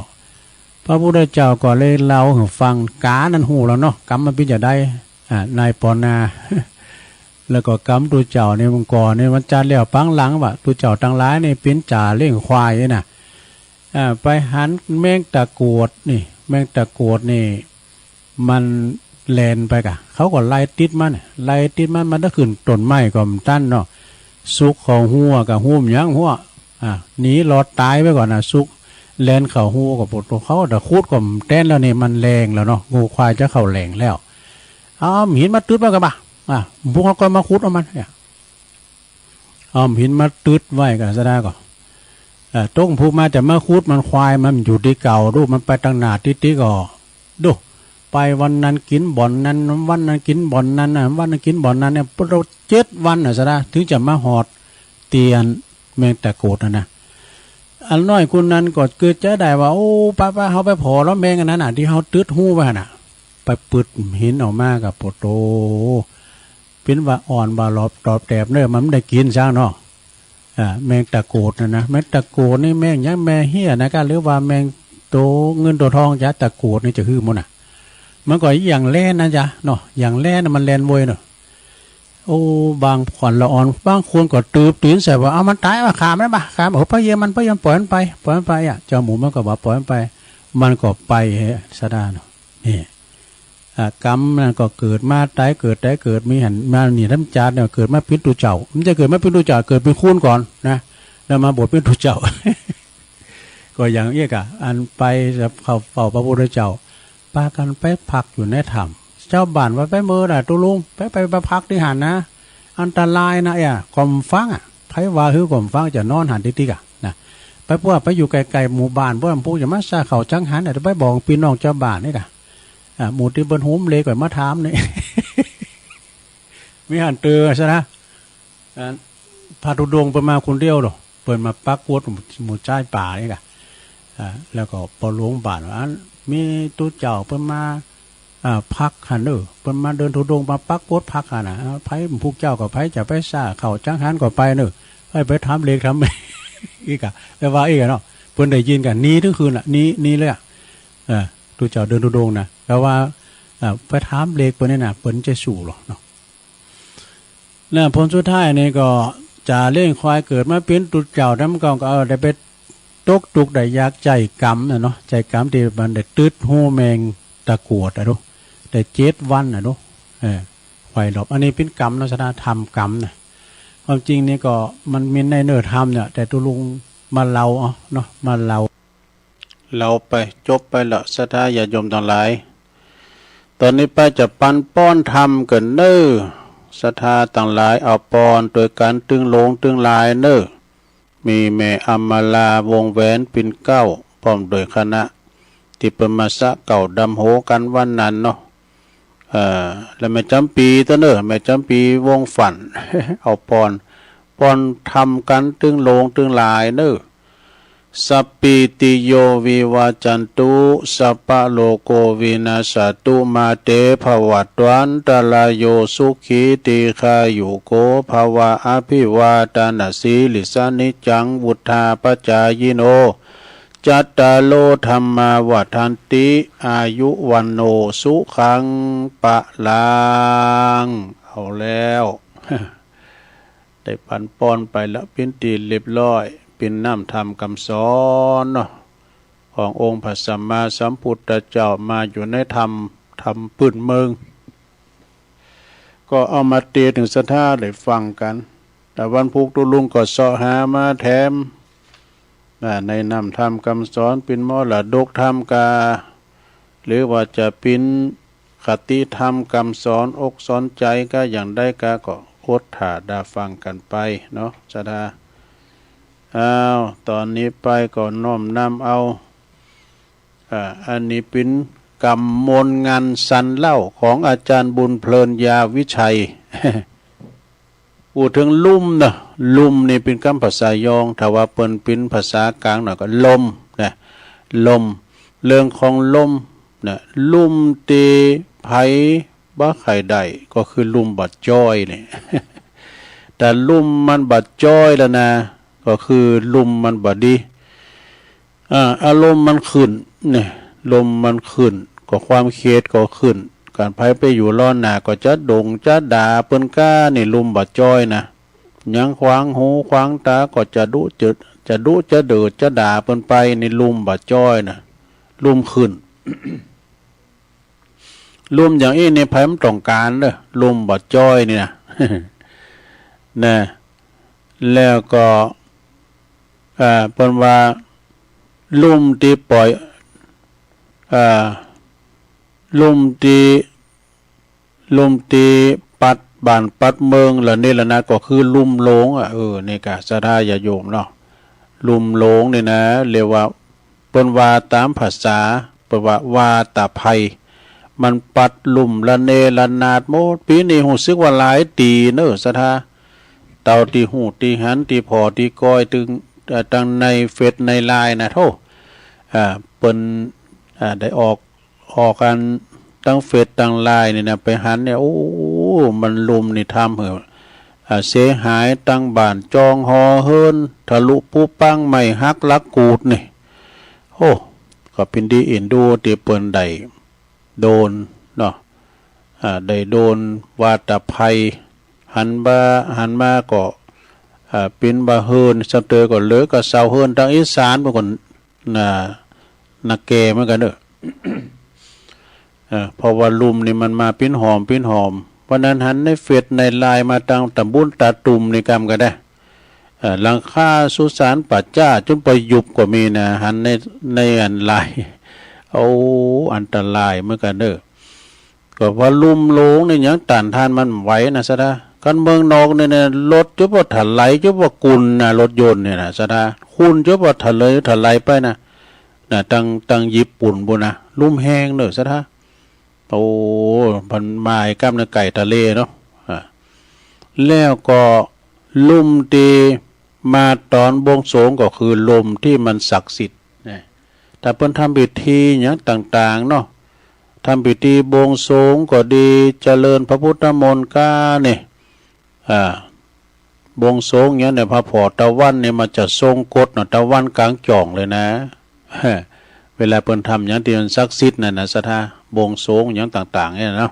พระพุทธเจ้าก็เลยเล่าให้ฟังกานั่นหูแล้วเนาะกรรมมันเป็นจะได้นายปอนาแล้วก็กำตัวเจ้าในมังกรในวันจันทร์แล้วปังหลังว่าตัวเจ้าตั้งร้ายในเป็นจ่าเลี้ยงควายน่ะไปหันแมงตะกวดนี่แมงตะกวดนี่มันแลนไปกะเขาก็ไล่ติดมันถ้าขึ้นต้นไม้ก็มันตั้นเนาะซุกเขาหัวกับหุ้มยังหัวหนีรอดตายไปก่อนนะซุกแลนเขาหัวกับปวดเขาแต่คูดก็แต้นแล้วนี่มันแรงแล้วเนาะงูควายจะเข่าแรงแล้วหินมาตึ๊ดไปกันปะพวกเขาก็มาคุดเอามันเนี่ยหินมาตืดไว้กันซะได้ก่อนต้งพูมาจะมาคุดมันควายมันอยู่ที่เก่าดูมันไปตั้งหนาติก่อดูไปวันนั้นกินบ่อนนั้นวันนั้นกินบ่อนนั้นวันนั้นกินบ่อนนั้นเนี่ยเรา7 วันซะได้ถึงจะมาหอดเตียนแมงตะโกดนะอันน้อยคนนั้นก็เกิดจะได้ว่าโอ้ป้าเขาไปพอแล้วแมงอันนั้นที่เขาตืดหู้ไปน่ะไปปึดหินออกมากับปโตเป็นว่าอ่อนว่าหลอบตอบแตบเนื้อมันได้กินช่างเนาะแมงตะโกดนะแมงตะโกดนี่แมงยังแม่เหี้ยนะกันหรือว่าแมงโตเงินตัวทองจ้ะตะโกดนี่จะคือมันมันก็อย่างแล่นนะจ๊ะเนาะอย่างแล่นมันแลนโวยเนาะโอ้บางขวัญละอ่อนบางคนก็ตื่นใส่ว่าเอามันตายว่าขามันปะขาโอ้พะเยมันปล่อยมันไปเจ้าหมูมันก็บอกปล่อยมันไปมันก็ไปซะได้เนาะนี่กรรมนั่นก็เกิดมาตายเกิดมีหันมาหนีน้ำจานเนี่ยเกิดมาเป็นตัวเจ้ามันจะเกิดมาเป็นตัวเจ้าเกิดเป็นคูนก่อนนะแล้วมาบทเป็นตัวเจ้า ก็อย่างเอี้ยกะอันไปจะเข้าเฝ้าพระพุทธเจ้าปากันไปพักอยู่ในถ้ำเจ้าบ้านว่าไปเมื่อน่ะตุลุงไปพักที่หันนะอันตรายนะกอมฟังไผว่าคือกอมฟังจะนอนหันติ๊กๆนะไปพวกไปอยู่ไกลๆหมู่บ้านพวกมันพูดจะมาซาเขาจังหันแต่ไปบอกพี่น้องเจ้าบ้านนี่กะหมู่ที่บนหุ้มเลยก่อนมาถามนี่ มีหันเตือใช่ไหมพาทุดงไปมาคนเดียวหรอเปิดมาปักกวดหมู่จ้ายป่านี่กะแล้วก็พอหลวงบ้านว่ามีตัวเจ้าเปิดมาพักหันเปิดมาเดินทุดงมาปักกวดพักหันไผ่พวกเจ้ากับไผ่จะไปซ่าเข่าจังหันก็ไปไปทำเล็กทำอีกอะแต่ว่าอีกเนาะเพิ่นได้ยินกันนี้ทุกคืนละนี้เลยตัวเจ้าเดินทุดงนะแต่ว่าไปถามเล็กเปิ้นนี่น่ะเปิ้นจะสู้หรอกเนาะแล้วผลสุดท้ายนี่ก็จะเลี้ยงควายเกิดมาเป็นตุเจ้าน้ำกองก็ได้ไปตกตุกได้ยากใจกรรมเนาะใจกรรมที่มันได้ตืดหูแมงตะกวดดูได้7 วันดูควายหลบอันนี้เป็นกรรมลักษณะธรรมกรรมนะความจริงนี่ก็มันมีในเนื้อธรรมเนี่ยแต่ตัวลุงมาเล่าเนาะมาเล่าเราไปจบไปละศรัทธาญาติโยมทั้งหลายตอนนี้ไปจะปันป้อนธรรมกันศรัทธาต่างหลายเอาปอนโดยการตึงลงตึงลายมีแม่อำมาลาวงแหวนปิ่นเก้าพร้อมโดยคณะที่เป็นมาสะเก่าดำโหกันวันนั้นเนาะแล้วแม่จำปีตัวแม่จำปีวงฝัน เอาปอนทำกันตึงลงตึงลาย สัพพิติโยวิวาจันตุสัพพะโลกวินาศตุมาเตภวัตวันตรายโยสุขีติขายุโกภวะอภิวาทนาสีลิสานิจังวุธาปจายโนจัตตาโลธรรมาวัฏันติอายุวันโนสุขังปะลังเอาแล้ว ได้ปันป้อนไปแล้วเป็นตีเรียบร้อยเป็นน้ำธรรมคำสอนเนาะขององค์พระสัมมาสัมพุทธเจ้ามาอยู่ในธรรมพื้นเมืองก็เอามาเตียถึงสถาได้ฟังกันแต่วันพุกตุลุงก็เสาะหามาแถมในนำธรรมคำสอนเป็นมรดกธรรมกาหรือว่าจะเป็นคติธรรมคำสอนอกสอนใจก็อย่างได้ก็อดถาดาฟังกันไปเนาะสดาตอนนี้ไปก็น้อมนำเอาอันนี้เป็นกรรมมนงานสันเล่าของอาจารย์บุญเพลินยาวิชัย พูดถึงลุ่มนะลุ่มนี่เป็นคำภาษายองถ้าว่าเปิ้นเป็นภาษากลางหน่อยก็ลมนะลมเรื่องของลมนะลุ่มตีไผบ่ไข่ได้ก็คือลุ่มบัดจ้อยนี่ แต่ลุ่มมันบัดจ้อยแล้วนะก็คือลุ่มมันบัดดีอารมณ์มันขึ้นเนี่ยลมมันขึ้นก็ความเครียดก็ขึ้นการไผไปอยู่ร้อนหนาก็จะดงจะด่าเปิ้นก้านี่ลุ่มบัดจ้อยนะยังขวางหูขวางตาก็จะดุจะเดือดจะด่าเปิ้นไปในลุ่มบัดจ้อยนะลุ่มขึ้น ลุ่มอย่างนี้ในไผมันต้องการเด้อลุ่มบัดจ้อยนี่นะ นะแล้วก็เปิ้นว่าลุ่มที่ปล่อยลุ่มที่ปัดบ้านปัดเมืองแล้วนี่ละนะก็คือลุ่มโลงนี่กะสถาญาโยมเนาะลุ่มโลงนี่นะเรียกว่าเปิ้นว่าตามภาษาเปิ้นว่าตาไผมันปัดลุ่มละเนละนาดโมดปีนี้รู้สึกว่าหลายตีเด้อสถาเต่าตีหูตีหันตีพอตีก้อยตึงตั้งในเฟซในไลน์นะโทเปิ้นได้ออกกันตั้งเฟซตั้งไลน์นี่นะไปหันเนี่ยโอ้มันลุมนี่ทำเหอะเสียหายตั้งบ้านจองหอเฮินทะลุปูปังไม่ฮักลักกูดนี่โอ้ก็เป็นดีอินดูที่เปิ้นได้โดนเนาะได้โดนวาตภัยหันมาก็เป็นบาเฮินสเตอก็เหลือก็เซาเฮินทางอีสานบางคนนักเกเหมือนกันเด้อ เพราะว่าลุมนี่มันมาปิ้นหอมเพราะนั้นหันในเฟซในไลน์มาตั้งตำบุญตาตุ่มในกรรมก็ได้หลังคาสุสานปัจจ้าจนไปยุบก็มีนะหันในอันไลน์เอาอันตรายเหมือนกันเด้อก็ว่าลุมโลงนี่ยังต้านทานมันไหวนะซะนะกันเมืองนอกเนี่ยรถจุบว่าถลายจุบว่ากุลนะรถยนต์เนี่ยนะซะนะคุณจุบว่าถลายไปนะตั้งญี่ปุ่นบุนะลุ่มแห้งเด้อซะนะโอ้พันไม้กล้ามเนื้อไก่ทะเลเนาะแล้วก็ลุ่มตีมาตอนบวงสรวงก็คือลมที่มันศักดิ์สิทธิ์นะแต่เพิ่นทำพิธีอย่างต่างๆเนาะทำพิธีบวงสรวงก็ดีเจริญพระพุทธมนต์ก้าเนี่ยบวงสรวงอย่างเนี่ยพระพอตะวันเนี่ยมันจะทรงกฎเนาะตะวันกลางจ่องเลยนะเวลาเพิ่นทำอย่างที่มันศักดิ์สิทธิ์นั่นนะสถาบวงสรวงอย่างต่างๆเนี่ยเนาะ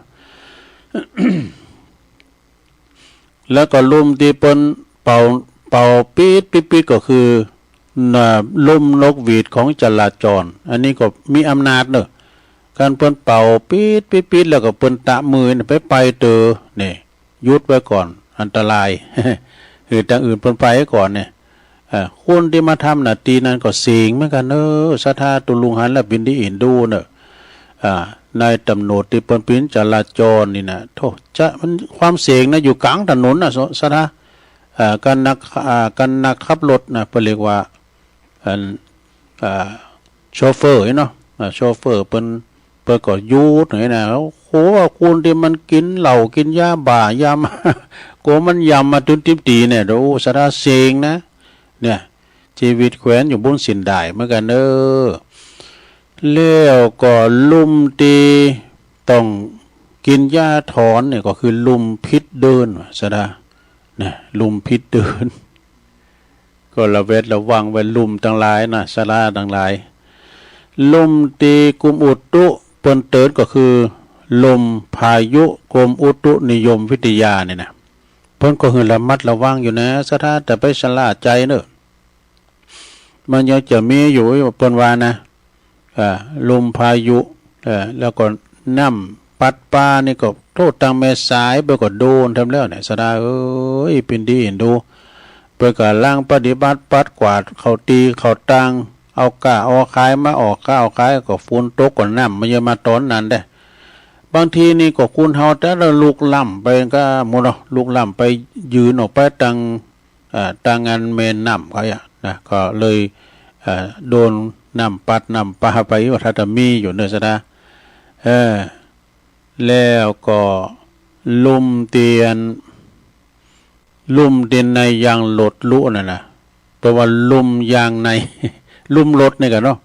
แล้วก็ลมที่เปิ้นเป่าปี๊ดก็คือลมนกหวีดของจราจรอันนี้ก็มีอำนาจเนอะการเปิ้นเป่าปี๊ดแล้วก็เปิ้นตะมือไปนี่ยุดไว้ก่อนอันตราย คือทางอื่นเปิ้นไปก่อนเนี่ยคนที่มาทำน่ะตีนั้นก็เสียงเหมือนกันสถาตุลุงหันและบินที่อินดูเนอะในตำโนดที่เปิ้นปิ้นจราจรนี่นะโทษจะมันความเสียงนะอยู่กลางถนนน่ะสถาการนักขับรถนะเปิ้นเรียกว่าโชเฟอร์เนาะโชเฟอร์เปิ้นก็ยูดหน่อยนะโหว่าคุณที่มันกินเหล้ากินยาบ้ายา โกมันยำมาจนติบตีเนี่ยดูสถาเสียงนะเนี่ยจ ชีวิตแขวนอยู่บนสินได้เหมือนกันเด้อแล้วก็ลุมตีต้องกินยาถอนเนี่ยก็คือลุมพิษเดินซะดาเนี่ยลุมพิษเดินก็ระเวทระวังไว้ลุมทั้งหลายนะสลาทั้งหลายลุมตีกุมอุตุปนเติร์ดก็คือลมพายุกรมอุตุนิยมวิทยาเนี่ยนะเพิ่นก็คือระมัดระวังอยู่นะสถาแต่ไปชะล่าใจเนอะมันยังจะมีอยู่เพิ่นว่านะลมพายุแล้วก็น้ำปัดป้านี่ก็โทษทางแม่สายไปก็โดนทำแล้วเนี่ยสดาเอ้ยเป็นดีเห็นดูเปิดการล่างปฏิบัติปัดกวาดเขาตีเขาตังเอาก้าเอาคายมาออกก้าเอาคายก็ฝนตกก็น้ำมันจะมาตอนนั้นได้บางทีนี่ก็คุณเฮาแต่เราลูกล่ำไปก็หมดเนาะลูกล่ำไปยืนออกไปตังงานเมนน้ำเขาอะนะก็เลยโดนน้ำปัดน้ำปลาไปว่าถ้าจะมีอยู่เนื้อสดาแล้วก็ลุมเตียนในยางหลดลุนั่นนะแปลว่าลุมยางใน ลุมรถนี่กันเนาะ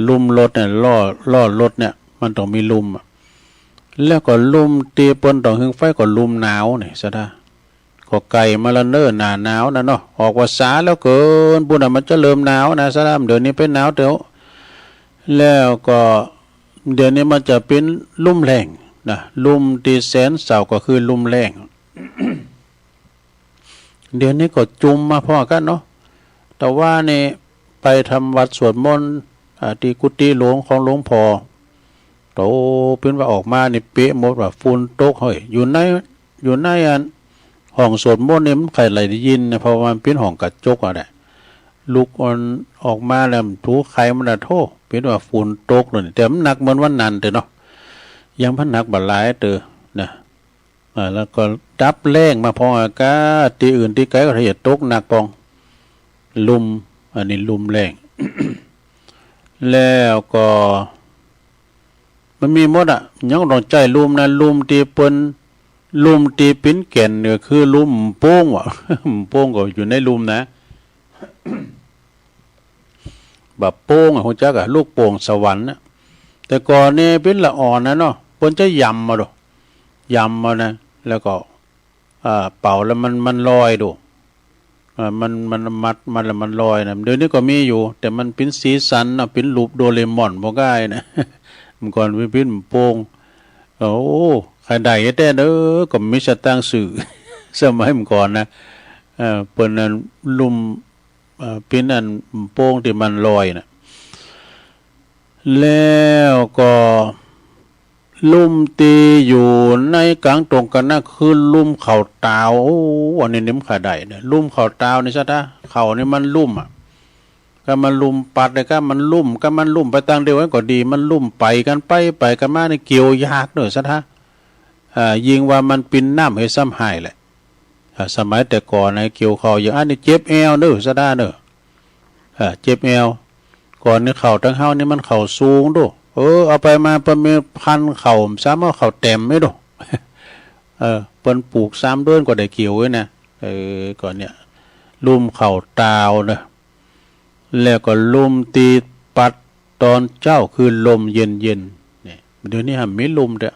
ลุมรถเนี่ยล่อรถเนี่ยมันต้องมีลุมแล้วก็ลุมตีปนต่อหึงไฟก็ลุมหนาวเนี่ยซะนะก็ไก่มาละเนิ่นหนาหนาวนะเนาะออกว่าสาแล้วเกินบุญมันจะเริ่มหนาวนะซะนะเดี๋ยวนี้เป็นหนาวเดี๋ยวแล้วก็เดี๋ยวนี้มันจะเป็นลุ่มแรงนะลุ่มตีแสนเสาก็คือลุ่มแรง เดี๋ยวนี้ก็จุ่มมาพอกันเนาะแต่ว่านี่ไปทำวัดสวดมนต์ที่กุฏิหลวงของหลวงพ่อโตเป็นว่าออกมานี่เป๊ะหมดว่าฝุ่นตกเฮ้ยอยู่ในอันห้องสวดมนต์นี่มันใครไหลได้ยินนะเพราะว่ามันเป็นห้องกระจกอ่ะแหละลูกออกมาแล้วถูใครมันโทษเป็นว่าฝุ่นตกเลยแต่มันหนักเหมือนวันนั้นเด้อเนาะยังพันหนักบัดหลายเด้อนะแล้วก็ดับแรงมาพออากาศที่อื่นที่ไกลก็เหตุตกหนักปองลุมอันนี้ลุมแรง แล้วก็มันมีหมดอ่ะยังต้องใจลุมนะลุมตีเปิ้นลุมตีปิ้นแก่นเนี่ยคือลุมโป้งว่ะ โป้งก็อยู่ในลุมนะแบบโป้งอ่ะคุณจักอ่ะลูกโป่งสวรรค์นะแต่ก่อนนี่เป็นละอ่อนนะเนาะเปิ้นจะยำมาดูยำมานะแล้วก็เป่าแล้วมันลอยดูมันมัดมันแล้วมันลอยนะเดี๋ยวนี้ก็มีอยู่แต่มันเป็นสีสันนะเป็นรูปโดเรมอนบ่ง่ายนะ มันก่อนเป็นโป่งโอ้ใครได้แต่เด้อก็มีสตางค์สื่อ สมัยมันก่อนนะเปิ้นนั้นลุมเป็นอันโป่งที่มันลอยนะแล้วก็ลุ่มตีอยู่ในกลางตรงกันนะคือลุ่มเข่าตาวโอ้อันนี้นิ่มขาได้เนี่ยลุ่มเข่าตาวนี่ซะนะเข่านี่มันลุ่มอ่ะก็มันลุ่มปัดเลยก็มันลุ่มไปตั้งเดียวไว้ก็ดีมันลุ่มไปกันกันมาในเกี่ยวยากเด้อซะนะยิงว่ามันปินน้ำให้ซ้ำหายแหละสมัยแต่ก่อนในเกี่ยวเข่าอย่างอันนี้เจ็บแอวเด้อซะนะเด้อเจ็บแอวก่อนนี่เข่าทั้งเฮานี่มันเข่าสูงดูเอาไปมาประมาณพันเข่าซ้ำเอาเข่าเต็มไม่ดูเปิ้นปลูก3 เดือนก็ได้เกี่ยวไว้นะก่อนเนี่ยลุ่มเข่าตาวนะแล้วก็ลุ่มตีปัดตอนเจ้าคือลมเย็นเนี่ยเดี๋ยวนี้มีลมเด้อ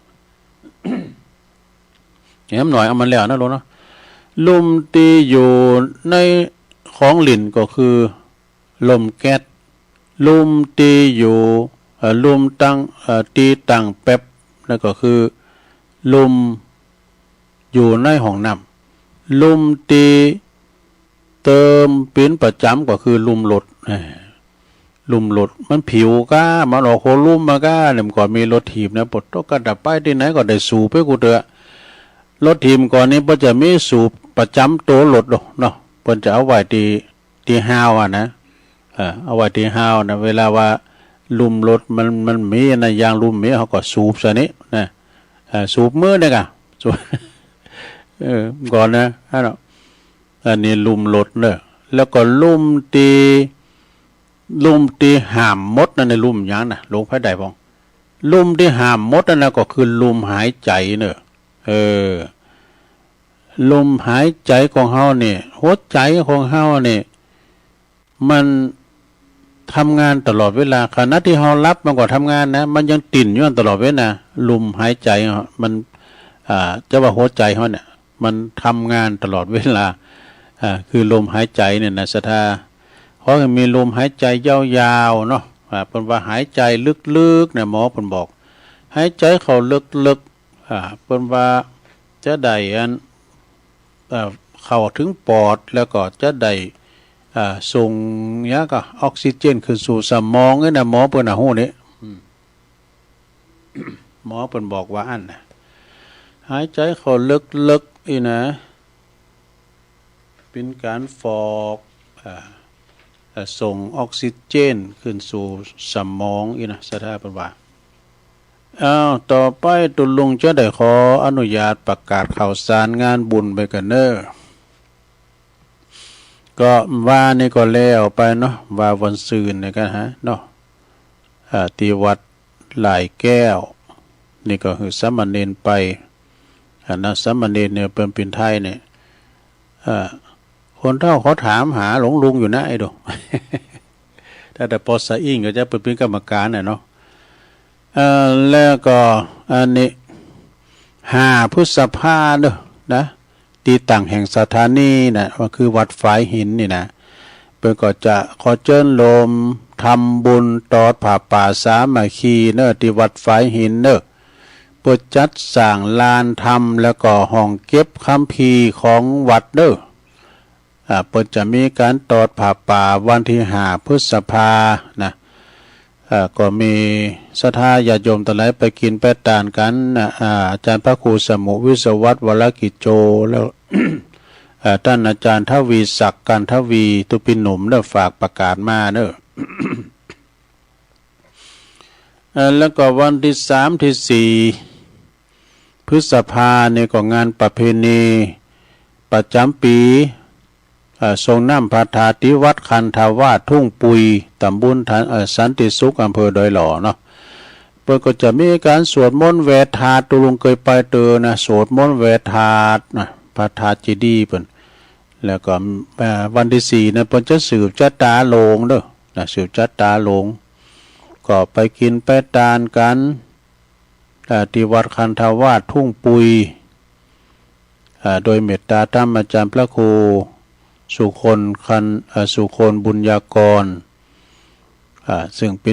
แหมหน่อยเอามันแล้วนะลูกเนาะลุ่มตีอยู่ในของหลินก็คือลมแก๊สลุ่มตีอยู่ลุมตั้งตีตั้งแป๊บนั่นก็คือลุมอยู่ในห้องน้ำลุมตีเติมปิ้นประจำก็คือลุมรถมันผิวก้ามันออกโคลุ่มมาก้าเนี่ยก่อนมีรถถีบนะปลดก็กระดับไปที่ไหนก็ได้สูบไปกูเถอะรถถีบก่อนนี้ก็จะมีสูบประจำตัวรถเนาะเพิ่นจะเอาไว้ที่ห้าวอ่ะนะเอาไว้ที่ห้าวนะเวลาว่าลุมรถมันมีนะยางลุมมีเขาก็สูบซะนี้นะสูบมือเนี่ยกะสูบ ก่อนนะอันนี้ลุมรถเนอะแล้วก็ลุมตีห่ามมดนั่นในลุมอย่างน่ะลงไผได้บ้องลุมที่ห่ามมดนั่นนะก็คือลุมหายใจเนอะลมหายใจของเฮาเนี่ยหัวใจของเฮาเนี่ย มันทำงานตลอดเวลาขณะที่เรารับมันก็ทำงานนะมันยังติ่นอยู่ตลอดเวลาลมหายใจมันจะว่าหัวใจเขาเนี่ยมันทำงานตลอดเวลาคือลมหายใจเนี่ยนะสถาเพราะมีลมหายใจยาวๆเนาะเป็นว่าหายใจลึกๆเนี่ยหมอเป็นบอกหายใจเข้าลึกๆเป็นว่าจะได้เข้าถึงปอดแล้วก็จะได้ส่งเนี้ยก็ออกซิเจนขึ้นสู่สมองเนี่ยนะหมอเปิ้นหูนี้หมอเปิ้นบอกว่าอันนะหายใจเข้าลึกๆอีนะเป็นการฟอกส่งออกซิเจนขึ้นสู่สมองอีนะสถาเปิ้นว่าต่อไปตุลุงจะได้ขออนุญาตประกาศข่าวสารงานบุญไปกันเนอะก็ว่านี่ก็แล้วไปเนาะว่าวันซืนนี่กันเนาะที่วัดหลายแก้วนี่ก็คือสามเณรไปนะสามเณรเนี่ยเป็นไทยเนี่ยคนเฒ่าเขาถามหาหลวงลุงอยู่นะไอ้ดอกแต่พอสะอิ่งก็จะเป็นกรรมการเนาะแล้วก็อันนี้5 พฤษภาเด้อนะที่ตั้งแห่งสถานีนะก็คือวัดฝายหินนี่นะเพิ่นก็จะขอเชิญโลมทำบุญตอดผ้าป่าสามัคคีเนอะที่วัดฝายหินเนอะเพื่อจัดสร้างลานธรรมแล้วก็ห้องเก็บคัมภีร์ของวัดเด้อเพิ่นจะมีการตอดผ้าป่าวันที่5 พฤษภานะก็มีศรัทธาญาติโยมทั้งหลายไปกินไปทานกันอาจารย์พระครูสมุวิศวัตรวรกิจโจแล้ว ท่านอาจารย์ทวีศักดิ์กันทวีตุปิหนุ่มได้ฝากประกาศมาเนอะ แล้วก็วันที่3 ที่ 4 พฤษภาเนี่ยก็งานประเพณีประจำปีทรงน้ำพระธาตุที่วัดคันธาวาสทุ่งปุยตำบลสันติสุขอำเภอดอยหล่อเนาะเพื่อก็จะมีการสวดมนต์แวดธาตุตุลุงเคยไปเตอนะสวดมนต์แวดธาตุนะพระธาตุเจดีย์เพิ่นแล้วก็วันที่4นะเพิ่นจะสืบจัตตาโลงเด้อนะสืบจัตตาโลงก็ไปกินไปทานกันที่วัดคันธาวาสทุ่งปุยโดยเมตตาธรรมอาจารย์พระครูสุคนบุญญากรซึ่งเป็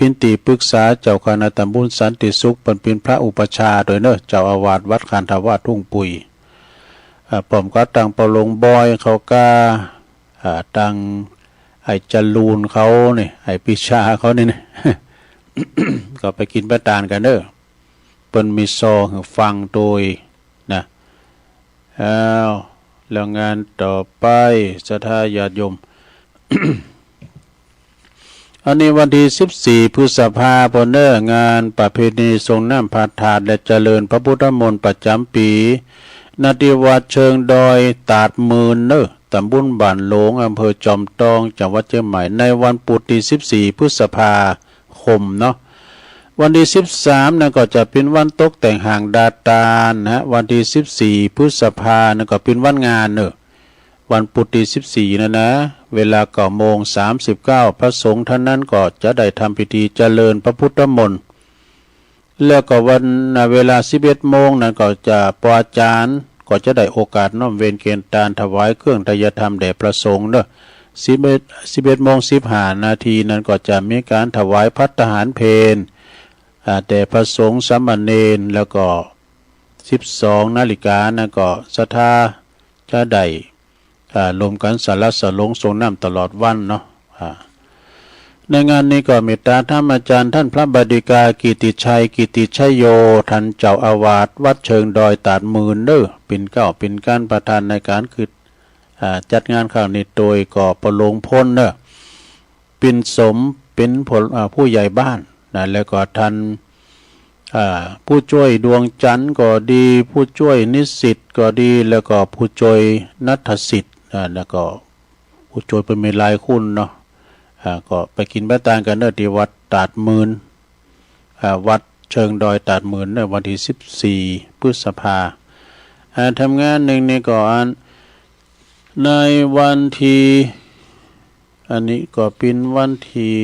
นตีปรึกษาเจ้าคณะตำบลสันติสุขเป็นพระอุปชาโดยเนอะเจ้าอาวาสวัดคันธาวาสทุ่งปุยพร้อมก็ตั้งประลงบอยเขาก็ตั้งไอ้จรูนเขาเนี่ยไอ้ปิชาเขาเนี่ย ก็ไปกินไปทานกันเนอะเป็นมีซอฟังโดยนะแล้วงานต่อไปศรัทธาญาติโยม อันนี้วันที่14 พฤษภาคมงานประเพณีทรงน้ำพระธาตุและเจริญพระพุทธมนต์ประจำปีณที่วัดเชิงดอยตาดมืนตำบลบ้านหลงอำเภอจอมทองจังหวัดเชียงใหม่ในวันพุธที่14 พฤษภาคมเนาะวันที่13นั่นก็จะเป็นวันตกแต่งหางดาตาลนะวันที่14 พฤษภานั่นก็เป็นวันงานวันพุธที่14นะเวลา9:39พระสงฆ์ท่านนั้นก็จะได้ทำพิธีเจริญพระพุทธมนต์แล้วก็วันเวลา 11 โมงนั้นก็จะปอาจารย์ก็จะได้โอกาสน้อมเวรเกณฑ์ตานถวายเครื่องไตรยธรรมแด่พระสงฆ์11:15นั้นก็จะมีการถวายภัตตาหารเพลแต่พระสงฆ์สามเณรแล้วก็12 นาฬิกานะก็ศรัทธาจะได้รวมกันสารสลงทรงน้ำตลอดวันเนาะในงานนี้ก็เมตตาธรรมอาจารย์ท่านพระบดิกากิติชัยโยท่านเจ้าอาวาสวัดเชิงดอยตาดมืนเป็นการประธานในการคือจัดงานครั้งนี้โดยก่อประโลงพ้นเป็นผู้ใหญ่บ้านนะแล้วก็ท่านผู้ช่วยดวงจันทร์ก็ดีผู้ช่วยนิสิตก็ดีแล้วก็ผู้ช่วยนัทสิทธิ์แล้วก็ผู้ช่วยเป็นมีหลายคุณเนาะก็ไปกินไปทานกันที่วัดตาดมืนวัดเชิงดอยตาดมืนในวันที่14 พฤษภาทำงานหนึ่งนี่ก่อนในวันที่ อันนี้ก็เป็นวันที่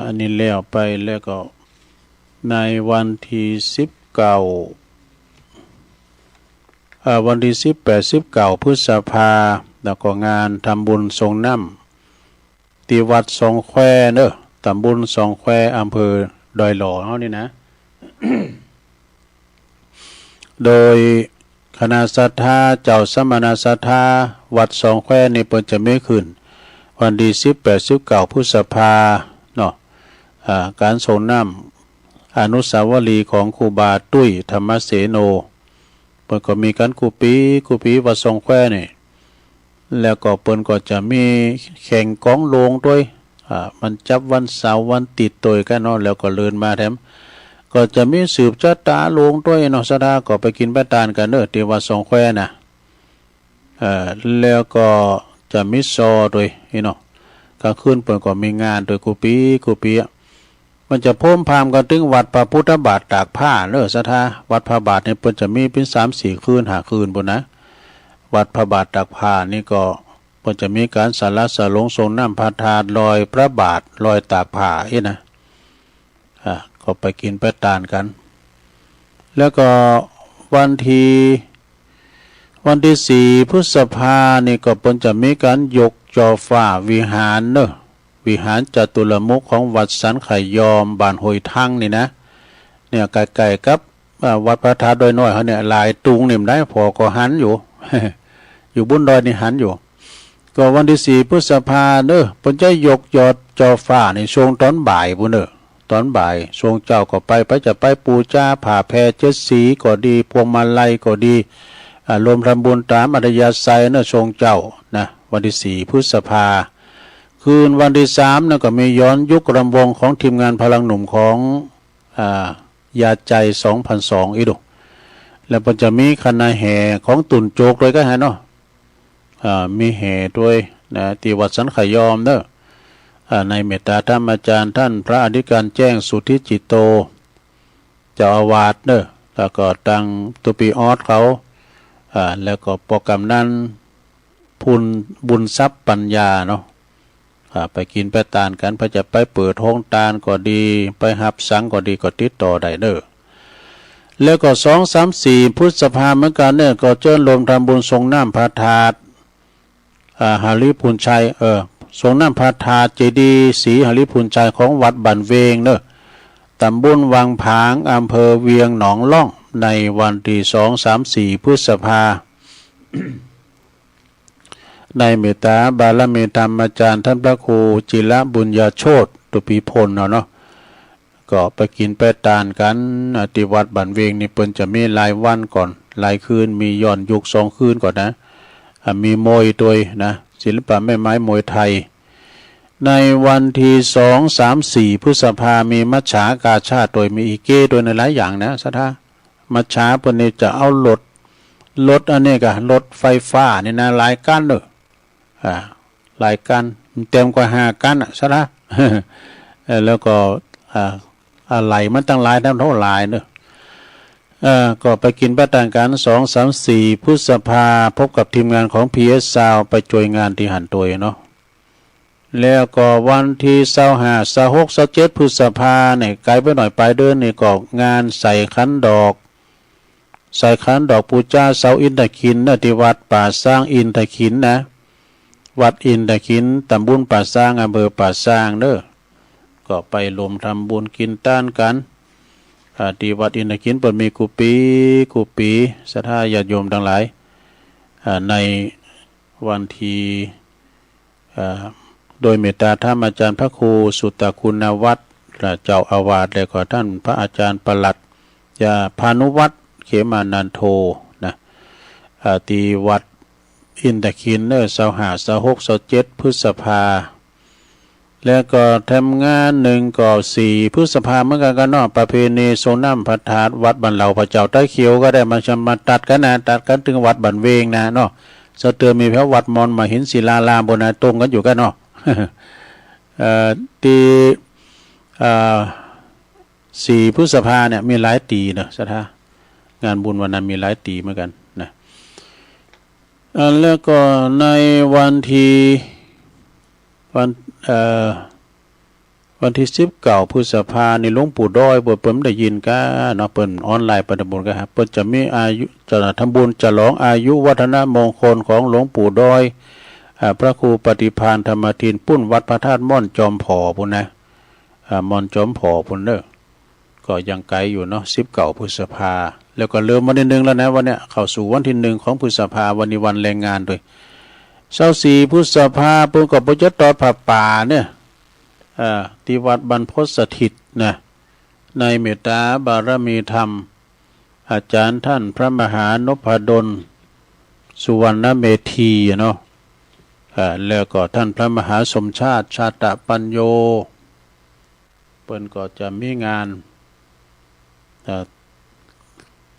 อันนี้แล้วไปแล้วก็ในวันที่วันที่18-19 พฤษภาแล้วก็งานทำบุญทรงน้ำที่วัดสองแควเนอะตำบลสองแควอำเภอดอยหล่อเฮานี่นะ โดยคณะศรัทธาเจ้าสมณศรัทธาวัดสองแควนี่เพิ่นจะมีขึ้นวันที่18-19 พฤษภาเนาะการส่งน้ำอนุสาวรีย์ของครูบาตุ้ยธรรมเสโนเพิ่นก็มีการกุปีวัดสองแควนี่แล้วก็เปิ้นก็จะมีแข่งกองโลงด้วยมันจับวันเสาร์วันติดตัวกันเนาะแล้วก็เลินมาแถมก็จะมีสืบชะตาโลงด้วยเนาะสดาก็ไปกินไปทานกันเด้อที่วัดสองแควน่ะแล้วก็จะมีซอด้วยเนาะกลางคืนเปิ้นก็มีงานโดยกุปีมันจะโพมพามกันถึงวัดพระพุทธบาทตากผ้าเด้อสดาวัดพระบาทเนี่ยเปิ้นจะมีเป็น3-4 คืน5 คืนพุ่นนะวัดพระบาทตากผ้านี่ก็จะมีการสาระสะลงทรงน้ำพระธาตุลอยพระบาทลอยตากผ้านะก็ไปกินไปทานกันแล้วก็วันที่4 พฤษภานี่ก็จะมีการยกจอฟ้าวิหารเนอะวิหารจตุรมุขของวัดสันไข่ยอมบ้านห้วยทั้งนี่นะเนี่ยใกล้ๆกับวัดพระธาตุดอยน้อยเขาเนี่ยลายตุงนี่มันได้พอก็หันอยู่ อยู่บนดอยนี่หันอยู่ก็วันที่4 พฤษภาเนอะเพิ่นจะยกยอดจอฟ้าในช่วงตอนบ่ายพุ่นเนอะตอนบ่ายช่วงเจ้าก็ไปจะไปปูชาผ่าแพรเจ็ดสีก็ดีพวงมาลัยก็ดีรวมทำบุญตามอัธยาศัยเนอะช่วงเจ้านะวันที่4 พฤษภาคืนวันที่3นั่นก็มีย้อนยุครำวงของทีมงานพลังหนุ่มของยาใจ2002อีกดูแล้วมันจะมีคณะแห่ของตุ่นโจกเลยก็ฮะเนาะมีแห่ด้วยนะที่วัดสันไข่ยอมเนอะในเมตตาธรรมอาจารย์ท่านพระอธิการแจ้งสุทธิจิตโตเจ้าอาวาสเนอะแล้วก็ตังตุปีออสเขาแล้วก็โปรแกรมนั้นพุนบุญทรัพย์ปัญญาเนาะไปกินไปทานกันพอจะไปเปิดห้องตาลก็ดีไปหับสังก็ดีก็ติดต่อได้เด้อแล้วก็2-3-4 พฤษภาเหมือนกันเนี่ยก็เชิญรวมทำบุญทรงน้ำพระธาตุหาริพุนชัยทรงน้ำพระธาตุเจดีย์ศรีหาริพุนชัยของวัดบันเวงเนอะตำบลวังผางอำเภอเวียงหนองล่องในวันที่2-3-4 พฤษภา ในเมตตาบารมีธรรมอาจารย์ท่านพระครูจิรบุญญาโชติตุปีพลเนาะก็ไปกินไปทานกันที่วัดบันเวงนี่เปิ้นจะมีรายวันก่อนรายคืนมีย้อนยุค2 คืนก่อนนะมีมวยด้วยนะศิลปะแม่ไม้มวยไทยในวันที่2-3-4 พฤษภามีมัชฉากาชาติโดยมีอีเก้โดยในหลายอย่างนะสัทธามัชฉาเปิ้นนี่จะเอารถอันนี้ก็รถไฟฟ้านี่นะหลายกั้นเด้อหลายกั้นเต็มกว่า5 กั้นสัทธา แล้วก็อะไรมันตั้งหลายเท่าหลายเนอะก็ไปกินไปทานกัน2-3-4 พฤษภาพบกับทีมงานของ PS Sound ไปจอยงานที่หันตัวเนาะแล้วก็วันที่25-26-27 พฤษภาเนี่ยไกลไปหน่อยปลายเดือนนี่ก็งานใส่ขันดอกปูจาเสาอินทขินนะที่วัดป่าสร้างอินทขินนะวัดอินทขินตำบลป่าสร้างอำเภอป่าสร้างเด้อก็ไปรวมทำบุญกินต้านกันที่วัดอินทขินเปิดมีกุปีศรัทธาญาติโยมทั้งหลายในวันที่โดยเมตตาธรรมอาจารย์พระครูสุตตคุณวัฒน์เจ้าอาวาสและก็ท่านพระอาจารย์ปลัดยาพานุวัฒน์เขมานันโทนะที่วัดอินทขิน25-26-27 พฤษภาแล้วก็ทำงาน1ก็4 พฤษภาเหมือนกันเนาะประเพณีทรงน้ำพระธาตุวัดบันเหล่าพระเจ้าใต้เขียวก็ได้มาตัดกันถึงวัดบันเวงนะเนาะสะเตือมีพระวัดมอนมหินศิลารามบนตรงกันอยู่กันเนาะ ที่4 พฤษภาเนี่ยมีหลายตีเนาะสัทธางานบุญวันนั้นมีหลายตีเหมือนกันนะ แล้วก็ในวันที่วันที่19 พฤษภาคมในหลวงปู่ด้อยบวชเปิ้นได้ยินกะเนาะเปิ้นออนไลน์ปฏิบุญกะครับเปิ้นจะมีอายุจะทำบุญฉลองอายุวัฒนมงคลของหลวงปู่ด้อยพระครูปฏิภาณธรรมทินปุ้นวัดพระธาตุม่อนจอมผอพุ่นนะม่อนจอมผอพุ่นเด้อก็ยังไกลอยู่เนาะ19 พฤษภาแล้วก็เริ่มวันที่1แล้วนะวันเนี้ยเข้าสู่วันที่1ของพฤษภาวันนี้วันแรงงานด้วย24 พฤษภาเพิ่นก็บ่จะตอดผ้าป่าเนี่ยที่วัดบรรพตสถิตนะในเมตตาบารมีธรรมอาจารย์ท่านพระมหานพดลสุวรรณเมธีเนาะแล้วก็ท่านพระมหาสมชาติชาตปัญโยเปิ้นก็จะมีงาน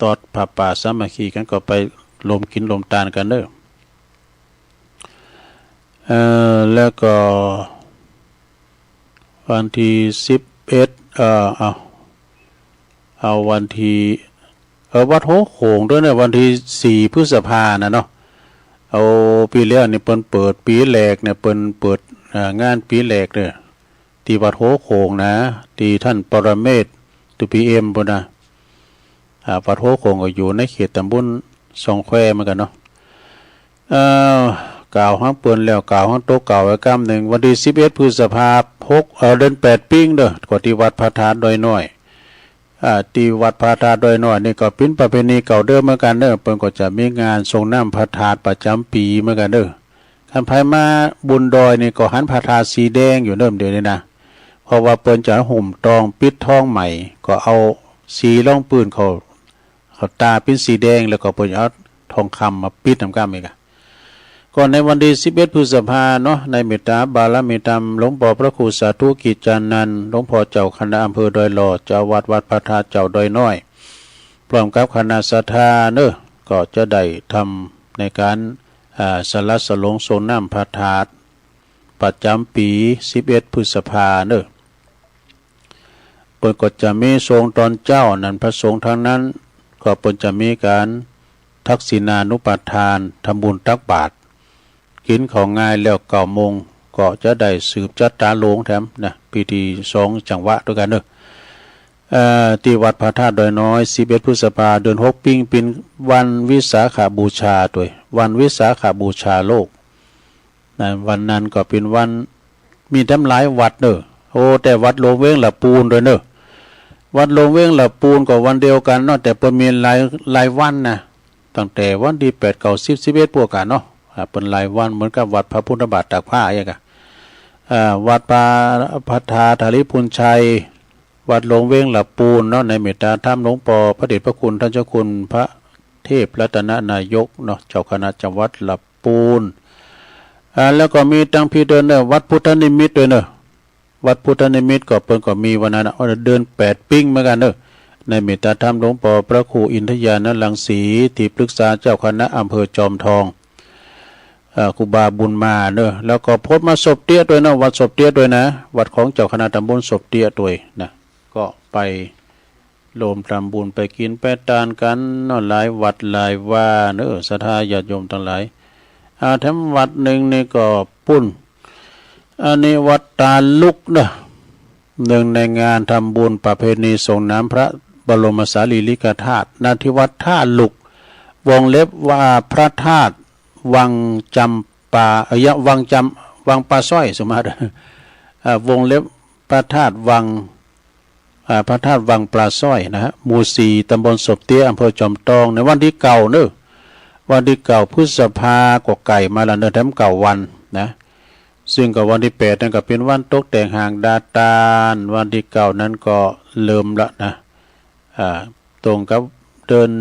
ตอดผ้าป่าสามัคคีกันก็ไปลมกินลมตาลกันเด้อแล้วก็วันที่11เอาวันที่วัดโหโขงด้วยนะวันที่4 พฤษภานะเนาะเอาปีแล้วนี่เปิ้นเปิดปีแรกเนี่ยเปิ้นเปิดงานปีแรกเด้อที่วัดโหโขงนะที่ท่านปรเมศตุพีเอ็มพุ่นนะวัดโหโขงก็อยู่ในเขตตำบลสองแควเหมือนกันเนาะกล่าวห้างเปิ้นแล้วกล่าวห้างโต๊ะกล่าวไว้กำหนึ่งวันที่11 พฤษภาคมเดือน8ปิ้งเด้อก็ที่วัดพระธาตุดอยน้อยที่วัดพระธาตุดอยน้อยนี่ก็เป็นประเพณีเก่าเดิมเหมือนกันเด้อเปิ้นก็จะมีงานทรงน้ำพระธาตุประจำปีเหมือนกันเด้อคันไผมาบุญดอยนี่ก็หันพระธาตุสีแดงอยู่เดิมเดี๋ยวนี้นะเพราะว่าเปิ้นจะห่มตองปิดทองใหม่ก็เอาสีร่องปืนเขาตาเป็นสีแดงแล้วก็เปิ้นเอาทองคำมาปิดนำกันอีกก่อนในวันที่11 พฤษภาคมเนาะในเมตตาบารมีธรรมหลวงพ่อพระครูสาธุกิจจานันท์หลวงพ่อเจ้าคณะอำเภอดอยหล่อเจ้าวัดพระธาตุเจ้าดอยน้อยพร้อมกับคณะศรัทธาเนอะก็จะได้ทำในการสลัดสลงทรงน้ำพระธาตุประจำปี11 พฤษภาคมเนอะเปิ่นก็จะมีทรงตอนเจ้านั้นพระสงฆ์ทั้งนั้นก็เปิ่นจะมีการทักษิณานุปทานทำบุญตักบาตรกินของง่ายแล้ว9 โมงก็จะได้สืบจัดตาโลงแถมนะพิธี2 จังหวะด้วยกันเนอะที่วัดพระธาตุดอยน้อย11 พฤษภาคมเดือน6ปิ้งเป็นวันวิสาขบูชาด้วยวันวิสาขบูชาโลกนะวันนั้นก็เป็นวันมีทั้งหลายวัดเนอะโอ้แต่วัดโลงเว้งละปูนด้วยเนอะวัดโลงเว้งละปูนก็วันเดียวกันเนาะแต่เปิ้นมีหลายวันนะตั้งแต่วันที่8 9 10 11พวกกันเนาะเป็นรายวันเหมือนกับวัดพระพุทธบาทตากผ้าอย่างกันวัดพัทธาธาริพุนชัยวัดหลวงเว้งหลับปูนเนาะในเมตตาธรรมหลวงปอพระเดชพระคุณท่านเจ้าคุณพระเทพรัตนนายกเนาะเจ้าคณะจังหวัดหลับปูนแล้วก็มีตั้งพี่เดินเนอะวัดพุทธนิมิตด้วยเนอะวัดพุทธนิมิตก็เปิ้นก็มีวันนั้นเดือน8ปิ้งเหมือนกันเนอะในเมตตาธรรมหลวงปอพระครูอินทยานรังสีที่ปรึกษาเจ้าคณะอำเภอจอมทองครูบาบุญมาเนอะแล้วก็พดมาศพเตี้ยด้วยนะวัดศพเตี้ยด้วยนะวัดของเจ้าคณะตำบลศพเตี้ยด้วยนะก็ไปโลมทำบุญไปกินไปทานกันเนาะหลายวัดหลายว่าเนอะศรัทธาญาติโยมทั้งหลายแถมวัดหนึ่งนี่ก็ปุ้นอันนี้วัดตาลุกนะหนึ่งในงานทำบุญประเพณีส่งน้ำพระบรมสารีริกธาตุณที่วัดท่าลุกวงเล็บว่าพระธาตุวังจำปาวังปลาสร้อยสมมาตรวงเล็บพระธาตุวังปลาสร้อยนะฮะหมู่4ตำบลศพเตี้ยอำเภอจอมทองในวันที่เก่าเนอะวันที่9 พฤษภาคมก็ไก่มาแล้วเนอะแถม9 วันนะซึ่งกับวันที่8นั่นก็เป็นวันตกแต่งหางดาตานวันที่9นั้นก็เริ่มละนะตรงกับเดิน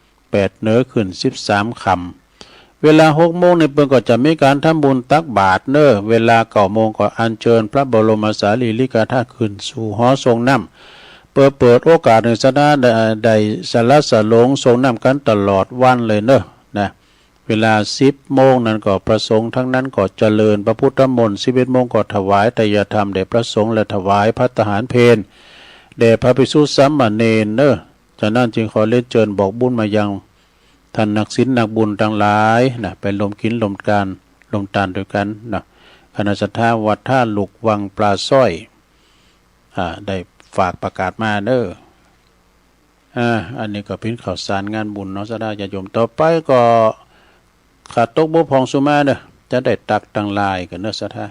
8เนื้อขึ้น13 ค่ำเวลา6 โมงในเปิ้นก็จะมีการทำบุญตักบาตรเนอะเวลา9 โมงก็อัญเชิญพระบรมสารีริกธาตุขึ้นสู่หอทรงน้ำเปิดโอกาสในสถานใดสลัดสลงทรงน้ำกันตลอดวันเลยเนอะนะเวลา10 โมงนั้นก็ประสงค์ทั้งนั้นก็เจริญพระพุทธมนต์11 โมงก็ถวายไตรยธรรมแด่พระสงฆ์และถวายภัตตาหารเพลแด่พระภิกษุสามเณรเนอะฉะนั้นจึงขอเรียนเชิญบอกบุญมายัง ท่านนักศีลนักบุญทั้งหลายนะไปลมกินลมการลมตานด้วยกันนะคณะสัตยาวัดท่าลุกวังปลาสร้อยได้ฝากประกาศมาเด้ออันนี้ก็เป็นข่าวสารงานบุญเนาะสะดาญาติโยมต่อไปก็ขาดตกบกพร่องสุมาเด้อจะได้ตักตังลายกันเด้อสะดา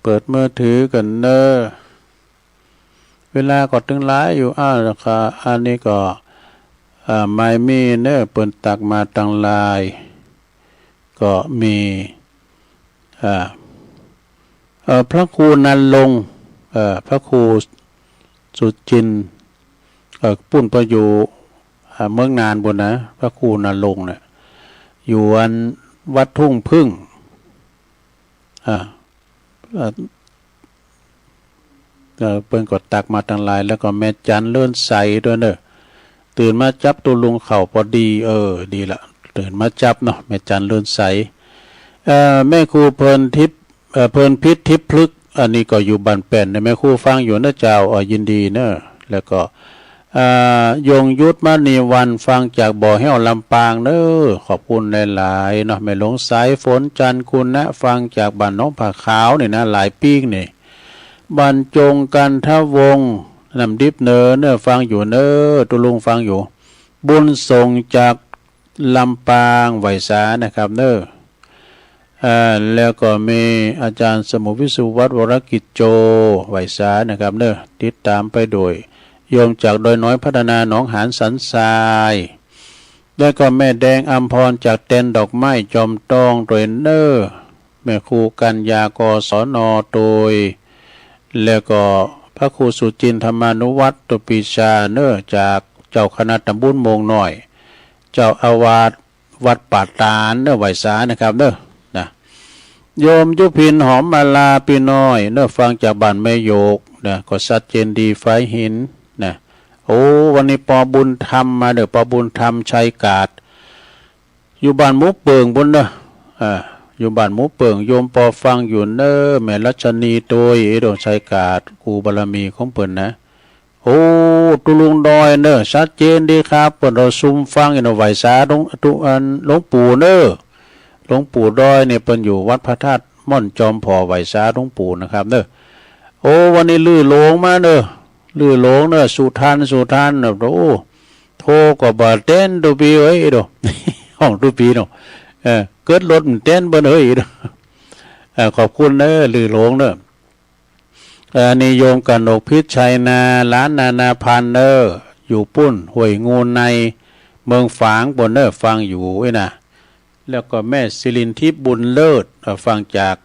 เปิดมือถือกันเด้อเวลาก็ตึงหลายอยู่ราคาอันนี้ก็ไม่มีเด้อเปิดตักมาตังลายก็มีพระครูนันลงพระครูสุจินปุ้นประอยู่เมืองนานบนนะพระครูนันลงเนี่ยอยู่อันวัดทุ่งพึ่งเปิ้นกดตักมาตังลายแล้วก็แม่จันเลื่อนใสด้วยเนอะตื่นมาจับตัวลุงเข่าพอดีดีละตื่นมาจับเนาะแม่จันเลื่อนใสแม่ครูเพลินทิพย์เพลินพิษทิพย์พลึกอันนี้ก็อยู่บ้านแป่นแม่ครูฟังอยู่นะเจ้ายินดีเนอะแล้วก็ยงยุทธมณีวันฟังจากบ่อแห้วลำปางเนอะขอบคุณหลายๆเนาะแม่หลงสายฝนจันคุณนะฟังจากบ้านน้องผาขาวนี่นะหลายปีกนี่บรรจงกันทวงนำดิบเนอฟังอยู่เนอตุลุงฟังอยู่บุญส่งจากลำปางไหวสานะครับเนอแล้วก็มีอาจารย์สมุวิสุวัฒน์วรกิจโจไหวสานะครับเนอติดตามไปโดยโยมจากโดยน้อยพัฒนาหนองหานสันทรายแล้วก็แม่แดงอัมพรจากเต็นดอกไม้จอมตองโดยเนอแม่ครูกัญญากศนโดยแล้วก็พระครูสุจินธรรมานุวัตรตุปีชาเนอจากเจ้าคณะตำบลโมงหน่อยเจ้าอาวาสวัดป่าตาลเนอไหวสานะครับเนอนะโยมยุพินหอมมาลาปีน้อยเนอฟังจากบ้านแม่โยกนะก็ชัดเจนดีไฟหินนะโอ้วันนี้ปอบุญธรรมมาเด้อปอบุญธรรมชัยกาดอยู่บ้านมุกเปิงบนเนออยู่บ้านหมูเปิงโยมปอฟังอยู่เนอแม่รัชนีโดยดงชัยกาดกูบารมีของเปิ่นนะโอ้ตุลุงดอยเนอชัดเจนดีครับเปิ่นเราซุ่มฟังอยู่ในไหวสาหลวงปู่เนอหลวงปู่ดอยเนี่ยเปิ่นอยู่วัดพระธาตุม่อนจอมพอไหวสาหลวงปู่นะครับเนอโอ้วันนี้ลื่อโลงมาเนอลื่อโลงเนอสุทันเนอโอ้โทก็บาเต้นดูปีเอ้ยดูห้องดูปีเนาะเกิดรถเต้นบนขอบคุณเนอลือหลงเนอนิยมกันกพิษชัยนาล้านนาพันเนออยู่ปุ้นห้วยงูในเมืองฝางบนเนอฟังอยู่ไว้นะแล้วก็แม่ศิรินทิพย์บุญเลิศฟังจาก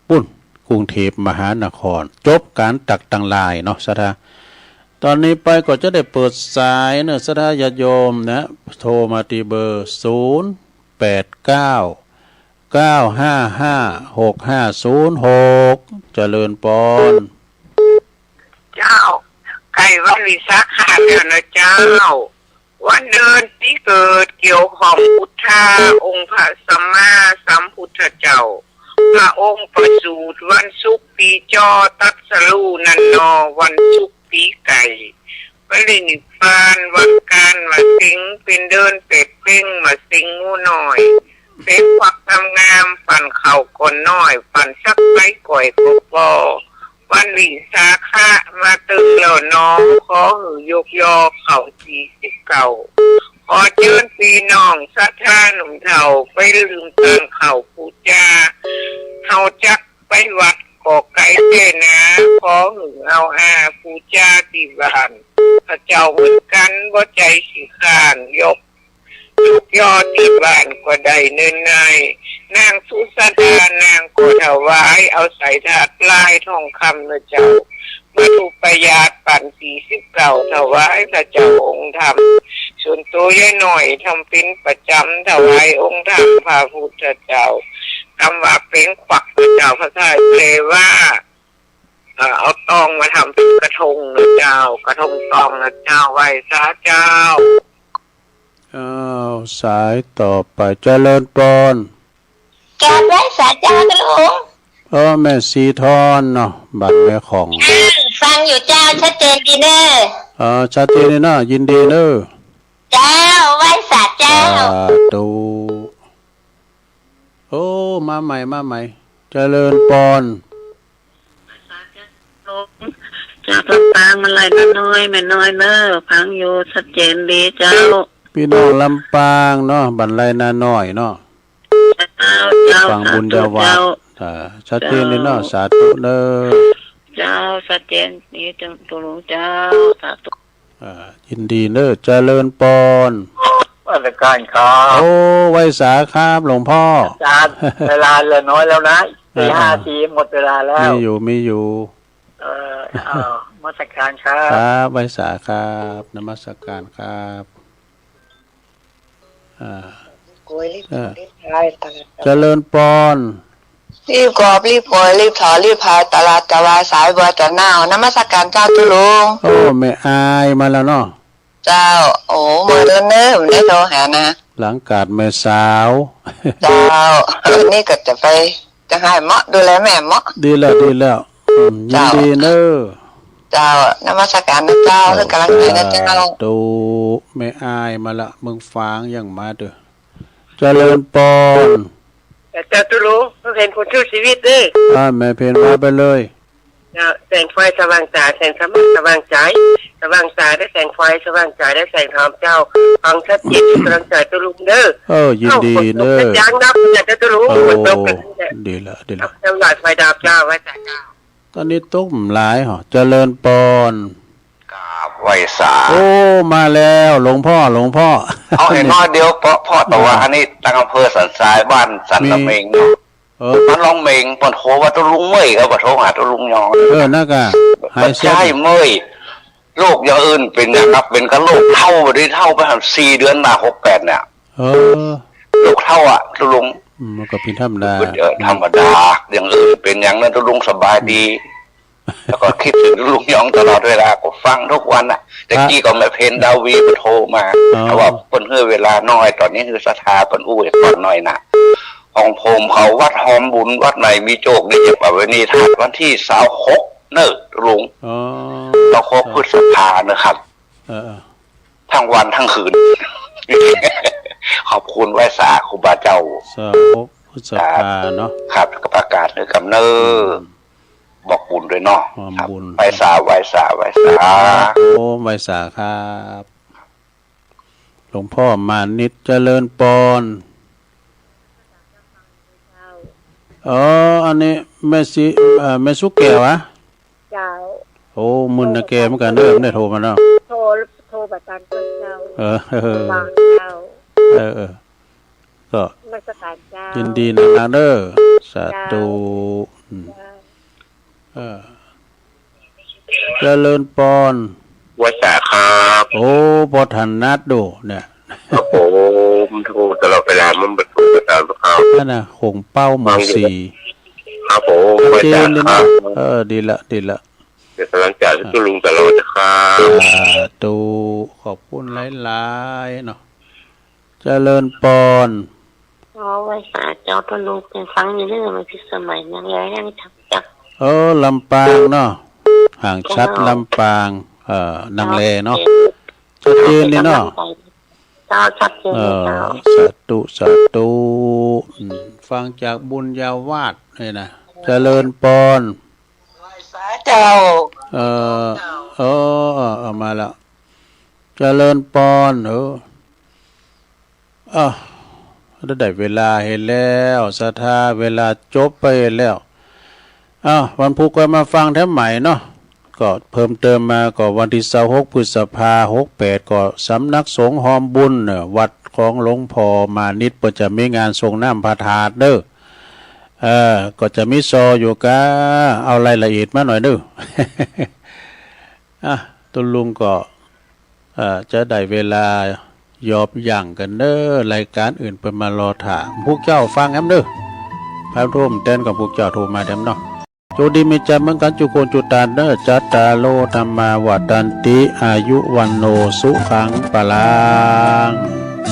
ปุ้นกรุงเทพมหานครจบการตักตังลายเนาะสถาตอนนี้ไปก็จะได้เปิดสายเนอสถาญาติโยมนะโทรมาที่เบอร์089-955-6506เจริญปอนเจ้าไก่วันวิสาขะเดือนนะเจ้าวันเดือนที่เกิดเกี่ยวของพุทธาองค์พระสัมมาสัมพุทธเจ้าพระองค์ประสูติวันศุกร์ปีจอตัสรูนันนอวันศุกร์ปีไก่ปรินิพพานวันการมาสิงเป็นเดินเป็ดเพ่งมาสิงงูหน่อยเป็นควักทำงามปั่นเข่าก่อนน้อยปั่นสักไม้ก่อยกบอวันวิสาขะมาตึงเหล่าน้องขอหือยกยอเข่า49ขอเชิญพี่น้องศรัทธาหนุ่มเฒ่าไปลืมตั้งเข่าปูจาเฮาจักไปวัดกอไก่เจนะขอหือเอาปูจาติบานพระเจ้าเหมือนกันบ่ใจสิข้านยกยอดที่บ้านก็ได้เนินนายนางสุสดานางก็ถวายเอาใส่ถาดลายทองคำนะเจ้ามาถูกประหยัดปั่น49ถวายพระเจ้าองค์ธรรมส่วนตัวยายหน่อยทำเป็นประจำถวายองค์ธรรมพระพุทธเจ้าคำว่าเป็นขวักพระเจ้าพระทัยเลยว่าเอาตองมาทำเป็นกระทงนะเจ้ากระทงตองนะเจ้าไหว้สาเจ้าสายต่อไปเจริญปอนการไหว้สาเจ้ากันลุงแม่สีทอนเนาะบัตรแม่ของฟังอยู่เจ้าชัดเจนดีเนอชัดเจนเลยนะยินดีเนอจ เจ้าไหว้สาเจ้า สาธุโอ้มาใหม่เจริญปอน จากลำปางมันไหลน้อยแม่น้อยเนอะพังอยู่ชัดเจนดีเจ้า พี่น้องลำปางเนาะบันไลนาน้อยเนาะ เจ้า ฟังบุญญาวัดชัดเจนเลยเนาะสาธุเด้อ เจ้าชัดเจนนี่จังตุลุงเจ้าสาธุ ยินดีเด้อเจริญปอน ราชการครับ โอ้ไว้สาครับหลวงพ่อ อาจารย์เวลาเหลือน้อยแล้วนะ4 นาทีหมดเวลาแล้ว มีอยู่ เอามาสักการครั ครับ บไว้สาครับนมัสการครับเจริญปอน รีบกอบรีบโกยรีบถอรีบพายตลาดตะวาสายบัวจะหนาวนมัสการเจ้าตุลุง โอ้ไม่อายมาแล้วเนาะ เจ้าโอ้เมื่อแล้วเนิ่มได้โทรหานะ หลังกาดแม่สาว เจ้านี่ก็จะไปจะให้เหมาะดูแลแม่เหมาะ ดีแล้วยินดีเนอ้อ เจ้านมัสการนะเจ้าเรื่องกำลังใจนะเจ้า ดูไม่อายมาละมึงฟังอย่างมาเด้อเจริญปอน เจ้าตุลุงเพิ่งเห็นคนชื่อชีวิตเด้อ แม่เพนมาไปเลย แสงไฟสว่างตาแสงธรรมะสว่างใจสว่างตาได้แสงไฟสว่างใจได้แสงธรรมเจ้าฟังชัดเจนกำลังใจตุลุงเด้อ ยินดีเด้อ เป็นยางนับอยากจะตุลุง โอ้ มันตกกันเนี่ย ดีละ เจ้าหลอดไฟดาบเจ้าไว้แต่เจ้า ตอนนี้ตกหลายเหรอเจริญปอน กราบไหว้สา โอ้มาแล้วหลวงพ่อ เอาเห็นน้อยเดียวเพราะแต่ว่าอันนี้ตั้งอำเภอสันทรายบ้านสันตะเมงเนาะ มันลองเมงปนโทว่าตุลุงเมยครับปนโทหาตุลุงยอง น่ากะหา มั ย น เสีย ใช่เมยโรคอย่างอื่นเป็นนะครับเป็นกระโรคเท่าไปได้เท่าไปทำ4 เดือนมา68เนี่ย โรคเท่าอ่ะตุลุง มันก็เป็นธรรมดา ธรรมดาอย่างอื่นเป็นอย่างนั้นตุลุงสบายดี แล้วก็คิดถึงตุลุงยองตลอดเวลาก็ฟังทุกวันอ่ะแต่กี้ก็แม่เพนดาวีโทรมาแต่ว่าเพิ่นเฮือเวลาน้อยตอนนี้คือศรัทธาเพิ่นอู้ยก่อนน้อยน่ะของผมเขาวัดหอมบุญวัดไหนมีโจกนี่จะประเวณีทัดวันที่26เนอะลุง26 พฤษภานะครับทั้งวันทั้งคืน ขอบคุณไหว้สาครูบาเจ้า26 พฤษภาเนาะครับก็ประกาศเลยกับเนอบอกบุญด้วยเนาะ บุญ ไหว้สาไหว้สาไหว้สาโอ้ไหว้สาครับหลวงพ่อมานิดเจริญปอนอันนี้แม่สุแก้วะเจ้าโอ้มึนนะแกเหมือนกันเด้อได้โทรมาเนาะโทรบัตรการเจ้าเจ้าก็มาสการเจ้ายินดีนะเด้อสาธุเจริญปอน ไหว้สาครับ โอ้พอทันนัดดูเนี่ยครับผมโทรตลอดเวลามันเป็นตัวประจำครับนั่นน่ะคงเป้าหมู่4ครับผมไหว้สาครับดีละเดี๋ยวกำลังจ่ายทุลุงตลอดนะครับตูขอบคุณหลายๆเนาะเจริญปอน ไหว้สาเจ้าตุลุงเป็นฟังอยู่เรื่องมันพิสมัยนั่งแล้วยังทำจักลำปางเนาะห่างชัดลำปางนางแลเนาะชัดเจนเลยเนาะเจ้าชัดเจนเจ้าสาธุฟังจากบุญญาวาสนี่นะเจริญปอนเจ้ามาแล้วเจริญปอนได้เวลาเห็นแล้วศรัทธาเวลาจบไปแล้ววันพุธก็มาฟังแถมใหม่เนาะก็เพิ่มเติมมาก็วันที่26 พฤษภาคม 68ก็สำนักสงฆ์หอมบุญวัดของหลวงพ่อมานิดก็จะมีงานส่งน้ำพระธาตุเด้อก็จะมีซออยู่กะเอารายละเอียดมาหน่อยเด้อตุลุงก็จะได้เวลายอบย่างกันเด้อรายการอื่นเพิ่นมารอถามพวกเจ้าฟังแอมเด้อพระร่วมเต้นกับพวกเจ้าโทรมาเด้อเนาะโจดีมิจามังกันจุโกจุตานเนจัตตาโลธรรมาวัตันติอายุวันโนสุขังปะลัง